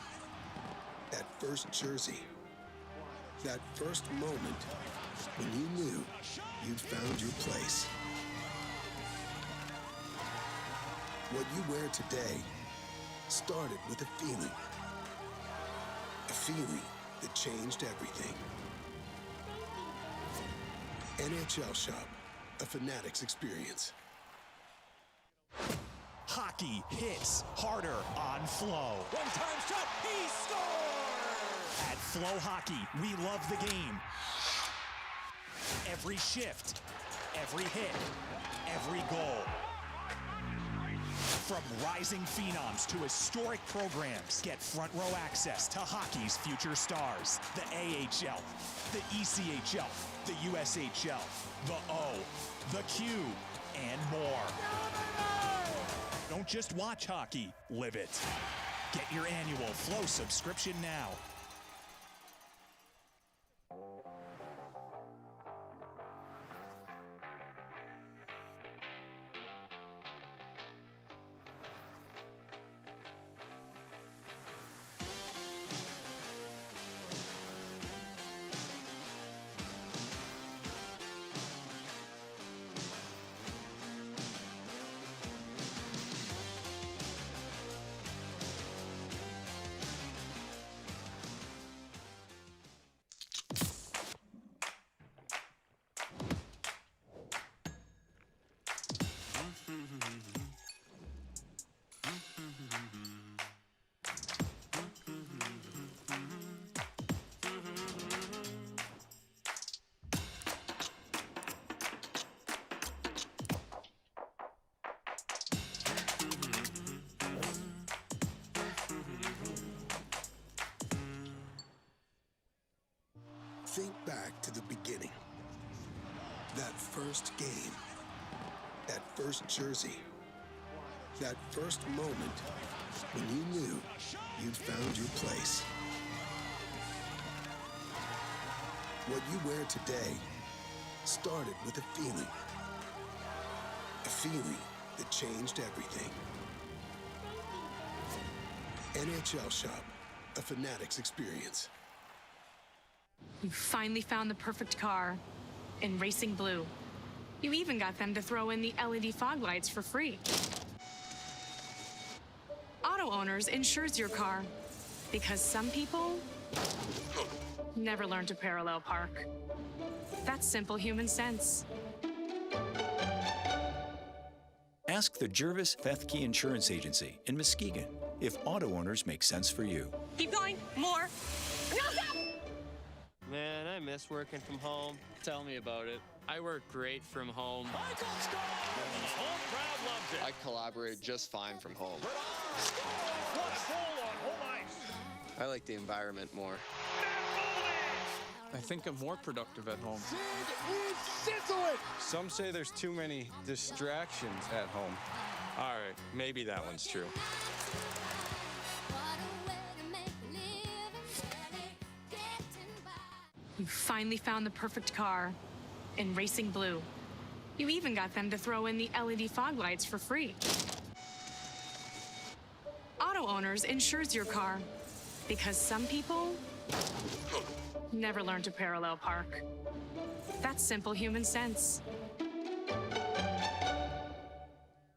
that first jersey, that first moment when you knew you'd found your place. What you wear today started with a feeling that changed everything. NHL Shop, a Fanatics experience. Hockey hits harder on Flo. One-time shot, he scores! At FloHockey, we love the game. Every shift, every hit, every goal. From rising phenoms to historic programs, get front row access to hockey's future stars. The AHL, the ECHL, the USHL, the O, the Q, and more. Don't just watch hockey, live it. Get your annual Flo subscription now. Think back to the beginning. That first game. That first jersey. That first moment when you knew you'd found your place. What you wear today started with a feeling. A feeling that changed everything. NHL Shop, a Fanatics experience. You finally found the perfect car in racing blue. You even got them to throw in the LED fog lights for free. Auto Owners insures your car because some people never learn to parallel park. That's simple human sense. Ask the Jervis Fethke Insurance Agency in Muskegon if auto owners make sense for you. Keep going. More. No, stop! Man, I miss working from home. Tell me about it. I work great from home. Home crowd loved it. I collaborate just fine from home. What's full on home ice? I like the environment more. I think I'm more productive at home. Sizzle it! Some say there's too many distractions at home. All right, maybe that one's true. You finally found the perfect car in racing blue. You even got them to throw in the LED fog lights for free. Auto Owners insures your car because some people never learn to parallel park. That's simple human sense.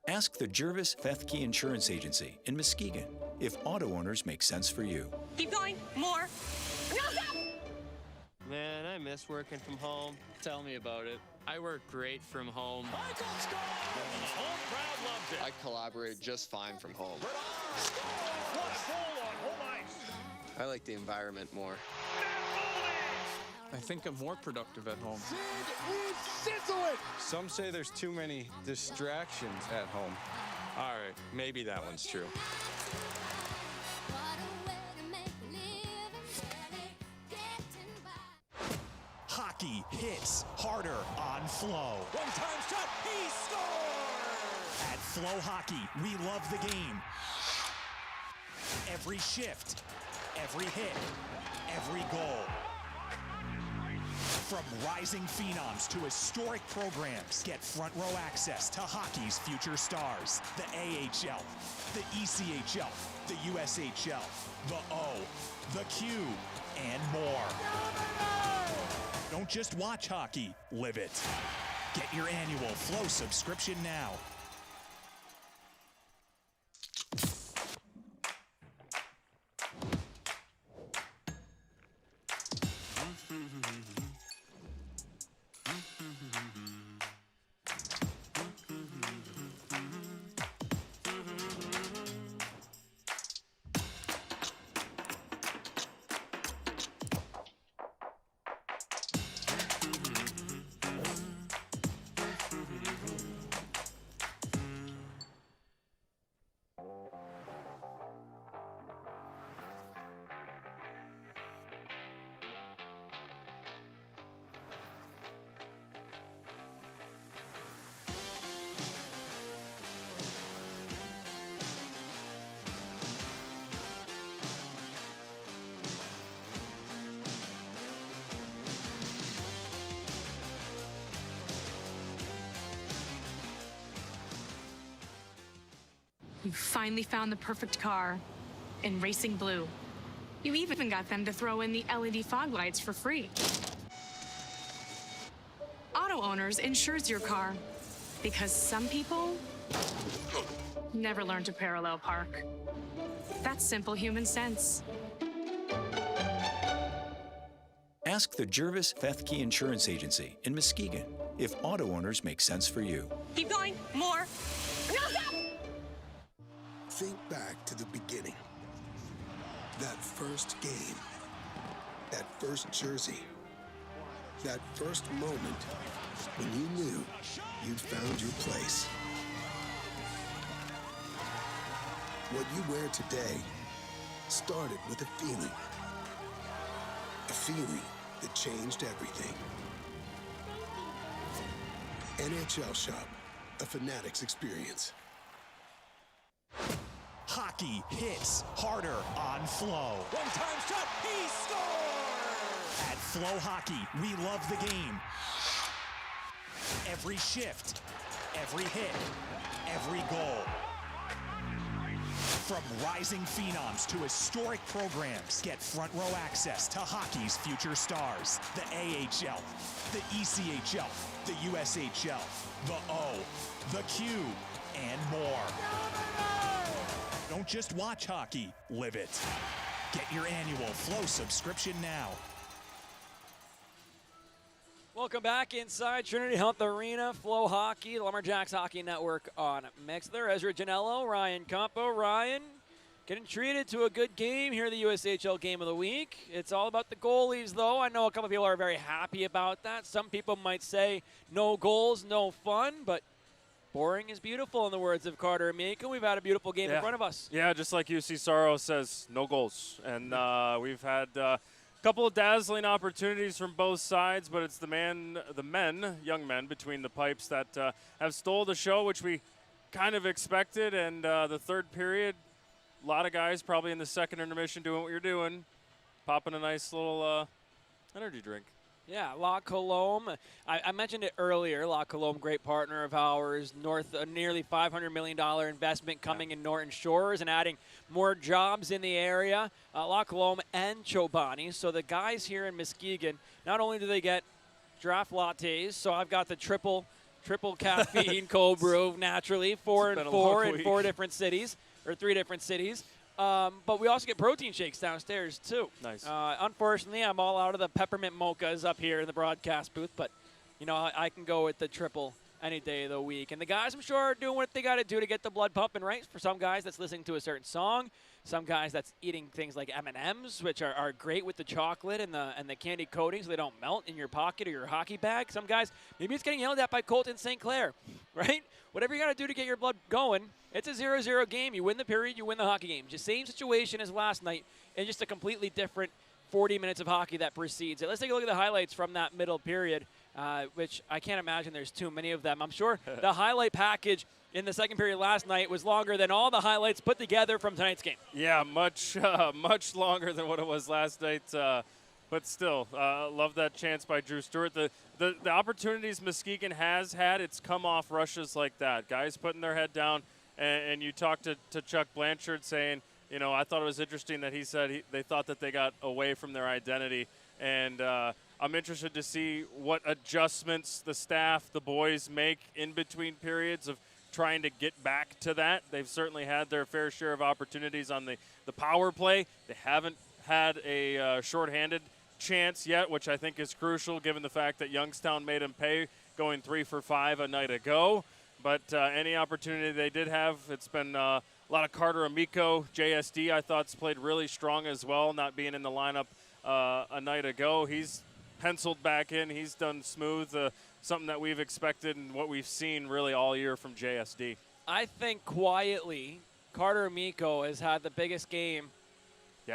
Ask the Jervis Fethke Insurance Agency in Muskegon if auto owners make sense for you. Keep going. More. No, stop! Man, I miss working from home. Tell me about it. I work great from home. Home crowd loved it. I collaborate just fine from home. What's full on home ice? I like the environment more. I think I'm more productive at home. Sizzle it! Some say there's too many distractions at home. All right, maybe that one's true. Hockey hits harder on Flo. One-time shot, he scores! At FloHockey, we love the game. Every shift, every hit, every goal. From rising phenoms to historic programs, get front row access to hockey's future stars. The AHL, the ECHL, the USHL, the O, the Q, and more. Don't just watch hockey, live it. Get your annual Flo subscription now. You finally found the perfect car in racing blue. You even got them to throw in the LED fog lights for free. Auto Owners insures your car because some people never learn to parallel park. That's simple human sense. Ask the Jervis Fethke Insurance Agency in Muskegon if auto owners make sense for you. Keep going. More. No, stop! Think back to the beginning. That first game. That first jersey. That first moment when you knew you'd found your place. What you wear today started with a feeling. A feeling that changed everything. NHL Shop, a Fanatics experience. Hockey hits harder on Flo. One-time shot, he scores! At FloHockey, we love the game. Every shift, every hit, every goal. From rising phenoms to historic programs, get front row access to hockey's future stars. The AHL, the ECHL, the USHL, the O, the Q, and more. Don't just watch hockey, live it. Get your annual Flo subscription now. Welcome back inside Trinity Health Arena, FloHockey, Lumberjacks Hockey Network on Mixler. Ezra Janello, Ryan Campo. Ryan, getting treated to a good game here, the USHL Game of the Week. It's all about the goalies, though. I know a couple of people are very happy about that. Some people might say no goals, no fun, but boring is beautiful, in the words of Carter Amico. We've had a beautiful game in front of us. Yeah, just like UC Saro says, no goals. And we've had couple of dazzling opportunities from both sides, but it's the young men between the pipes that have stole the show, which we kind of expected. And the third period, a lot of guys probably in the second intermission doing what you're doing, popping a nice little energy drink. Yeah, La Colombe. I mentioned it earlier. La Colombe, great partner of ours. Nearly $500 million investment coming in Norton Shores and adding more jobs in the area. La Colombe and Chobani. So the guys here in Muskegon, not only do they get draft lattes, so I've got the triple caffeine cold brew naturally, 4 and 4 in 4 different cities, or 3 different cities. But we also get protein shakes downstairs, too. Nice. Unfortunately, I'm all out of the peppermint mochas up here in the broadcast booth, but, you know, I can go with the triple any day of the week. And the guys, I'm sure, are doing what they got to do to get the blood pumping, right? For some guys, that's listening to a certain song. Some guys, that's eating things like M&Ms, which are great with the chocolate and the candy coating so they don't melt in your pocket or your hockey bag. Some guys, maybe it's getting yelled at by Colton St. Clair, right? Whatever you got to do to get your blood going, it's a 0-0 game. You win the period, you win the hockey game. Just same situation as last night, and just a completely different 40 minutes of hockey that precedes it. Let's take a look at the highlights from that middle period, which I can't imagine there's too many of them. I'm sure the highlight package in the second period last night was longer than all the highlights put together from tonight's game. Yeah, much longer than what it was last night. But still, love that chance by Drew Stewart. The opportunities Muskegon has had, it's come off rushes like that. Guys putting their head down, and you talked to Chuck Blanchard saying, you know, I thought it was interesting that he said they thought that they got away from their identity. And I'm interested to see what adjustments the staff, the boys make in between periods of trying to get back to that. They've certainly had their fair share of opportunities on the power play. They haven't had a shorthanded chance yet, which I think is crucial given the fact that Youngstown made them pay going 3 for 5 a night ago. But any opportunity they did have, it's been a lot of Carter Amico. JSD, I thought's played really strong as well, not being in the lineup a night ago. He's penciled back in. He's done smooth, something that we've expected and what we've seen really all year from JSD. I think quietly, Carter Amico has had the biggest game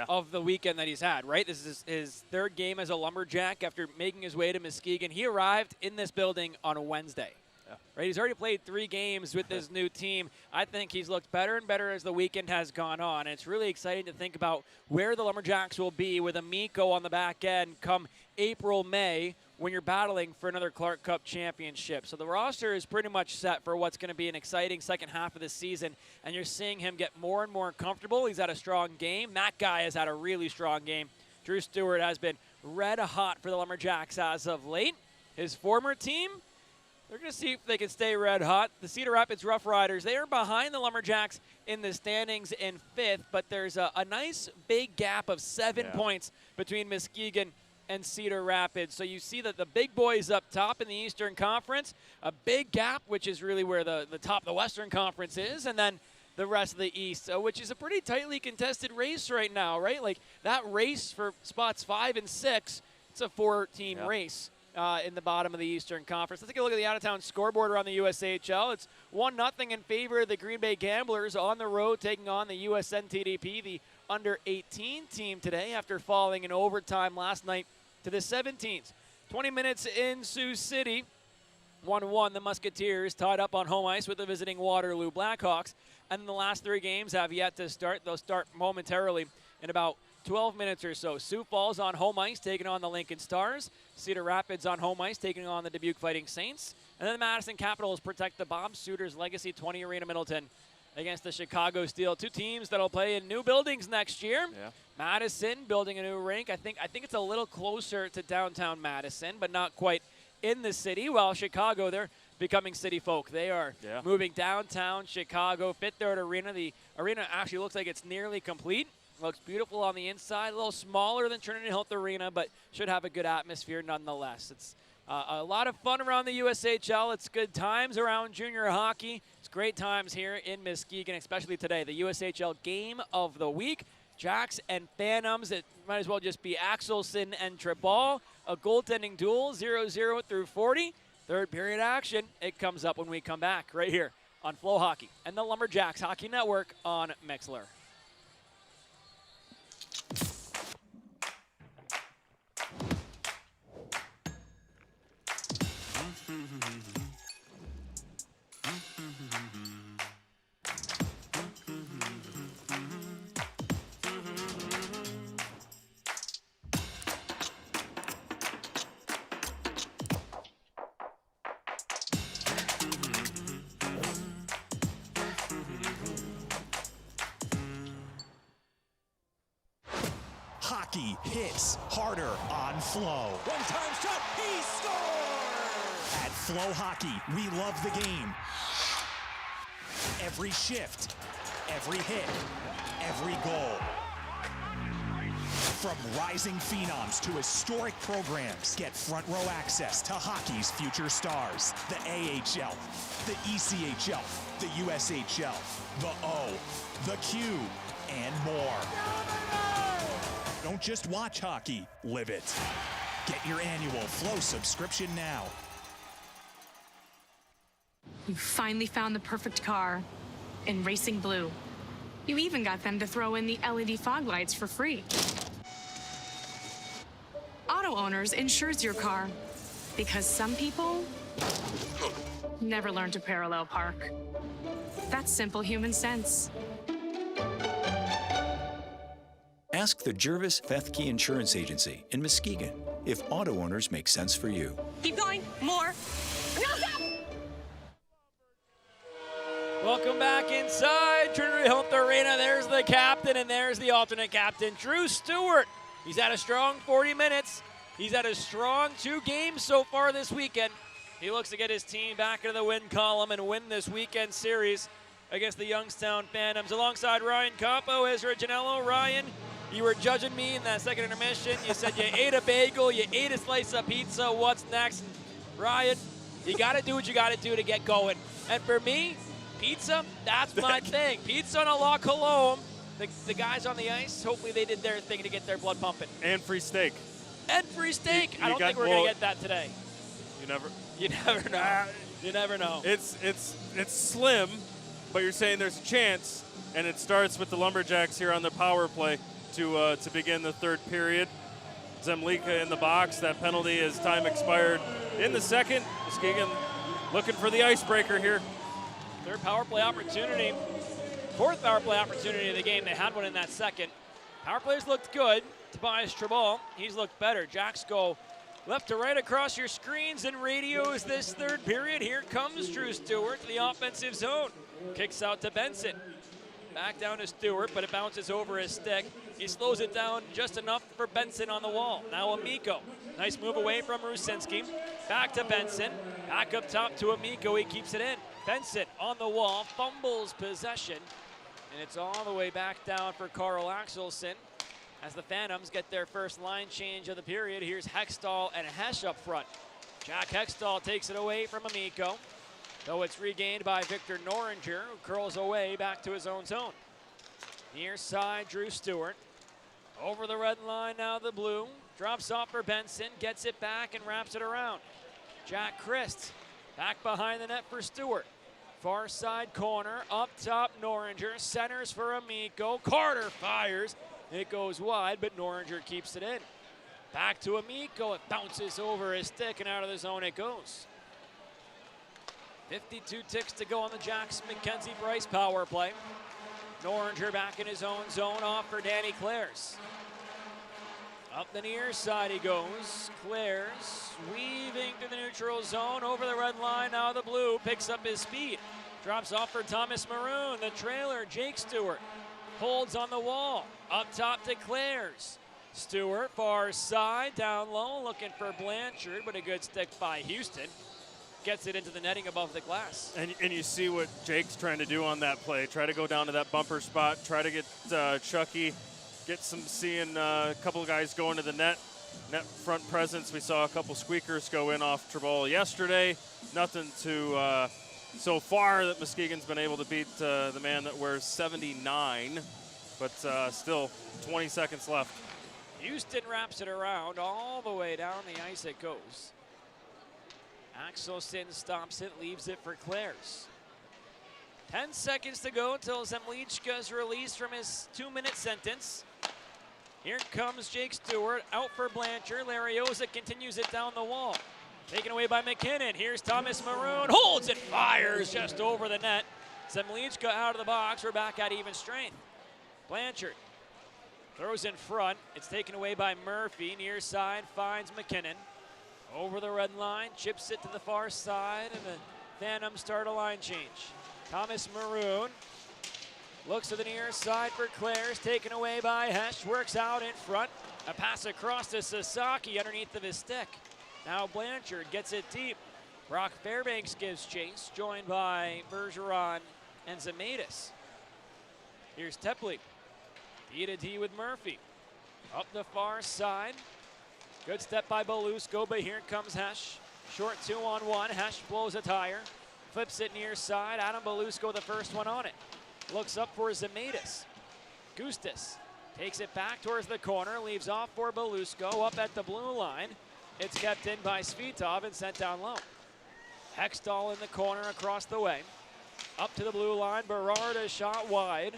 of the weekend that he's had, right? This is his third game as a Lumberjack after making his way to Muskegon. He arrived in this building on a Wednesday. Right, he's already played 3 games with this new team. I think he's looked better and better as the weekend has gone on. And it's really exciting to think about where the Lumberjacks will be with Amico on the back end come April, May, when you're battling for another Clark Cup championship. So the roster is pretty much set for what's going to be an exciting second half of the season, and you're seeing him get more and more comfortable. He's had a strong game. That guy has had a really strong game. Drew Stewart has been red hot for the Lumberjacks as of late. His former team, they're going to see if they can stay red hot. The Cedar Rapids Rough Riders, they are behind the Lumberjacks in the standings in 5th, but there's a nice big gap of 7 points between Muskegon and Cedar Rapids. So you see that the big boys up top in the Eastern Conference, a big gap, which is really where the top of the Western Conference is, and then the rest of the East, which is a pretty tightly contested race right now, right? Like that race for spots 5 and 6, it's a 4-team race in the bottom of the Eastern Conference. Let's take a look at the out-of-town scoreboard around the USHL. It's 1-0 in favor of the Green Bay Gamblers on the road, taking on the USNTDP, the under-18 team today after falling in overtime last night to the 17s. 20 minutes in Sioux City, 1-1. The Musketeers tied up on home ice with the visiting Waterloo Blackhawks. And the last 3 games have yet to start. They'll start momentarily in about 12 minutes or so. Sioux Falls on home ice taking on the Lincoln Stars. Cedar Rapids on home ice taking on the Dubuque Fighting Saints. And then the Madison Capitals protect the Bob Souters Legacy 20 Arena Middleton against the Chicago Steel. 2 teams that'll play in new buildings next year. Madison building a new rink. I think it's a little closer to downtown Madison, but not quite in the city. While Chicago, they're becoming city folk. They are moving downtown Chicago, Fifth Third Arena. The arena actually looks like it's nearly complete. Looks beautiful on the inside, a little smaller than Trinity Health Arena, but should have a good atmosphere nonetheless. It's a lot of fun around the USHL. It's good times around junior hockey. It's great times here in Muskegon, especially today. The USHL Game of the Week. Jacks and Phantoms. It might as well just be Axelson and Treball. A goaltending duel, 0-0 through 40. Third period action. It comes up when we come back right here on FloHockey and the Lumberjacks Hockey Network on Mixlr. Hockey hits harder on Flow. One-time shot, he scores! At FloHockey, we love the game. Every shift, every hit, every goal. From rising phenoms to historic programs, get front row access to hockey's future stars. The AHL, the ECHL, the USHL, the O, the Q, and more. Don't just watch hockey, live it. Get your annual Flow subscription now. You finally found the perfect car in Racing Blue. You even got them to throw in the LED fog lights for free. Auto Owners insures your car because some people never learn to parallel park. That's simple human sense. Ask the Jervis Fethke Insurance Agency in Muskegon if auto owners make sense for you. Keep going. More. No, stop! Welcome back inside Trinity Health Arena. There's the captain, and there's the alternate captain, Drew Stewart. He's had a strong 40 minutes. He's had a strong 2 games so far this weekend. He looks to get his team back into the win column and win this weekend series against the Youngstown Phantoms. Alongside Ryan Campo, Ezra Janello. Ryan, you were judging me in that second intermission. You said you ate a bagel, you ate a slice of pizza. What's next? Ryan, you got to do what you got to do to get going. And for me, pizza, that's my thing. Pizza and a La Colombe. The guys on the ice, hopefully they did their thing to get their blood pumping. And free steak. And free steak. I don't think we're going to get that today. You never know. You never know. It's slim, but you're saying there's a chance, and it starts with the Lumberjacks here on the power play to begin the third period. Zemlika in the box. That penalty as time expired in the second. Muskegon looking for the icebreaker here. Third power play opportunity. Fourth power play opportunity of the game. They had one in that second. Power plays looked good. Tobias Treball, he's looked better. Jacks go Left to right across your screens and radios this third period. Here comes Drew Stewart to the offensive zone. Kicks out to Benson. Back down to Stewart, but it bounces over his stick. He slows it down just enough for Benson on the wall. Now Amico. Nice move away from Rusinski. Back to Benson. Back up top to Amico. He keeps it in. Benson on the wall, fumbles possession. And it's all the way back down for Carl Axelson as the Phantoms get their first line change of the period. Here's Hextall and Hesh up front. Jack Hextall takes it away from Amico, though it's regained by Victor Noringer, who curls away back to his own zone. Near side, Drew Stewart. Over the red line now, the blue. Drops off for Benson, gets it back and wraps it around. Jack Christ back behind the net for Stewart. Far side corner, up top Noringer, centers for Amico. Carter fires. It goes wide, but Noringer keeps it in. Back to Amico, it bounces over his stick and out of the zone it goes. 52 ticks to go on the Jacks Mackenzie Bryce power play. Noringer back in his own zone, off for Danny Clares. Up the near side he goes. Clares weaving through the neutral zone, over the red line, now the blue picks up his speed. Drops off for Thomas Maroon, the trailer, Jake Stewart. Holds on the wall, up top to Clares. Stewart, far side, down low, looking for Blanchard, but a good stick by Houston. Gets it into the netting above the glass. And you see what Jake's trying to do on that play. Try to go down to that bumper spot, try to get Chucky, get seeing a couple of guys going to the net front presence. We saw a couple squeakers go in off Trevol yesterday. Nothing to so far that Muskegon's been able to beat the man that wears 79, but still 20 seconds left. Houston wraps it around, all the way down the ice it goes. Axelson stops it, leaves it for Clares. 10 seconds to go until Zemlichka is released from his 2-minute sentence. Here comes Jake Stewart, out for Blanchard. Larioza continues it down the wall. Taken away by McKinnon. Here's Thomas Maroon. Holds it, fires just over the net. Zemlichka out of the box. We're back at even strength. Blanchard throws in front. It's taken away by Murphy. Near side finds McKinnon. Over the red line. Chips it to the far side. And the Phantoms start a line change. Thomas Maroon looks to the near side for Clares. Taken away by Hesh. Works out in front. A pass across to Sasaki underneath of his stick. Now Blanchard gets it deep. Brock Fairbanks gives chase, joined by Bergeron and Zemaitis. Here's Tepley. D-to-D with Murphy. Up the far side. Good step by Belusco, but here comes Hesh. Short 2-on-1. Hesh blows a tire. Flips it near side. Adam Belusco the first one on it. Looks up for Zemaitis. Gustis takes it back towards the corner. Leaves off for Belusco up at the blue line. It's kept in by Svitov and sent down low. Hextall in the corner across the way. Up to the blue line. Berard a shot wide.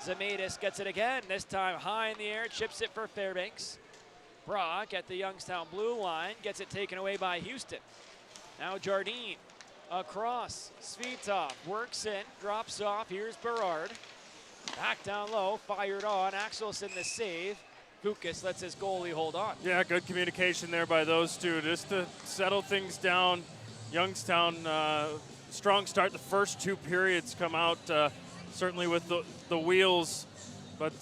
Zemaitis gets it again, this time high in the air, chips it for Fairbanks. Brock at the Youngstown blue line, gets it taken away by Houston. Now Jardine across. Svitov works in, drops off. Here's Berard. Back down low, fired on. Axelson the save. Fukas lets his goalie hold on. Yeah, good communication there by those two just to settle things down. Youngstown, strong start. The first two periods come out certainly with the wheels, but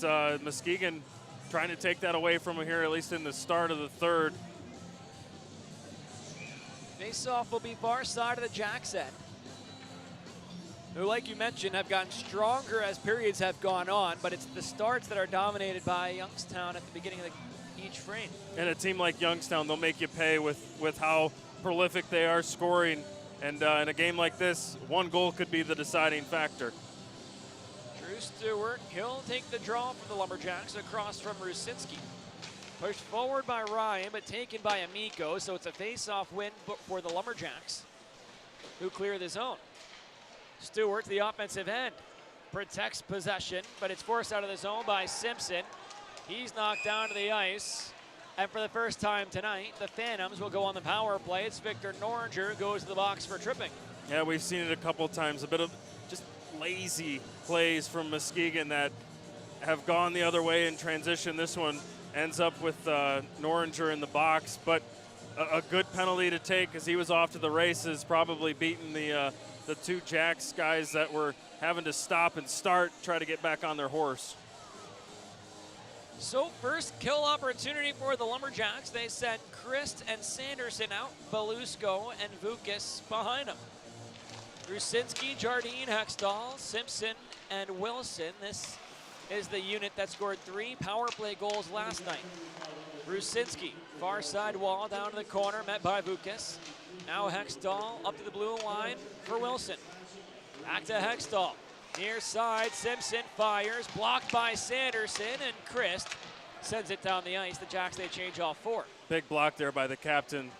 Muskegon trying to take that away from him here, at least in the start of the third. Face-off will be far side of the Jacks end, who, like you mentioned, have gotten stronger as periods have gone on, but it's the starts that are dominated by Youngstown at the beginning of each frame. And a team like Youngstown, they'll make you pay with how prolific they are scoring, and in a game like this, one goal could be the deciding factor. Drew Stewart, he'll take the draw for the Lumberjacks across from Rusinski. Pushed forward by Ryan, but taken by Amico, so it's a face-off win for the Lumberjacks, who clear the zone. Stewart, the offensive end, protects possession, but it's forced out of the zone by Simpson. He's knocked down to the ice, and for the first time tonight, the Phantoms will go on the power play. It's Victor Noringer who goes to the box for tripping. Yeah, we've seen it a couple times, a bit of just lazy plays from Muskegon that have gone the other way in transition. This one ends up with Noringer in the box, but a good penalty to take because he was off to the races, probably beating the two Jacks guys that were having to stop and start, try to get back on their horse. So first kill opportunity for the Lumberjacks. They sent Christ and Sanderson out, Belusco and Vukas behind them. Rusinski, Jardine, Hextall, Simpson, and Wilson. This is the unit that scored 3 power play goals last night. Rusinski, far side wall down to the corner, met by Vukas. Now Hextall up to the blue line for Wilson. Back to Hextall. Near side, Simpson fires, blocked by Sanderson, and Christ sends it down the ice. The Jacks, they change all 4. Big block there by the captain.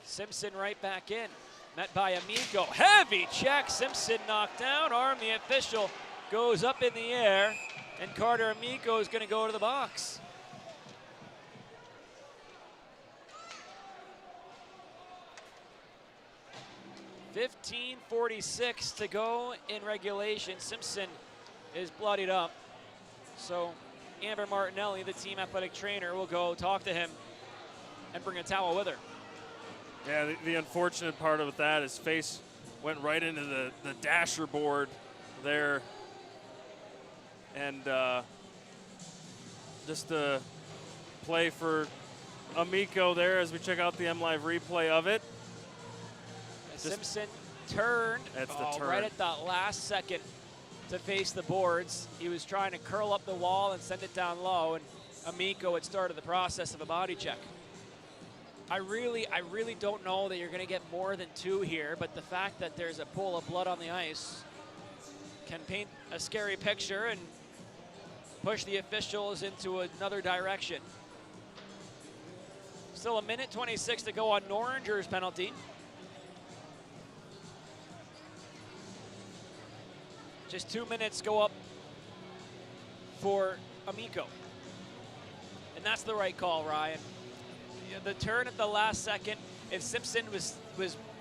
Simpson right back in, met by Amico. Heavy check, Simpson knocked down, arm the official, goes up in the air, and Carter Amico is gonna go to the box. .15:46 to go in regulation. Simpson is bloodied up. So Amber Martinelli, the team athletic trainer, will go talk to him and bring a towel with her. Yeah, the unfortunate part of that, his face went right into the dasher board there. And just a play for Amico there as we check out the MLive replay of it. Simpson turned right at the last second to face the boards. He was trying to curl up the wall and send it down low, and Amico had started the process of a body check. I really don't know that you're going to get more than 2 here, but the fact that there's a pool of blood on the ice can paint a scary picture and push the officials into another direction. Still 1:26 to go on Norringer's penalty. Just 2 minutes go up for Amico. And that's the right call, Ryan. The turn at the last second, if Simpson was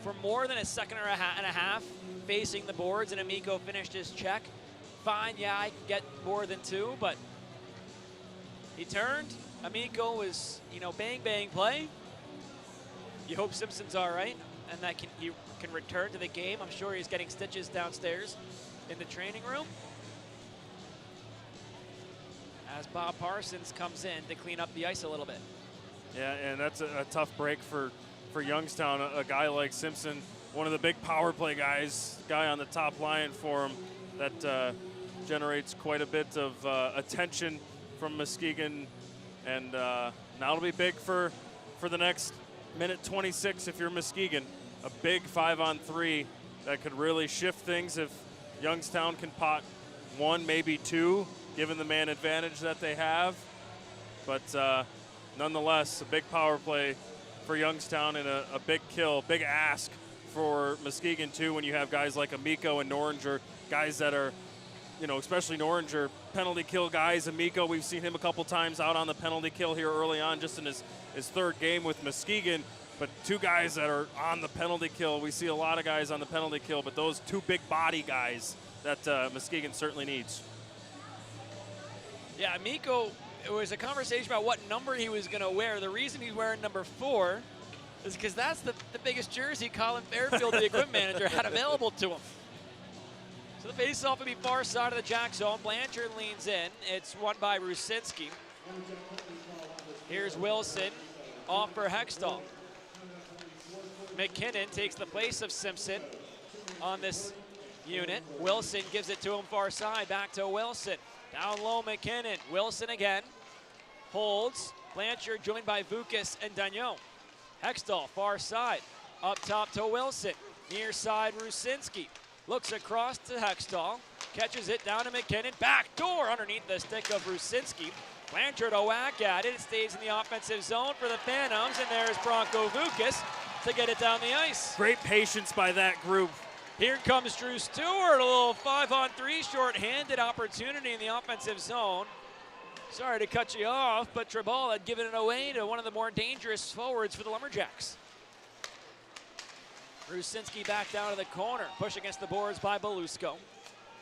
for more than a second and a half facing the boards and Amico finished his check, fine, yeah, I can get more than 2, but he turned. Amico was, bang, bang play. You hope Simpson's all right and that he can return to the game. I'm sure he's getting stitches downstairs in the training room as Bob Parsons comes in to clean up the ice a little bit. Yeah, and that's a tough break for Youngstown. A guy like Simpson, one of the big power play guys, guy on the top line for him that generates quite a bit of attention from Muskegon. And now it'll be big for the next 1:26 if you're Muskegon. A big 5-on-3 that could really shift things if Youngstown can pot 1, maybe 2, given the man advantage that they have. But nonetheless, a big power play for Youngstown and a big kill, big ask for Muskegon too when you have guys like Amico and Norringer, guys that are, especially Norringer, penalty kill guys. Amico, we've seen him a couple times out on the penalty kill here early on, just in his 3rd game with Muskegon. But 2 guys that are on the penalty kill. We see a lot of guys on the penalty kill, but those 2 big body guys that Muskegon certainly needs. Yeah, Amico, it was a conversation about what number he was going to wear. The reason he's wearing number 4 is because that's the biggest jersey Colin Fairfield, the equipment manager, had available to him. So the faceoff will be far side of the Jack zone. Blanchard leans in. It's won by Rusinski. Here's Wilson off for Hextall. McKinnon takes the place of Simpson on this unit. Wilson gives it to him far side, back to Wilson. Down low, McKinnon. Wilson again. Holds. Blanchard joined by Vukas and Dagnon. Hextall, far side. Up top to Wilson. Near side, Rusinski. Looks across to Hextall. Catches it down to McKinnon. Back door underneath the stick of Rusinski. Blanchard a whack at it. It stays in the offensive zone for the Phantoms, and there's Bronco Vukas to get it down the ice. Great patience by that group. Here comes Drew Stewart, a little 5-on-3 short-handed opportunity in the offensive zone. Sorry to cut you off, but Treball had given it away to one of the more dangerous forwards for the Lumberjacks. Rusinski back down to the corner, push against the boards by Belusco.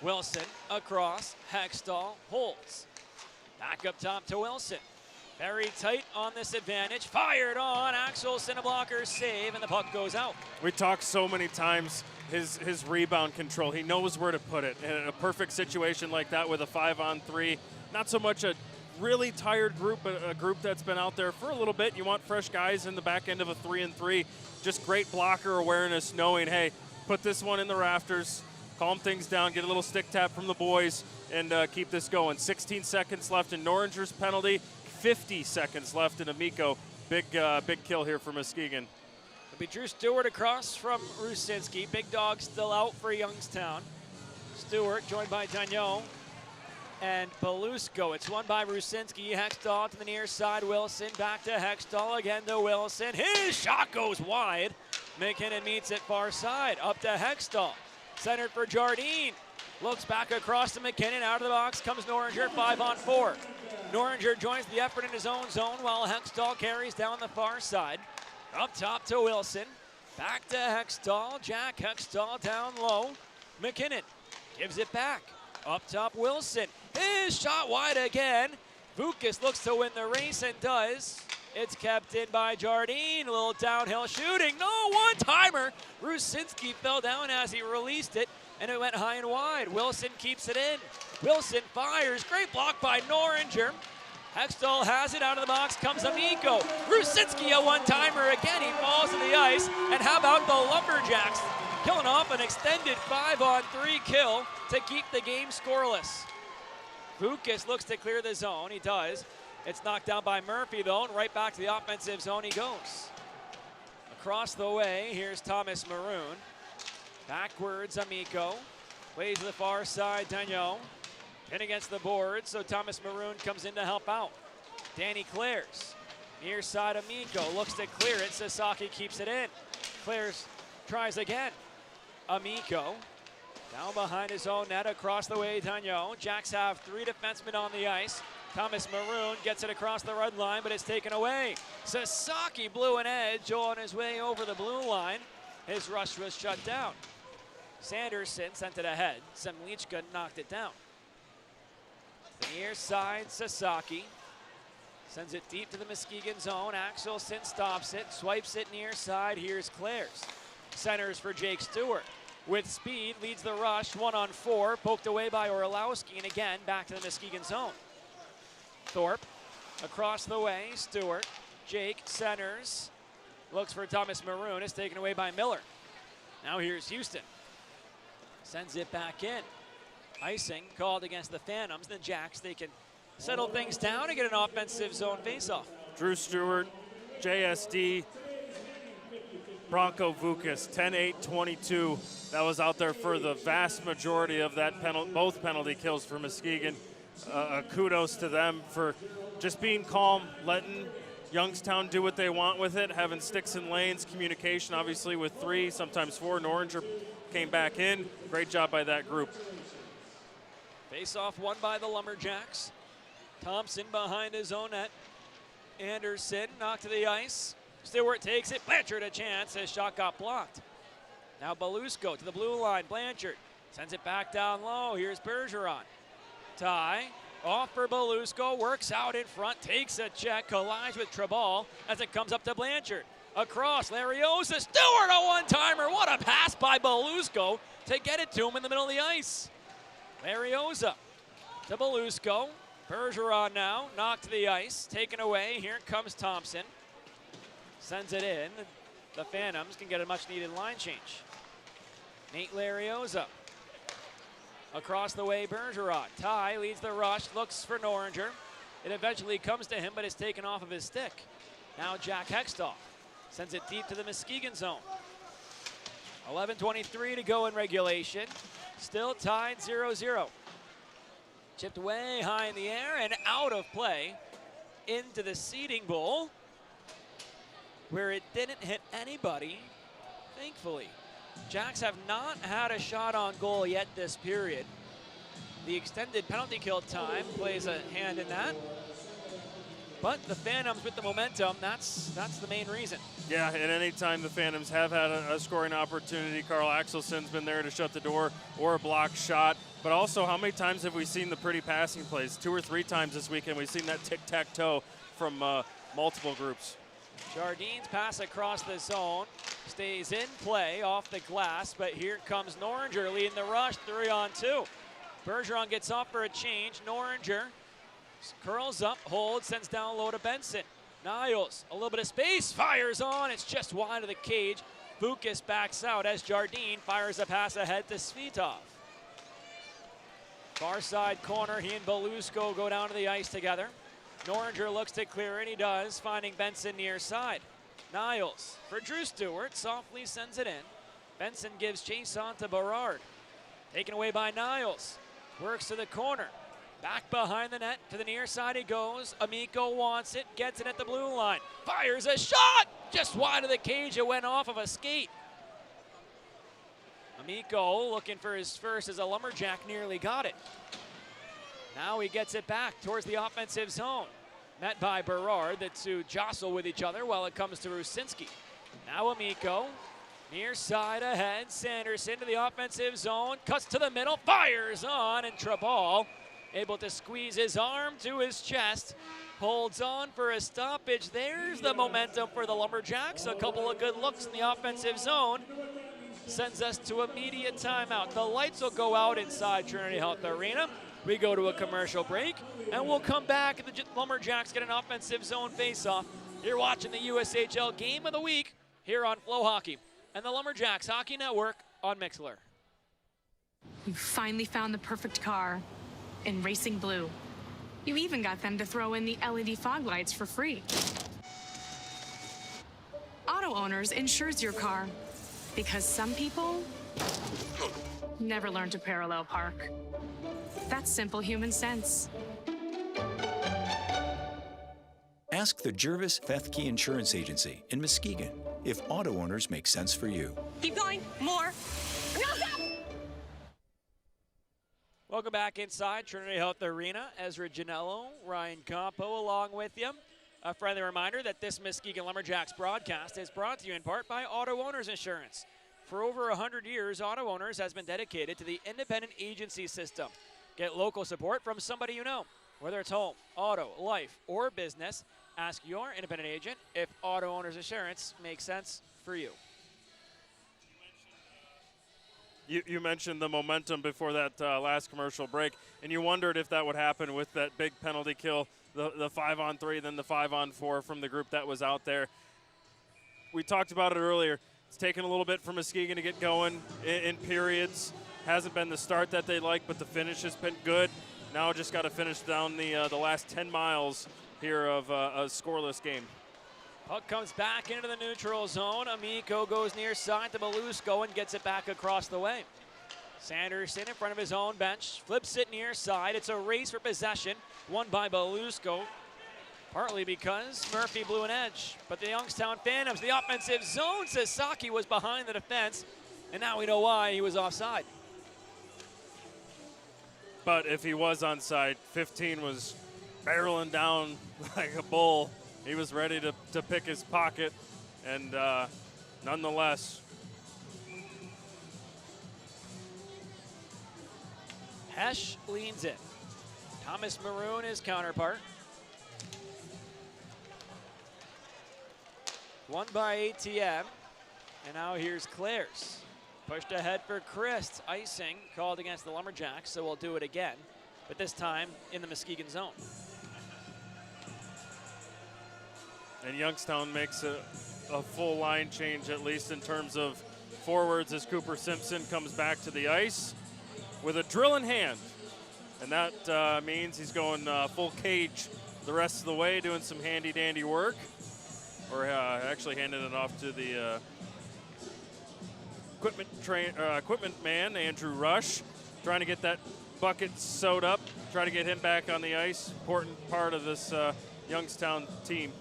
Wilson across, Hextall holds. Back up top to Wilson. Very tight on this advantage. Fired on. Axel Blocker save, and the puck goes out. We talked so many times his rebound control. He knows where to put it. And in a perfect situation like that with a 5-on-3, not so much a really tired group, but a group that's been out there for a little bit. You want fresh guys in the back end of a 3-and-3. Just great blocker awareness, knowing, hey, put this one in the rafters, calm things down, get a little stick tap from the boys, and keep this going. 16 seconds left in Norringer's penalty. 50 seconds left in Amico. Big kill here for Muskegon. It'll be Drew Stewart across from Rusinski. Big dog still out for Youngstown. Stewart joined by Dagnon and Belusco. It's won by Rusinski. Hextall to the near side. Wilson back to Hextall again to Wilson. His shot goes wide. McKinnon meets it far side. Up to Hextall. Centered for Jardine. Looks back across to McKinnon. Out of the box comes Norringer. 5-on-4. Norringer joins the effort in his own zone while Hextall carries down the far side. Up top to Wilson. Back to Hextall. Jack Hextall down low. McKinnon gives it back. Up top Wilson. His shot wide again. Vukas looks to win the race and does. It's kept in by Jardine. A little downhill shooting. No one-timer. Rusinski fell down as he released it, and it went high and wide. Wilson keeps it in. Wilson fires. Great block by Norringer. Hextall has it out of the box. Comes Amico. Rusinski a one-timer again. He falls to the ice. And how about the Lumberjacks killing off an extended 5-on-3 kill to keep the game scoreless. Vukas looks to clear the zone. He does. It's knocked down by Murphy, though, and right back to the offensive zone he goes. Across the way, here's Thomas Maroon. Backwards, Amico. Plays to the far side, Dagnon. In against the board, so Thomas Maroon comes in to help out. Danny Clares. Near side, Amico looks to clear it. Sasaki keeps it in. Clares tries again. Amico. Down behind his own net, across the way, Dagnon. Jacks have 3 defensemen on the ice. Thomas Maroon gets it across the red line, but it's taken away. Sasaki blew an edge on his way over the blue line. His rush was shut down. Sanderson sent it ahead. Semlichka knocked it down. The near side, Sasaki. Sends it deep to the Muskegon zone. Axelson stops it, swipes it near side. Here's Clares. Centers for Jake Stewart. With speed, leads the rush, 1-on-4. Poked away by Orlowski, and again, back to the Muskegon zone. Thorpe, across the way, Stewart. Jake centers, looks for Thomas Maroon. It's taken away by Miller. Now here's Houston. Sends it back in. Icing called against the Phantoms. The Jacks, they can settle things down and get an offensive zone faceoff. Drew Stewart, JSD, Bronco Vukas, 10-8-22. That was out there for the vast majority of that both penalty kills for Muskegon. Kudos to them for just being calm, letting Youngstown do what they want with it, having sticks and lanes, communication obviously with 3, sometimes 4. Norringer came back in. Great job by that group. Face-off won by the Lumberjacks. Thompson behind his own net. Anderson knocked to the ice. Stewart takes it. Blanchard a chance. His shot got blocked. Now Belusco to the blue line. Blanchard sends it back down low. Here's Bergeron. Tie off for Belusco. Works out in front. Takes a check. Collides with Trabal as it comes up to Blanchard. Across. Lariosa. Stewart a one-timer. What a pass by Belusco to get it to him in the middle of the ice. Lariosa to Belusco. Bergeron now, knocked to the ice, taken away. Here comes Thompson. Sends it in. The Phantoms can get a much-needed line change. Nate Lariosa. Across the way, Bergeron. Ty leads the rush, looks for Norringer. It eventually comes to him, but it's taken off of his stick. Now Jack Hextall sends it deep to the Muskegon zone. 11:23 to go in regulation. Still tied 0-0. Chipped way high in the air and out of play into the seating bowl where it didn't hit anybody, thankfully. Jacks have not had a shot on goal yet this period. The extended penalty kill time plays a hand in that. But the Phantoms with the momentum, that's the main reason. Yeah, at any time the Phantoms have had a scoring opportunity, Carl Axelson's been there to shut the door or a block shot. But also, how many times have we seen the pretty passing plays? 2 or 3 times this weekend we've seen that tic-tac-toe from multiple groups. Jardine's pass across the zone stays in play off the glass, but here comes Noringer leading the rush, 3-on-2. Bergeron gets off for a change. Noringer curls up, holds, sends down low to Benson. Niles, a little bit of space, fires on. It's just wide of the cage. Bukas backs out as Jardine fires a pass ahead to Svitov. Far side corner, he and Belusko go down to the ice together. Noringer looks to clear it, he does, finding Benson near side. Niles for Drew Stewart, softly sends it in. Benson gives chase on to Berard. Taken away by Niles. Works to the corner. Back behind the net, to the near side he goes. Amico wants it, gets it at the blue line. Fires a shot! Just wide of the cage, it went off of a skate. Amico looking for his first as a Lumberjack, nearly got it. Now he gets it back towards the offensive zone. Met by Berard, the two jostle with each other while it comes to Rusinski. Now Amico, near side ahead, Sanderson to the offensive zone, cuts to the middle, fires on, and Trabal able to squeeze his arm to his chest, holds on for a stoppage. There's the momentum for the Lumberjacks. A couple of good looks in the offensive zone. Sends us to immediate timeout. The lights will go out inside Trinity Health Arena. We go to a commercial break, and we'll come back, and the Lumberjacks get an offensive zone face-off. You're watching the USHL Game of the Week here on FloHockey and the Lumberjacks Hockey Network on Mixlr. You finally found the perfect car in racing blue. You even got them to throw in the LED fog lights for free. Auto Owners insures your car because some people never learn to parallel park. That's simple human sense. Ask the Jervis Fethke Insurance Agency in Muskegon if auto owners make sense for you. Keep going. More. No, stop! Welcome back inside Trinity Health Arena. Ezra Janello, Ryan Campo along with you. A friendly reminder that this Muskegon Lumberjacks broadcast is brought to you in part by Auto Owners Insurance. For over 100 years, Auto Owners has been dedicated to the independent agency system. Get local support from somebody you know. Whether it's home, auto, life, or business, ask your independent agent if Auto Owners Insurance makes sense for you. You mentioned the momentum before that last commercial break, and you wondered if that would happen with that big penalty kill, the 5-on-3, then the 5-on-4 from the group that was out there. We talked about it earlier. It's taken a little bit for Muskegon to get going in periods. Hasn't been the start that they like, but the finish has been good. Now just got to finish down the last 10 miles here of a scoreless game. Puck comes back into the neutral zone. Amico goes near side to Belusko and gets it back across the way. Sanderson in front of his own bench, flips it near side. It's a race for possession, won by Belusko, partly because Murphy blew an edge. But the Youngstown Phantoms, the offensive zone, Sasaki was behind the defense, and now we know why he was offside. But if he was onside, 15 was barreling down like a bull. He was ready to pick his pocket, and nonetheless. Hesh leans in. Thomas Maroon, his counterpart. Won by ATM, and now here's Claire's. Pushed ahead for Christ. Icing called against the Lumberjacks, so we'll do it again, but this time in the Muskegon zone. And Youngstown makes a full line change, at least in terms of forwards, as Cooper Simpson comes back to the ice with a drill in hand. And that means he's going full cage the rest of the way, doing some handy-dandy work. Or actually handing it off to the equipment man, Andrew Rush, trying to get that bucket sewed up, trying to get him back on the ice. Important part of this Youngstown team.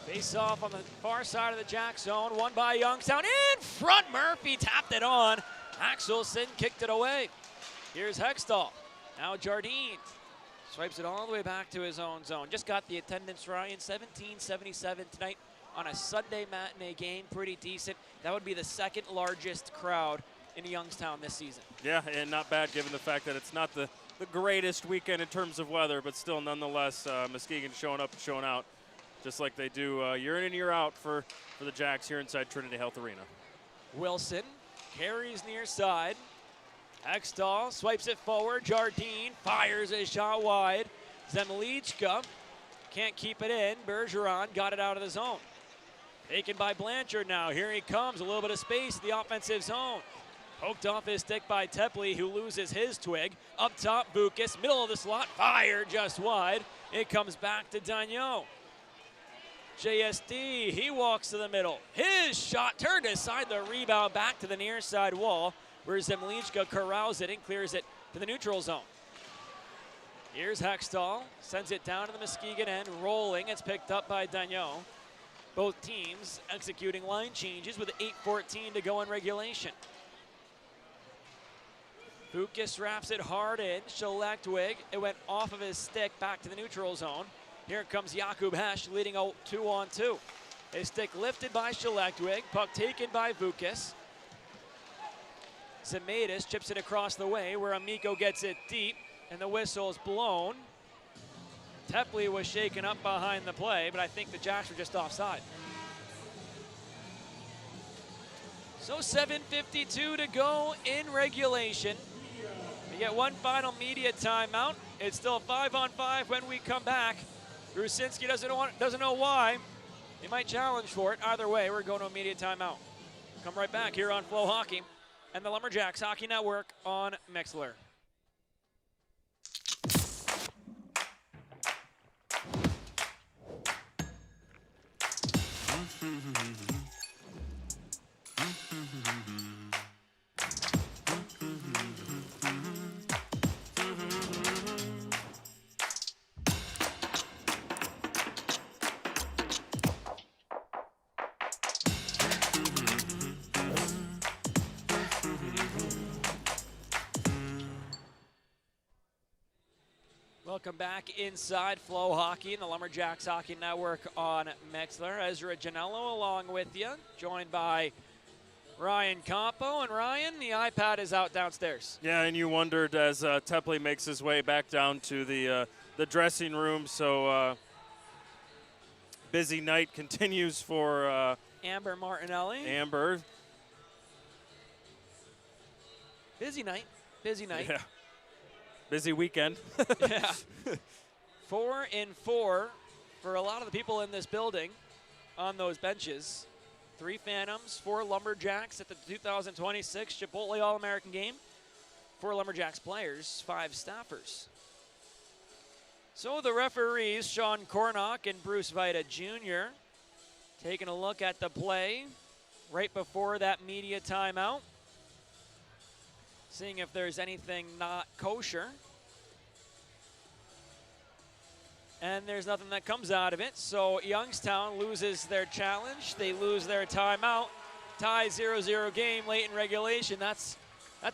Face off on the far side of the Jack zone, won by Youngstown. In front, Murphy tapped it on. Axelson kicked it away. Here's Hextall. Now Jardine swipes it all the way back to his own zone. Just got the attendance, Ryan, 1777 tonight on a Sunday matinee game. Pretty decent. That would be the second largest crowd in Youngstown this season. Yeah, and not bad given the fact that it's not the the greatest weekend in terms of weather, but still nonetheless Muskegon showing up and showing out just like they do year in and year out for the Jacks here inside Trinity Health Arena. Wilson carries near side. Hextall swipes it forward. Jardine fires a shot wide. Zemlichka can't keep it in. Bergeron got it out of the zone. Taken by Blanchard now. Here he comes. A little bit of space in the offensive zone. Poked off his stick by Tepley, who loses his twig. Up top, Vukas, middle of the slot, fired just wide. It comes back to Dagnon. JSD, he walks to the middle. His shot turned aside, the rebound back to the near side wall, where Zemlichka corrals it and clears it to the neutral zone. Here's Hextall, sends it down to the Muskegon end, rolling. It's picked up by Dagnon. Both teams executing line changes with 8:14 to go in regulation. Vukas wraps it hard in. Schlechtwig, it went off of his stick back to the neutral zone. Here comes Jakub Hesch leading a 2-on-2. His stick lifted by Schlechtwig, puck taken by Vukas. Zemaitis chips it across the way where Amico gets it deep and the whistle is blown. Tepley was shaken up behind the play, but I think the Jacks were just offside. So 7:52 to go in regulation. We get one final media timeout. It's still 5-on-5 when we come back. Rusinski doesn't know why. He might challenge for it. Either way, we're going to a media timeout. Come right back here on FloHockey and the Lumberjacks Hockey Network on Mixlr. Welcome back inside FloHockey and the Lumberjacks Hockey Network on Mixlr. Ezra Janello along with you, joined by Ryan Campo. And Ryan, the iPad is out downstairs. Yeah, and you wondered as Tepley makes his way back down to the dressing room. So busy night continues for Amber Martinelli. Amber. Busy night. Busy night. Yeah. Busy weekend. Yeah. 4-4 for a lot of the people in this building on those benches. 3 Phantoms, 4 Lumberjacks at the 2026 Chipotle All-American game. 4 Lumberjacks players, 5 staffers. So the referees, Sean Cornock and Bruce Vita Jr., taking a look at the play right before that media timeout. Seeing if there's anything not kosher. And there's nothing that comes out of it. So Youngstown loses their challenge. They lose their timeout. Tie 0-0 game late in regulation. That's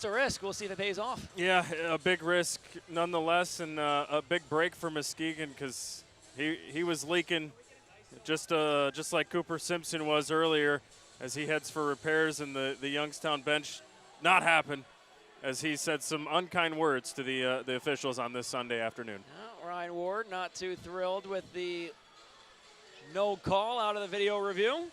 a risk. We'll see if it pays off. Yeah, a big risk nonetheless, and a big break for Muskegon because he was leaking just like Cooper Simpson was earlier as he heads for repairs, and the Youngstown bench not happen, as he said some unkind words to the officials on this Sunday afternoon. Ryan Ward not too thrilled with the no call out of the video review.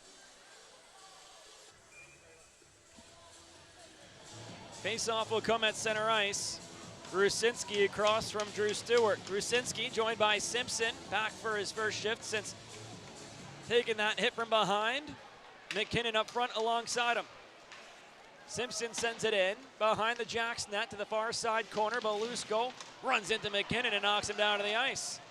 Face-off will come at center ice. Rusinski across from Drew Stewart. Rusinski joined by Simpson, back for his first shift since taking that hit from behind. McKinnon up front alongside him. Simpson sends it in behind the Jacks net to the far side corner. Belusco runs into McKinnon and knocks him down to the ice.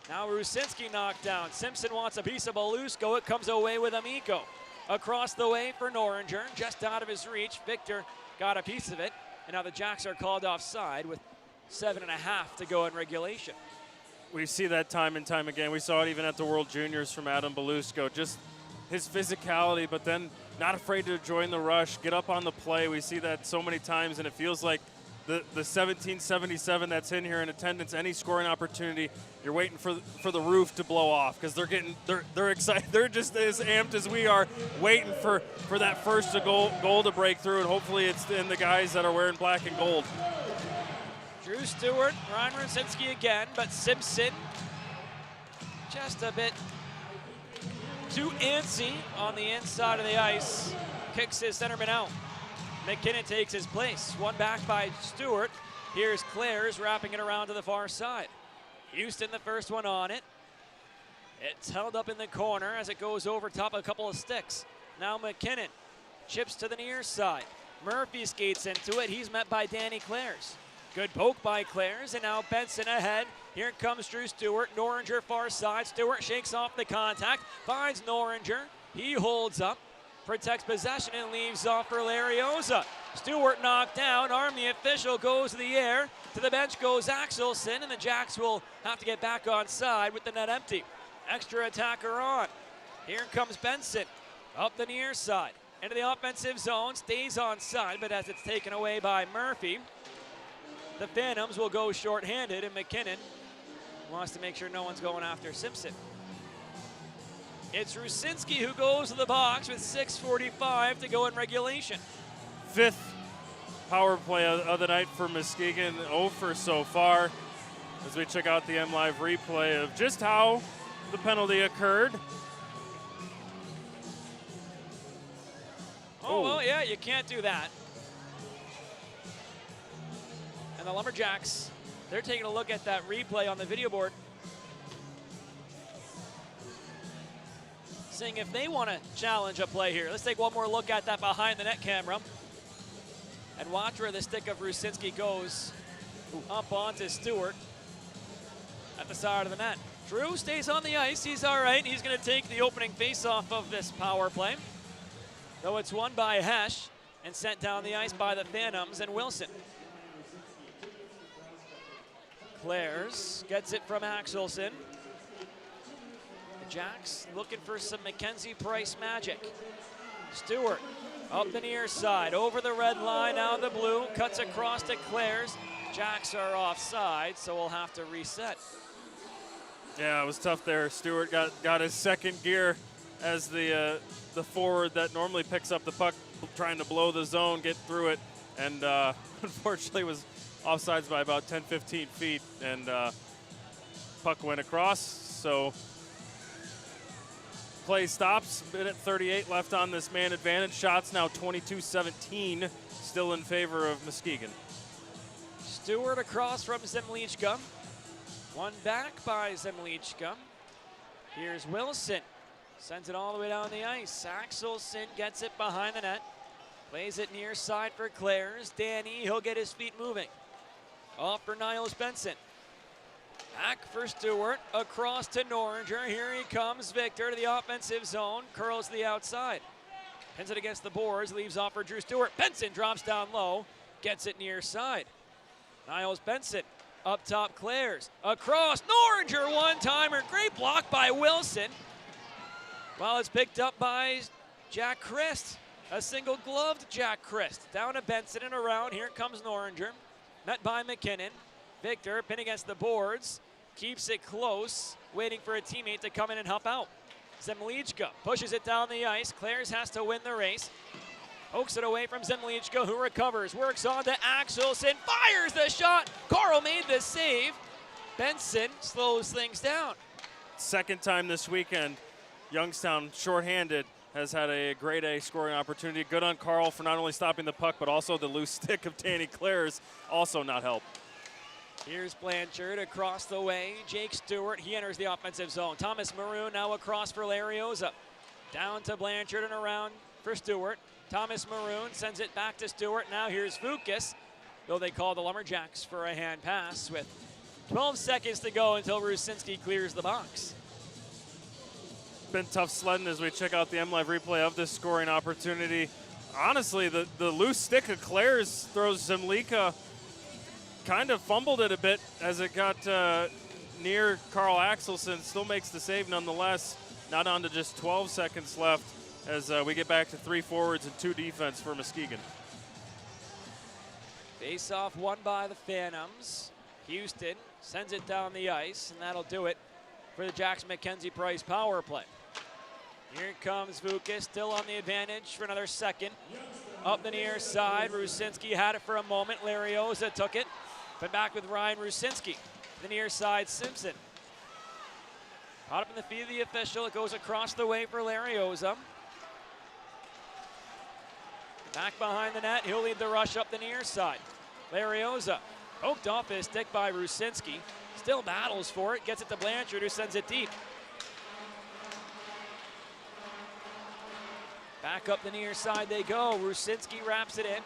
Now Rusinski knocked down. Simpson wants a piece of Belusco. It comes away with Amico. Across the way for Noringer, just out of his reach. Victor got a piece of it. And now the Jacks are called offside with 7.5 to go in regulation. We see that time and time again. We saw it even at the World Juniors from Adam Belusco. Just his physicality, but then not afraid to join the rush, get up on the play. We see that so many times, and it feels like the 1777 that's in here in attendance, any scoring opportunity, you're waiting for the roof to blow off because they're excited. They're just as amped as we are, waiting for that first goal to break through, and hopefully it's in the guys that are wearing black and gold. Drew Stewart, Ryan Rusinski again, but Simpson just a bit too antsy on the inside of the ice. Kicks his centerman out. McKinnon takes his place. One back by Stewart. Here's Clares wrapping it around to the far side. Houston the first one on it. It's held up in the corner as it goes over top a couple of sticks. Now McKinnon chips to the near side. Murphy skates into it. He's met by Danny Clares. Good poke by Clares, and now Benson ahead. Here comes Drew Stewart. Noringer far side. Stewart shakes off the contact, finds Noringer. He holds up, protects possession, and leaves off for Larioza. Stewart knocked down. Arm the official goes to the air. To the bench goes Axelson, and the Jacks will have to get back on side with the net empty. Extra attacker on. Here comes Benson up the near side. Into the offensive zone, stays on side, but as it's taken away by Murphy, the Phantoms will go shorthanded, and McKinnon wants to make sure no one's going after Simpson. It's Rusinski who goes to the box with 6:45 to go in regulation. 5th power play of the night for Muskegon, 0 for so far. As we check out the MLive replay of just how the penalty occurred. Oh, well, yeah, you can't do that. And the Lumberjacks, they're taking a look at that replay on the video board, seeing if they want to challenge a play here. Let's take one more look at that behind the net camera and watch where the stick of Rusinski goes up onto Stewart at the side of the net. Drew stays on the ice. He's all right. He's going to take the opening faceoff of this power play, though it's won by Hesh and sent down the ice by the Phantoms and Wilson. Clares gets it from Axelson. The Jacks looking for some Mackenzie Price magic. Stewart up the near side, over the red line, now the blue, cuts across to Clares. Jacks are offside, so we'll have to reset. Yeah, it was tough there. Stewart got his second gear as the forward that normally picks up the puck, trying to blow the zone, get through it, and unfortunately was offsides by about 10, 15 feet, and puck went across, so play stops. Minute 38 left on this man advantage. Shots now 22-17, still in favor of Muskegon. Stewart across from Zemlichka. One back by Zemlichka. Here's Wilson. Sends it all the way down the ice. Axelson gets it behind the net. Plays it near side for Clares. Danny, he'll get his feet moving. Off for Niles Benson. Back for Stewart. Across to Noringer. Here he comes. Victor to the offensive zone. Curls to the outside. Pins it against the boards. Leaves off for Drew Stewart. Benson drops down low. Gets it near side. Niles Benson. Up top, Clares. Across. Noringer, one-timer. Great block by Wilson. While it's picked up by Jack Christ. A single-gloved Jack Christ. Down to Benson and around. Here comes Noringer. Met by McKinnon. Victor, pin against the boards. Keeps it close. Waiting for a teammate to come in and help out. Zemlichka pushes it down the ice. Clares has to win the race. Pokes it away from Zemlichka, who recovers. Works on to Axelson. Fires the shot. Carl made the save. Benson slows things down. Second time this weekend, Youngstown, shorthanded, has had a grade A scoring opportunity. Good on Carl for not only stopping the puck, but also the loose stick of Danny Clares also not help. Here's Blanchard across the way. Jake Stewart, he enters the offensive zone. Thomas Maroon now across for Larioza. Down to Blanchard and around for Stewart. Thomas Maroon sends it back to Stewart. Now here's Fukas, though they call the Lumberjacks for a hand pass with 12 seconds to go until Rusinski clears the box. Been tough sledding as we check out the MLive replay of this scoring opportunity. Honestly, the loose stick of Clares throws Zemlichka, kind of fumbled it a bit as it got near Carl Axelson. Still makes the save nonetheless. Not on to just 12 seconds left as we get back to 3 forwards and 2 defense for Muskegon. Face-off won by the Phantoms. Houston sends it down the ice, and that'll do it for the Jacks Mackenzie Price power play. Here comes Fukas, still on the advantage for another 2nd. Up the near side, Rusinski had it for a moment. Larioza took it. But back with Ryan Rusinski. The near side, Simpson. Caught up in the feet of the official. It goes across the way for Larioza. Back behind the net. He'll lead the rush up the near side. Larioza poked off his stick by Rusinski. Still battles for it. Gets it to Blanchard, who sends it deep. Back up the near side they go. Rusinski wraps it in.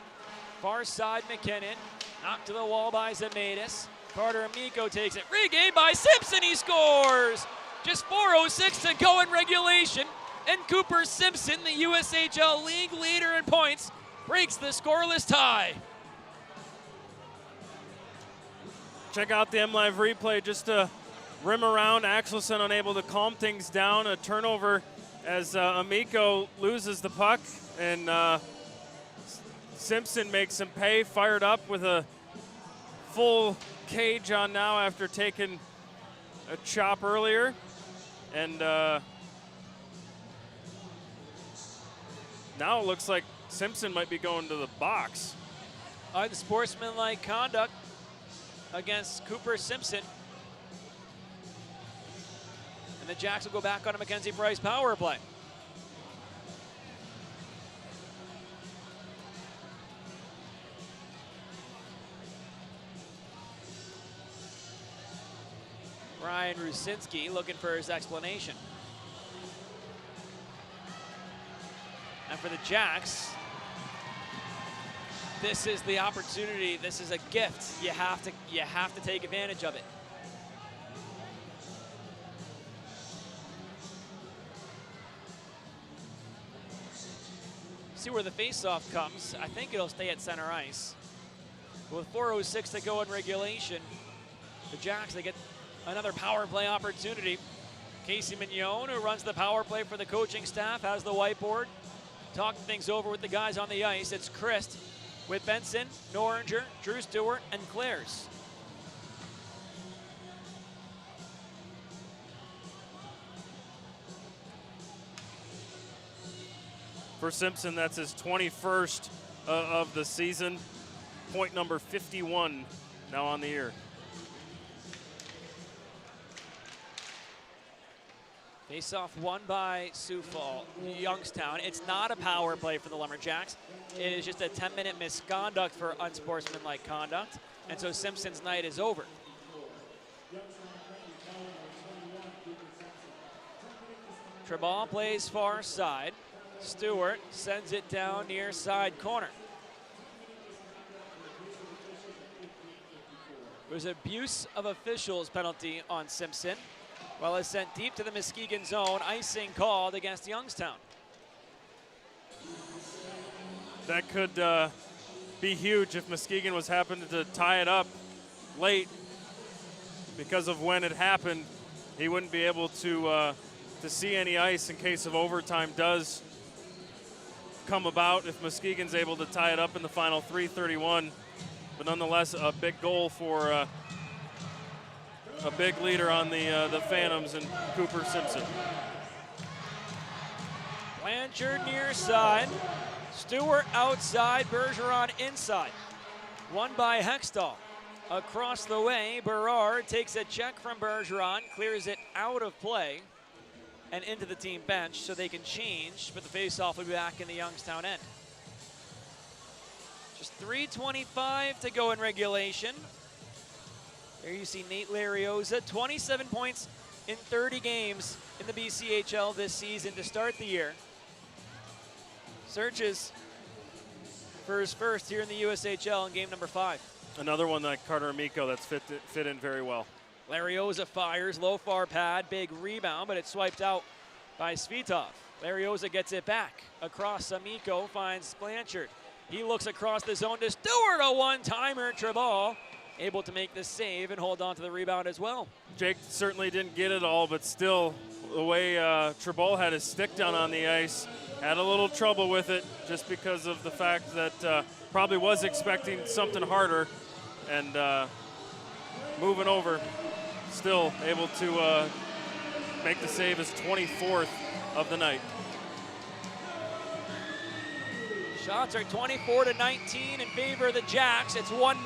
Far side, McKinnon. Knocked to the wall by Zemaitis. Carter Amico takes it. Regained by Simpson. He scores! Just 4:06 to go in regulation. And Cooper Simpson, the USHL league leader in points, breaks the scoreless tie. Check out the MLive replay just to rim around. Axelson unable to calm things down. A turnover as Amico loses the puck. And Simpson makes him pay. Fired up with a full cage on now after taking a chop earlier. And now it looks like Simpson might be going to the box. Unsportsmanlike conduct against Cooper Simpson. And the Jacks will go back on a Mackenzie Price power play. Ryan Rusinski looking for his explanation. And for the Jacks, this is the opportunity. This is a gift. You have to take advantage of it. See where the faceoff comes. I think it'll stay at center ice. With 4:06 to go in regulation, the Jacks, they get another power play opportunity. Casey Mignon, who runs the power play for the coaching staff, has the whiteboard. Talking things over with the guys on the ice. It's Christ with Benson, Noringer, Drew Stewart, and Clares. For Simpson, that's his 21st of the season. Point number 51 now on the year. Face-off won by Sioux Falls, Youngstown. It's not a power play for the Lumberjacks. It is just a 10-minute misconduct for unsportsmanlike conduct. And so Simpson's night is over. Treball plays far side. Stewart sends it down near side corner. There's an abuse of officials penalty on Simpson. Well, it's sent deep to the Muskegon zone. Icing called against Youngstown. That could be huge if Muskegon was happening to tie it up late. Because of when it happened, he wouldn't be able to see any ice in case of overtime does come about if Muskegon's able to tie it up in the final 3:31. But nonetheless, a big goal for a big leader on the Phantoms and Cooper Simpson. Blanchard near side. Stewart outside. Bergeron inside. Won by Hextall. Across the way, Berard takes a check from Bergeron, clears it out of play and into the team bench so they can change, but the faceoff will be back in the Youngstown end. Just 3:25 to go in regulation. There you see Nate Larioza, 27 points in 30 games in the BCHL this season to start the year. Searches for his first here in the USHL in game number 5. Another one like Carter Amico that's fit in very well. Larioza fires, low far pad, big rebound, but it's swiped out by Svitov. Larioza gets it back. Across, Amico finds Blanchard. He looks across the zone to Stewart, a one-timer. Treball able to make the save and hold on to the rebound as well. Jake certainly didn't get it all, but still, the way Treball had his stick down on the ice, had a little trouble with it just because of the fact that probably was expecting something harder, and moving over, still able to make the save, his 24th of the night. Shots are 24-19 in favor of the Jacks. It's 1-0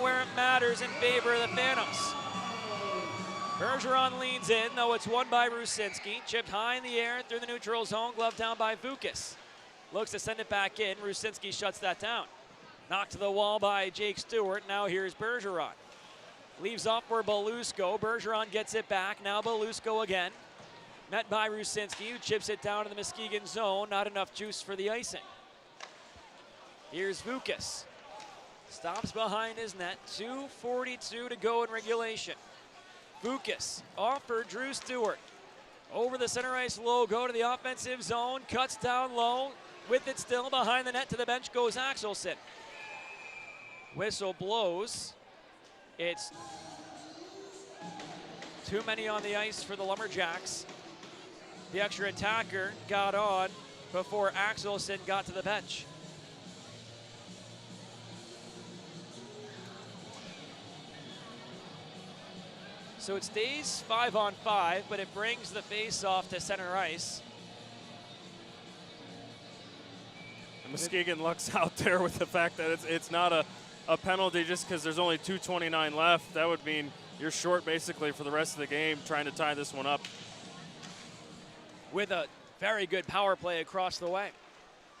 where it matters in favor of the Phantoms. Bergeron leans in, though it's won by Rusinski. Chipped high in the air through the neutral zone, glove down by Vukas. Looks to send it back in. Rusinski shuts that down. Knocked to the wall by Jake Stewart. Now here's Bergeron. Leaves off for Belusco. Bergeron gets it back. Now Belusco again. Met by Rusinski, who chips it down to the Muskegon zone. Not enough juice for the icing. Here's Vukas. Stops behind his net. 2:42 to go in regulation. Vukas off for Drew Stewart. Over the center ice low, go to the offensive zone. Cuts down low. With it still behind the net, to the bench goes Axelson. Whistle blows. It's too many on the ice for the Lumberjacks. The extra attacker got on before Axelson got to the bench. So it stays 5-on-5, but it brings the face-off to center ice. And Muskegon lucks out there with the fact that it's not a penalty just because there's only 2:29 left. That would mean you're short basically for the rest of the game trying to tie this one up. With a very good power play across the way.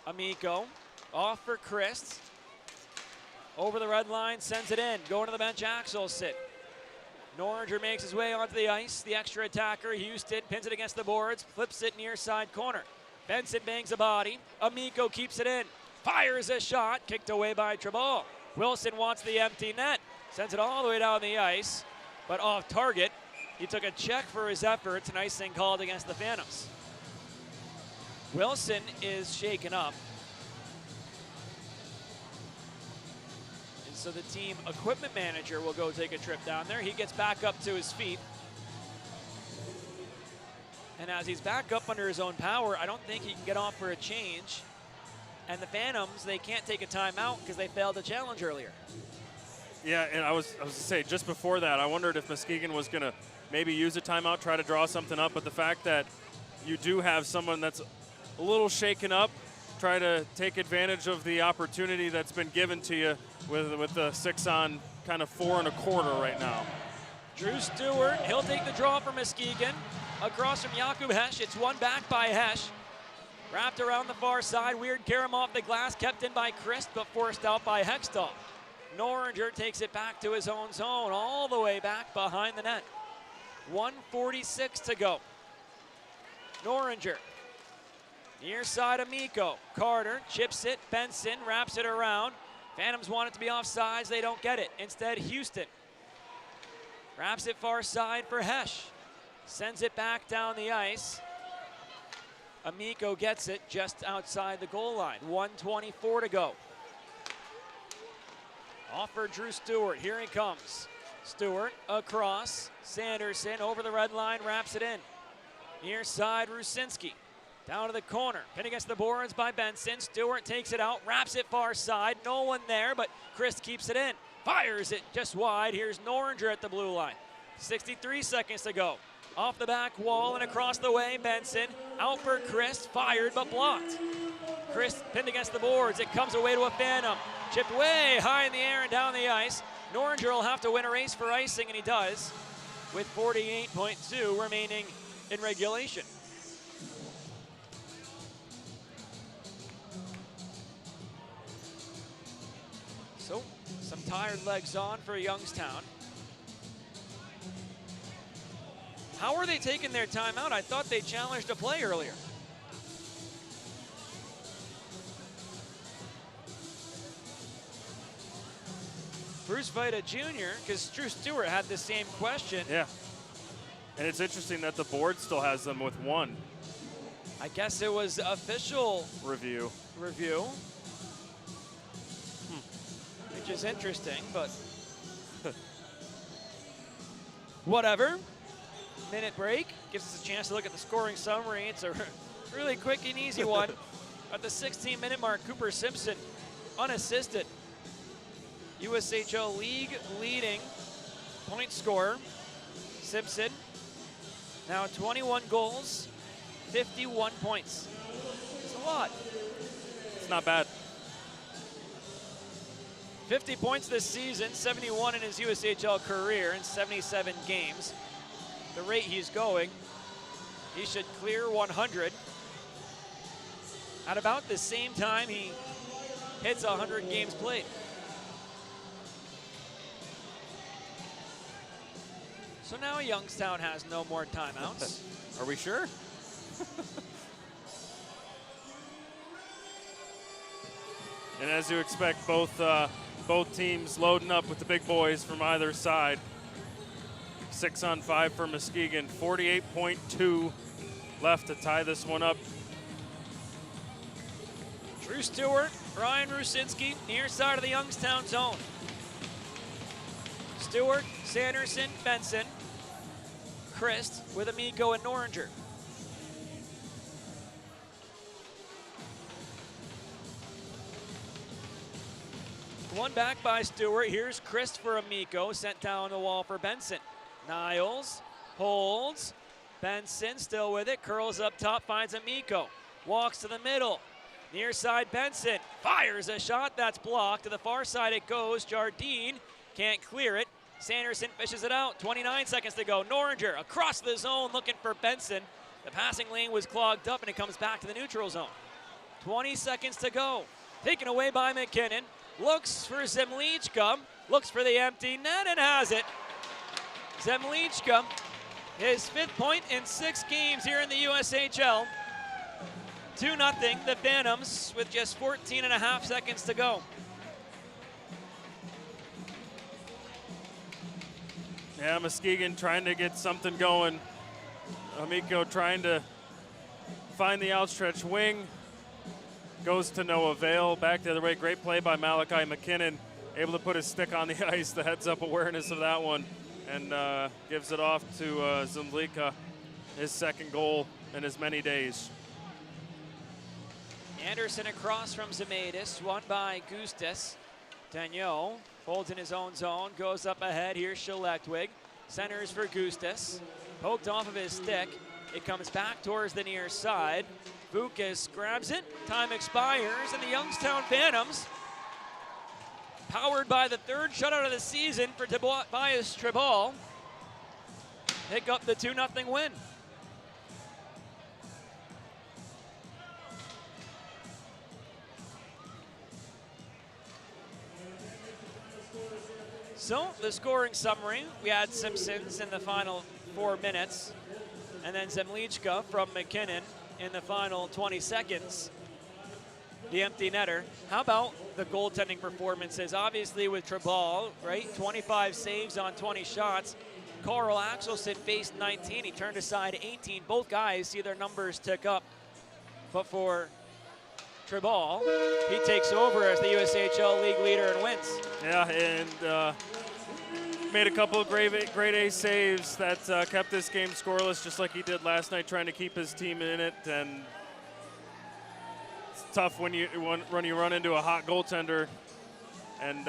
Amico off for Christ. Over the red line, sends it in. Going to the bench, Axelson. Norringer makes his way onto the ice. The extra attacker, Houston, pins it against the boards, flips it near side corner. Benson bangs a body. Amico keeps it in. Fires a shot, kicked away by Treball. Wilson wants the empty net. Sends it all the way down the ice, but off target. He took a check for his efforts, an icing called against the Phantoms. Wilson is shaken up. And so the team equipment manager will go take a trip down there. He gets back up to his feet. And as he's back up under his own power, I don't think he can get off for a change. And the Phantoms, they can't take a timeout because they failed to challenge earlier. Yeah, and I was to say, just before that, I wondered if Muskegon was going to maybe use a timeout, try to draw something up. But the fact that you do have someone that's a little shaken up, try to take advantage of the opportunity that's been given to you with the 6-on kind of 4 1/4 right now. Drew Stewart, he'll take the draw for Muskegon. Across from Jakub Hesch, it's won back by Hesch. Wrapped around the far side, Weird Karam off the glass, kept in by Christ, but forced out by Hextall. Norringer takes it back to his own zone, all the way back behind the net. 1:46 to go. Norringer, near side Amico. Carter chips it, Benson wraps it around. Phantoms want it to be offsides, they don't get it. Instead, Houston wraps it far side for Hesch. Sends it back down the ice. Amico gets it just outside the goal line. 1:24 to go. Off for Drew Stewart. Here he comes. Stewart across. Sanderson over the red line, wraps it in. Near side, Rusinski. Down to the corner. Pin against the boards by Benson. Stewart takes it out, wraps it far side. No one there, but Chris keeps it in. Fires it just wide. Here's Norringer at the blue line. 63 seconds to go. Off the back wall and across the way, Benson. Out for Chris, fired but blocked. Chris pinned against the boards. It comes away to a Phantom. Chipped way high in the air and down the ice. Norringer will have to win a race for icing, and he does, with 48.2 remaining in regulation. So, some tired legs on for Youngstown. How are they taking their timeout? I thought they challenged a play earlier. Bruce Vida Jr., because Drew Stewart had the same question. Yeah. And it's interesting that the board still has them with 1. I guess it was official review. Which is interesting, but whatever. Minute break gives us a chance to look at the scoring summary. It's a really quick and easy one. At the 16-minute mark, Cooper Simpson unassisted. USHL league leading point scorer. Simpson now 21 goals, 51 points. It's a lot. It's not bad. 50 points this season, 71 in his USHL career in 77 games. The rate he's going, he should clear 100. At about the same time he hits 100 games played. So now Youngstown has no more timeouts. Are we sure? And as you expect, both teams loading up with the big boys from either side. 6-on-5 for Muskegon. 48.2 left to tie this one up. Drew Stewart, Ryan Rusinski, near side of the Youngstown zone. Stewart, Sanderson, Benson, Christ with Amico and Noringer. One back by Stewart. Here's Christ for Amico, sent down the wall for Benson. Niles holds. Benson still with it, curls up top, finds Amico. Walks to the middle. Near side Benson fires a shot that's blocked. To the far side it goes. Jardine can't clear it. Sanderson fishes it out. 29 seconds to go. Noringer across the zone looking for Benson. The passing lane was clogged up and it comes back to the neutral zone. 20 seconds to go. Taken away by McKinnon. Looks for Zemlichka. Looks for the empty net and has it. Zemlichka, his 5th point in 6 games here in the USHL. 2-0, the Phantoms with just 14.5 seconds to go. Yeah, Muskegon trying to get something going. Amico trying to find the outstretched wing. Goes to no avail. Back the other way. Great play by Malachi McKinnon. Able to put his stick on the ice. The heads-up awareness of that one. And gives it off to Zemlichka. His 2nd goal in as many days. Anderson across from Zemaitis, won by Gustis. Daniel holds in his own zone, goes up ahead. Here's Schlechtwig. Centers for Gustis. Poked off of his stick. It comes back towards the near side. Vukas grabs it. Time expires, and the Youngstown Phantoms, powered by the 3rd shutout of the season for Tobias Tribal, pick up the 2-0 win. So the scoring summary, we had Simpsons in the final 4 minutes, and then Zemlichka from McKinnon in the final 20 seconds, the empty netter. How about the goaltending performances? Obviously with Tribal, right? 25 saves on 20 shots. Carl Axelson faced 19, he turned aside 18. Both guys see their numbers tick up, but for Tribal, he takes over as the USHL league leader and wins. Yeah, and made a couple of grade A saves that kept this game scoreless, just like he did last night, trying to keep his team in it. And it's tough when you run into a hot goaltender, and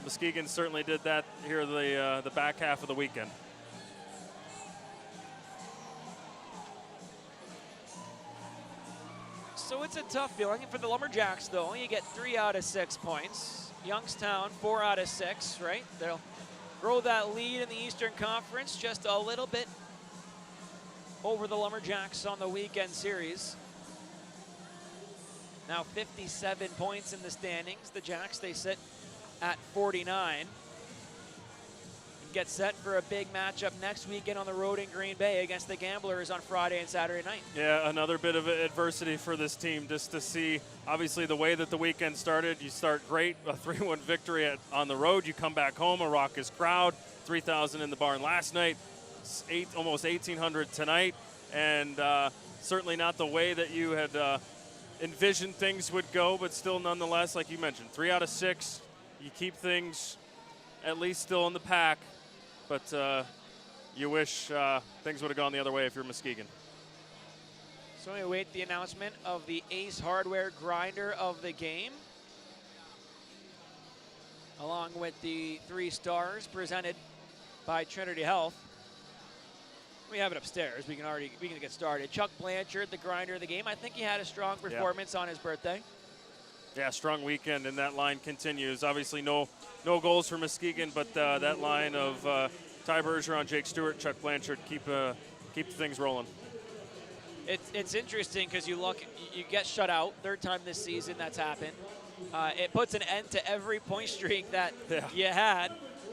Muskegon certainly did that here the back half of the weekend. So it's a tough feeling for the Lumberjacks, though. You get 3 out of 6 points. Youngstown 4 out of 6, right? They'll grow that lead in the Eastern Conference just a little bit over the Lumberjacks on the weekend series. Now 57 points in the standings. The Jacks, they sit at 49. Get set for a big matchup next weekend on the road in Green Bay against the Gamblers on Friday and Saturday night. Yeah, another bit of adversity for this team, just to see, obviously, the way that the weekend started. You start great, a 3-1 victory on the road. You come back home, a raucous crowd, 3,000 in the barn last night, almost 1,800 tonight, and certainly not the way that you had envisioned things would go, but still nonetheless, like you mentioned, 3 out of 6. You keep things at least still in the pack. But you wish things would have gone the other way if you're Muskegon. So we await the announcement of the Ace Hardware grinder of the game, along with the 3 stars presented by Trinity Health. We have it upstairs. We can get started. Chuck Blanchard, the grinder of the game. I think he had a strong performance on his birthday. Yeah, strong weekend, and that line continues. Obviously, no goals for Muskegon, but that line of Ty Bergeron, Jake Stewart, Chuck Blanchard keep things rolling. It's interesting because you get shut out, third time this season that's happened. It puts an end to every point streak that you had,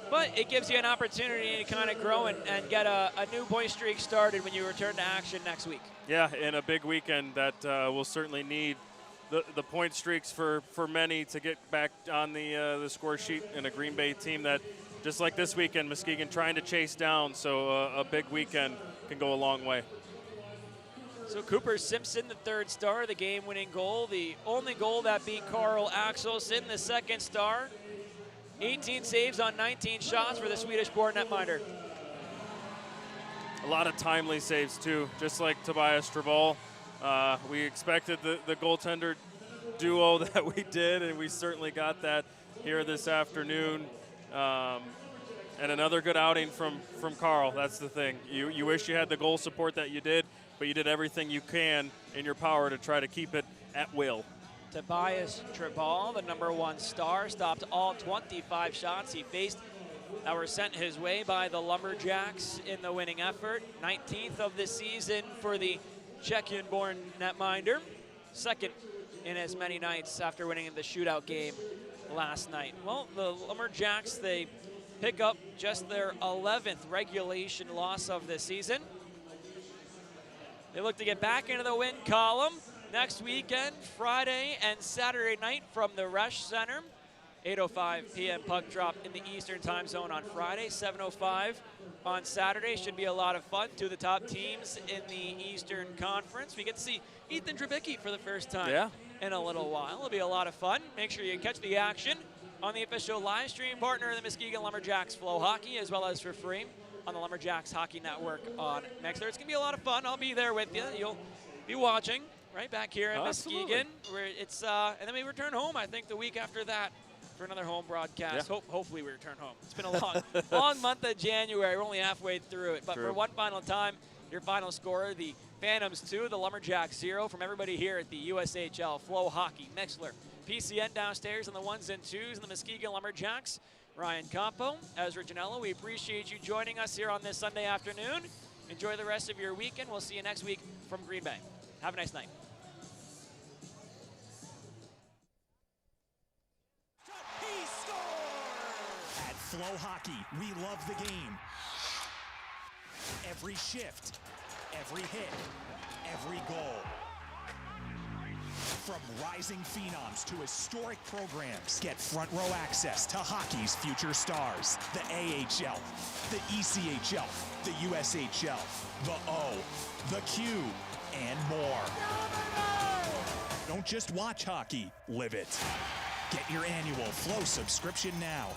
but it gives you an opportunity to kind of grow and get a new point streak started when you return to action next week. Yeah, in a big weekend that will certainly need the point streaks for many to get back on the score sheet in a Green Bay team that, just like this weekend, Muskegon trying to chase down, so a big weekend can go a long way. So Cooper Simpson, the third star, the game-winning goal, the only goal that beat Carl Axelson, the second star. 18 saves on 19 shots for the Swedish-born netminder. A lot of timely saves, too, just like Tobias Strabal. We expected the goaltender duo that we did, and we certainly got that here this afternoon. And another good outing from Carl. That's the thing. You wish you had the goal support that you did, but you did everything you can in your power to try to keep it at will. Tobias Strabal, the #1 star, stopped all 25 shots he faced that were sent his way by the Lumberjacks in the winning effort. 19th of the season for the Czechian-born netminder. Second in as many nights after winning the shootout game last night. Well, the Lumberjacks, they pick up just their 11th regulation loss of the season. They look to get back into the win column next weekend, Friday and Saturday night from the Resch Center. 8:05 p.m. puck drop in the Eastern time zone on Friday, 7:05 on Saturday. Should be a lot of fun. Two of the top teams in the Eastern Conference. We get to see Ethan Drabicki for the first time in a little while. It'll be a lot of fun. Make sure you catch the action on the official live stream partner of the Muskegon Lumberjacks, FloHockey, as well as for free on the Lumberjacks Hockey Network on Mixler. It's going to be a lot of fun. I'll be there with you. You'll be watching right back here in Muskegon. Where it's, and then we return home, I think, the week after that for another home broadcast. Hopefully we return home. It's been a long month of January. We're only halfway through it. But for one final time, your final score, the Phantoms 2, the Lumberjacks 0. From everybody here at the USHL, FloHockey, Mixler, PCN downstairs on the 1s and 2s, and the Muskegon Lumberjacks, Ryan Campo, Ezra Janello, we appreciate you joining us here on this Sunday afternoon. Enjoy the rest of your weekend. We'll see you next week from Green Bay. Have a nice night. He scored! At FloHockey, we love the game. Every shift, every hit, every goal. From rising phenoms to historic programs, get front row access to hockey's future stars. The AHL, the ECHL, the USHL, the O, the Q, and more. Don't just watch hockey, live it. Get your annual Flo subscription now.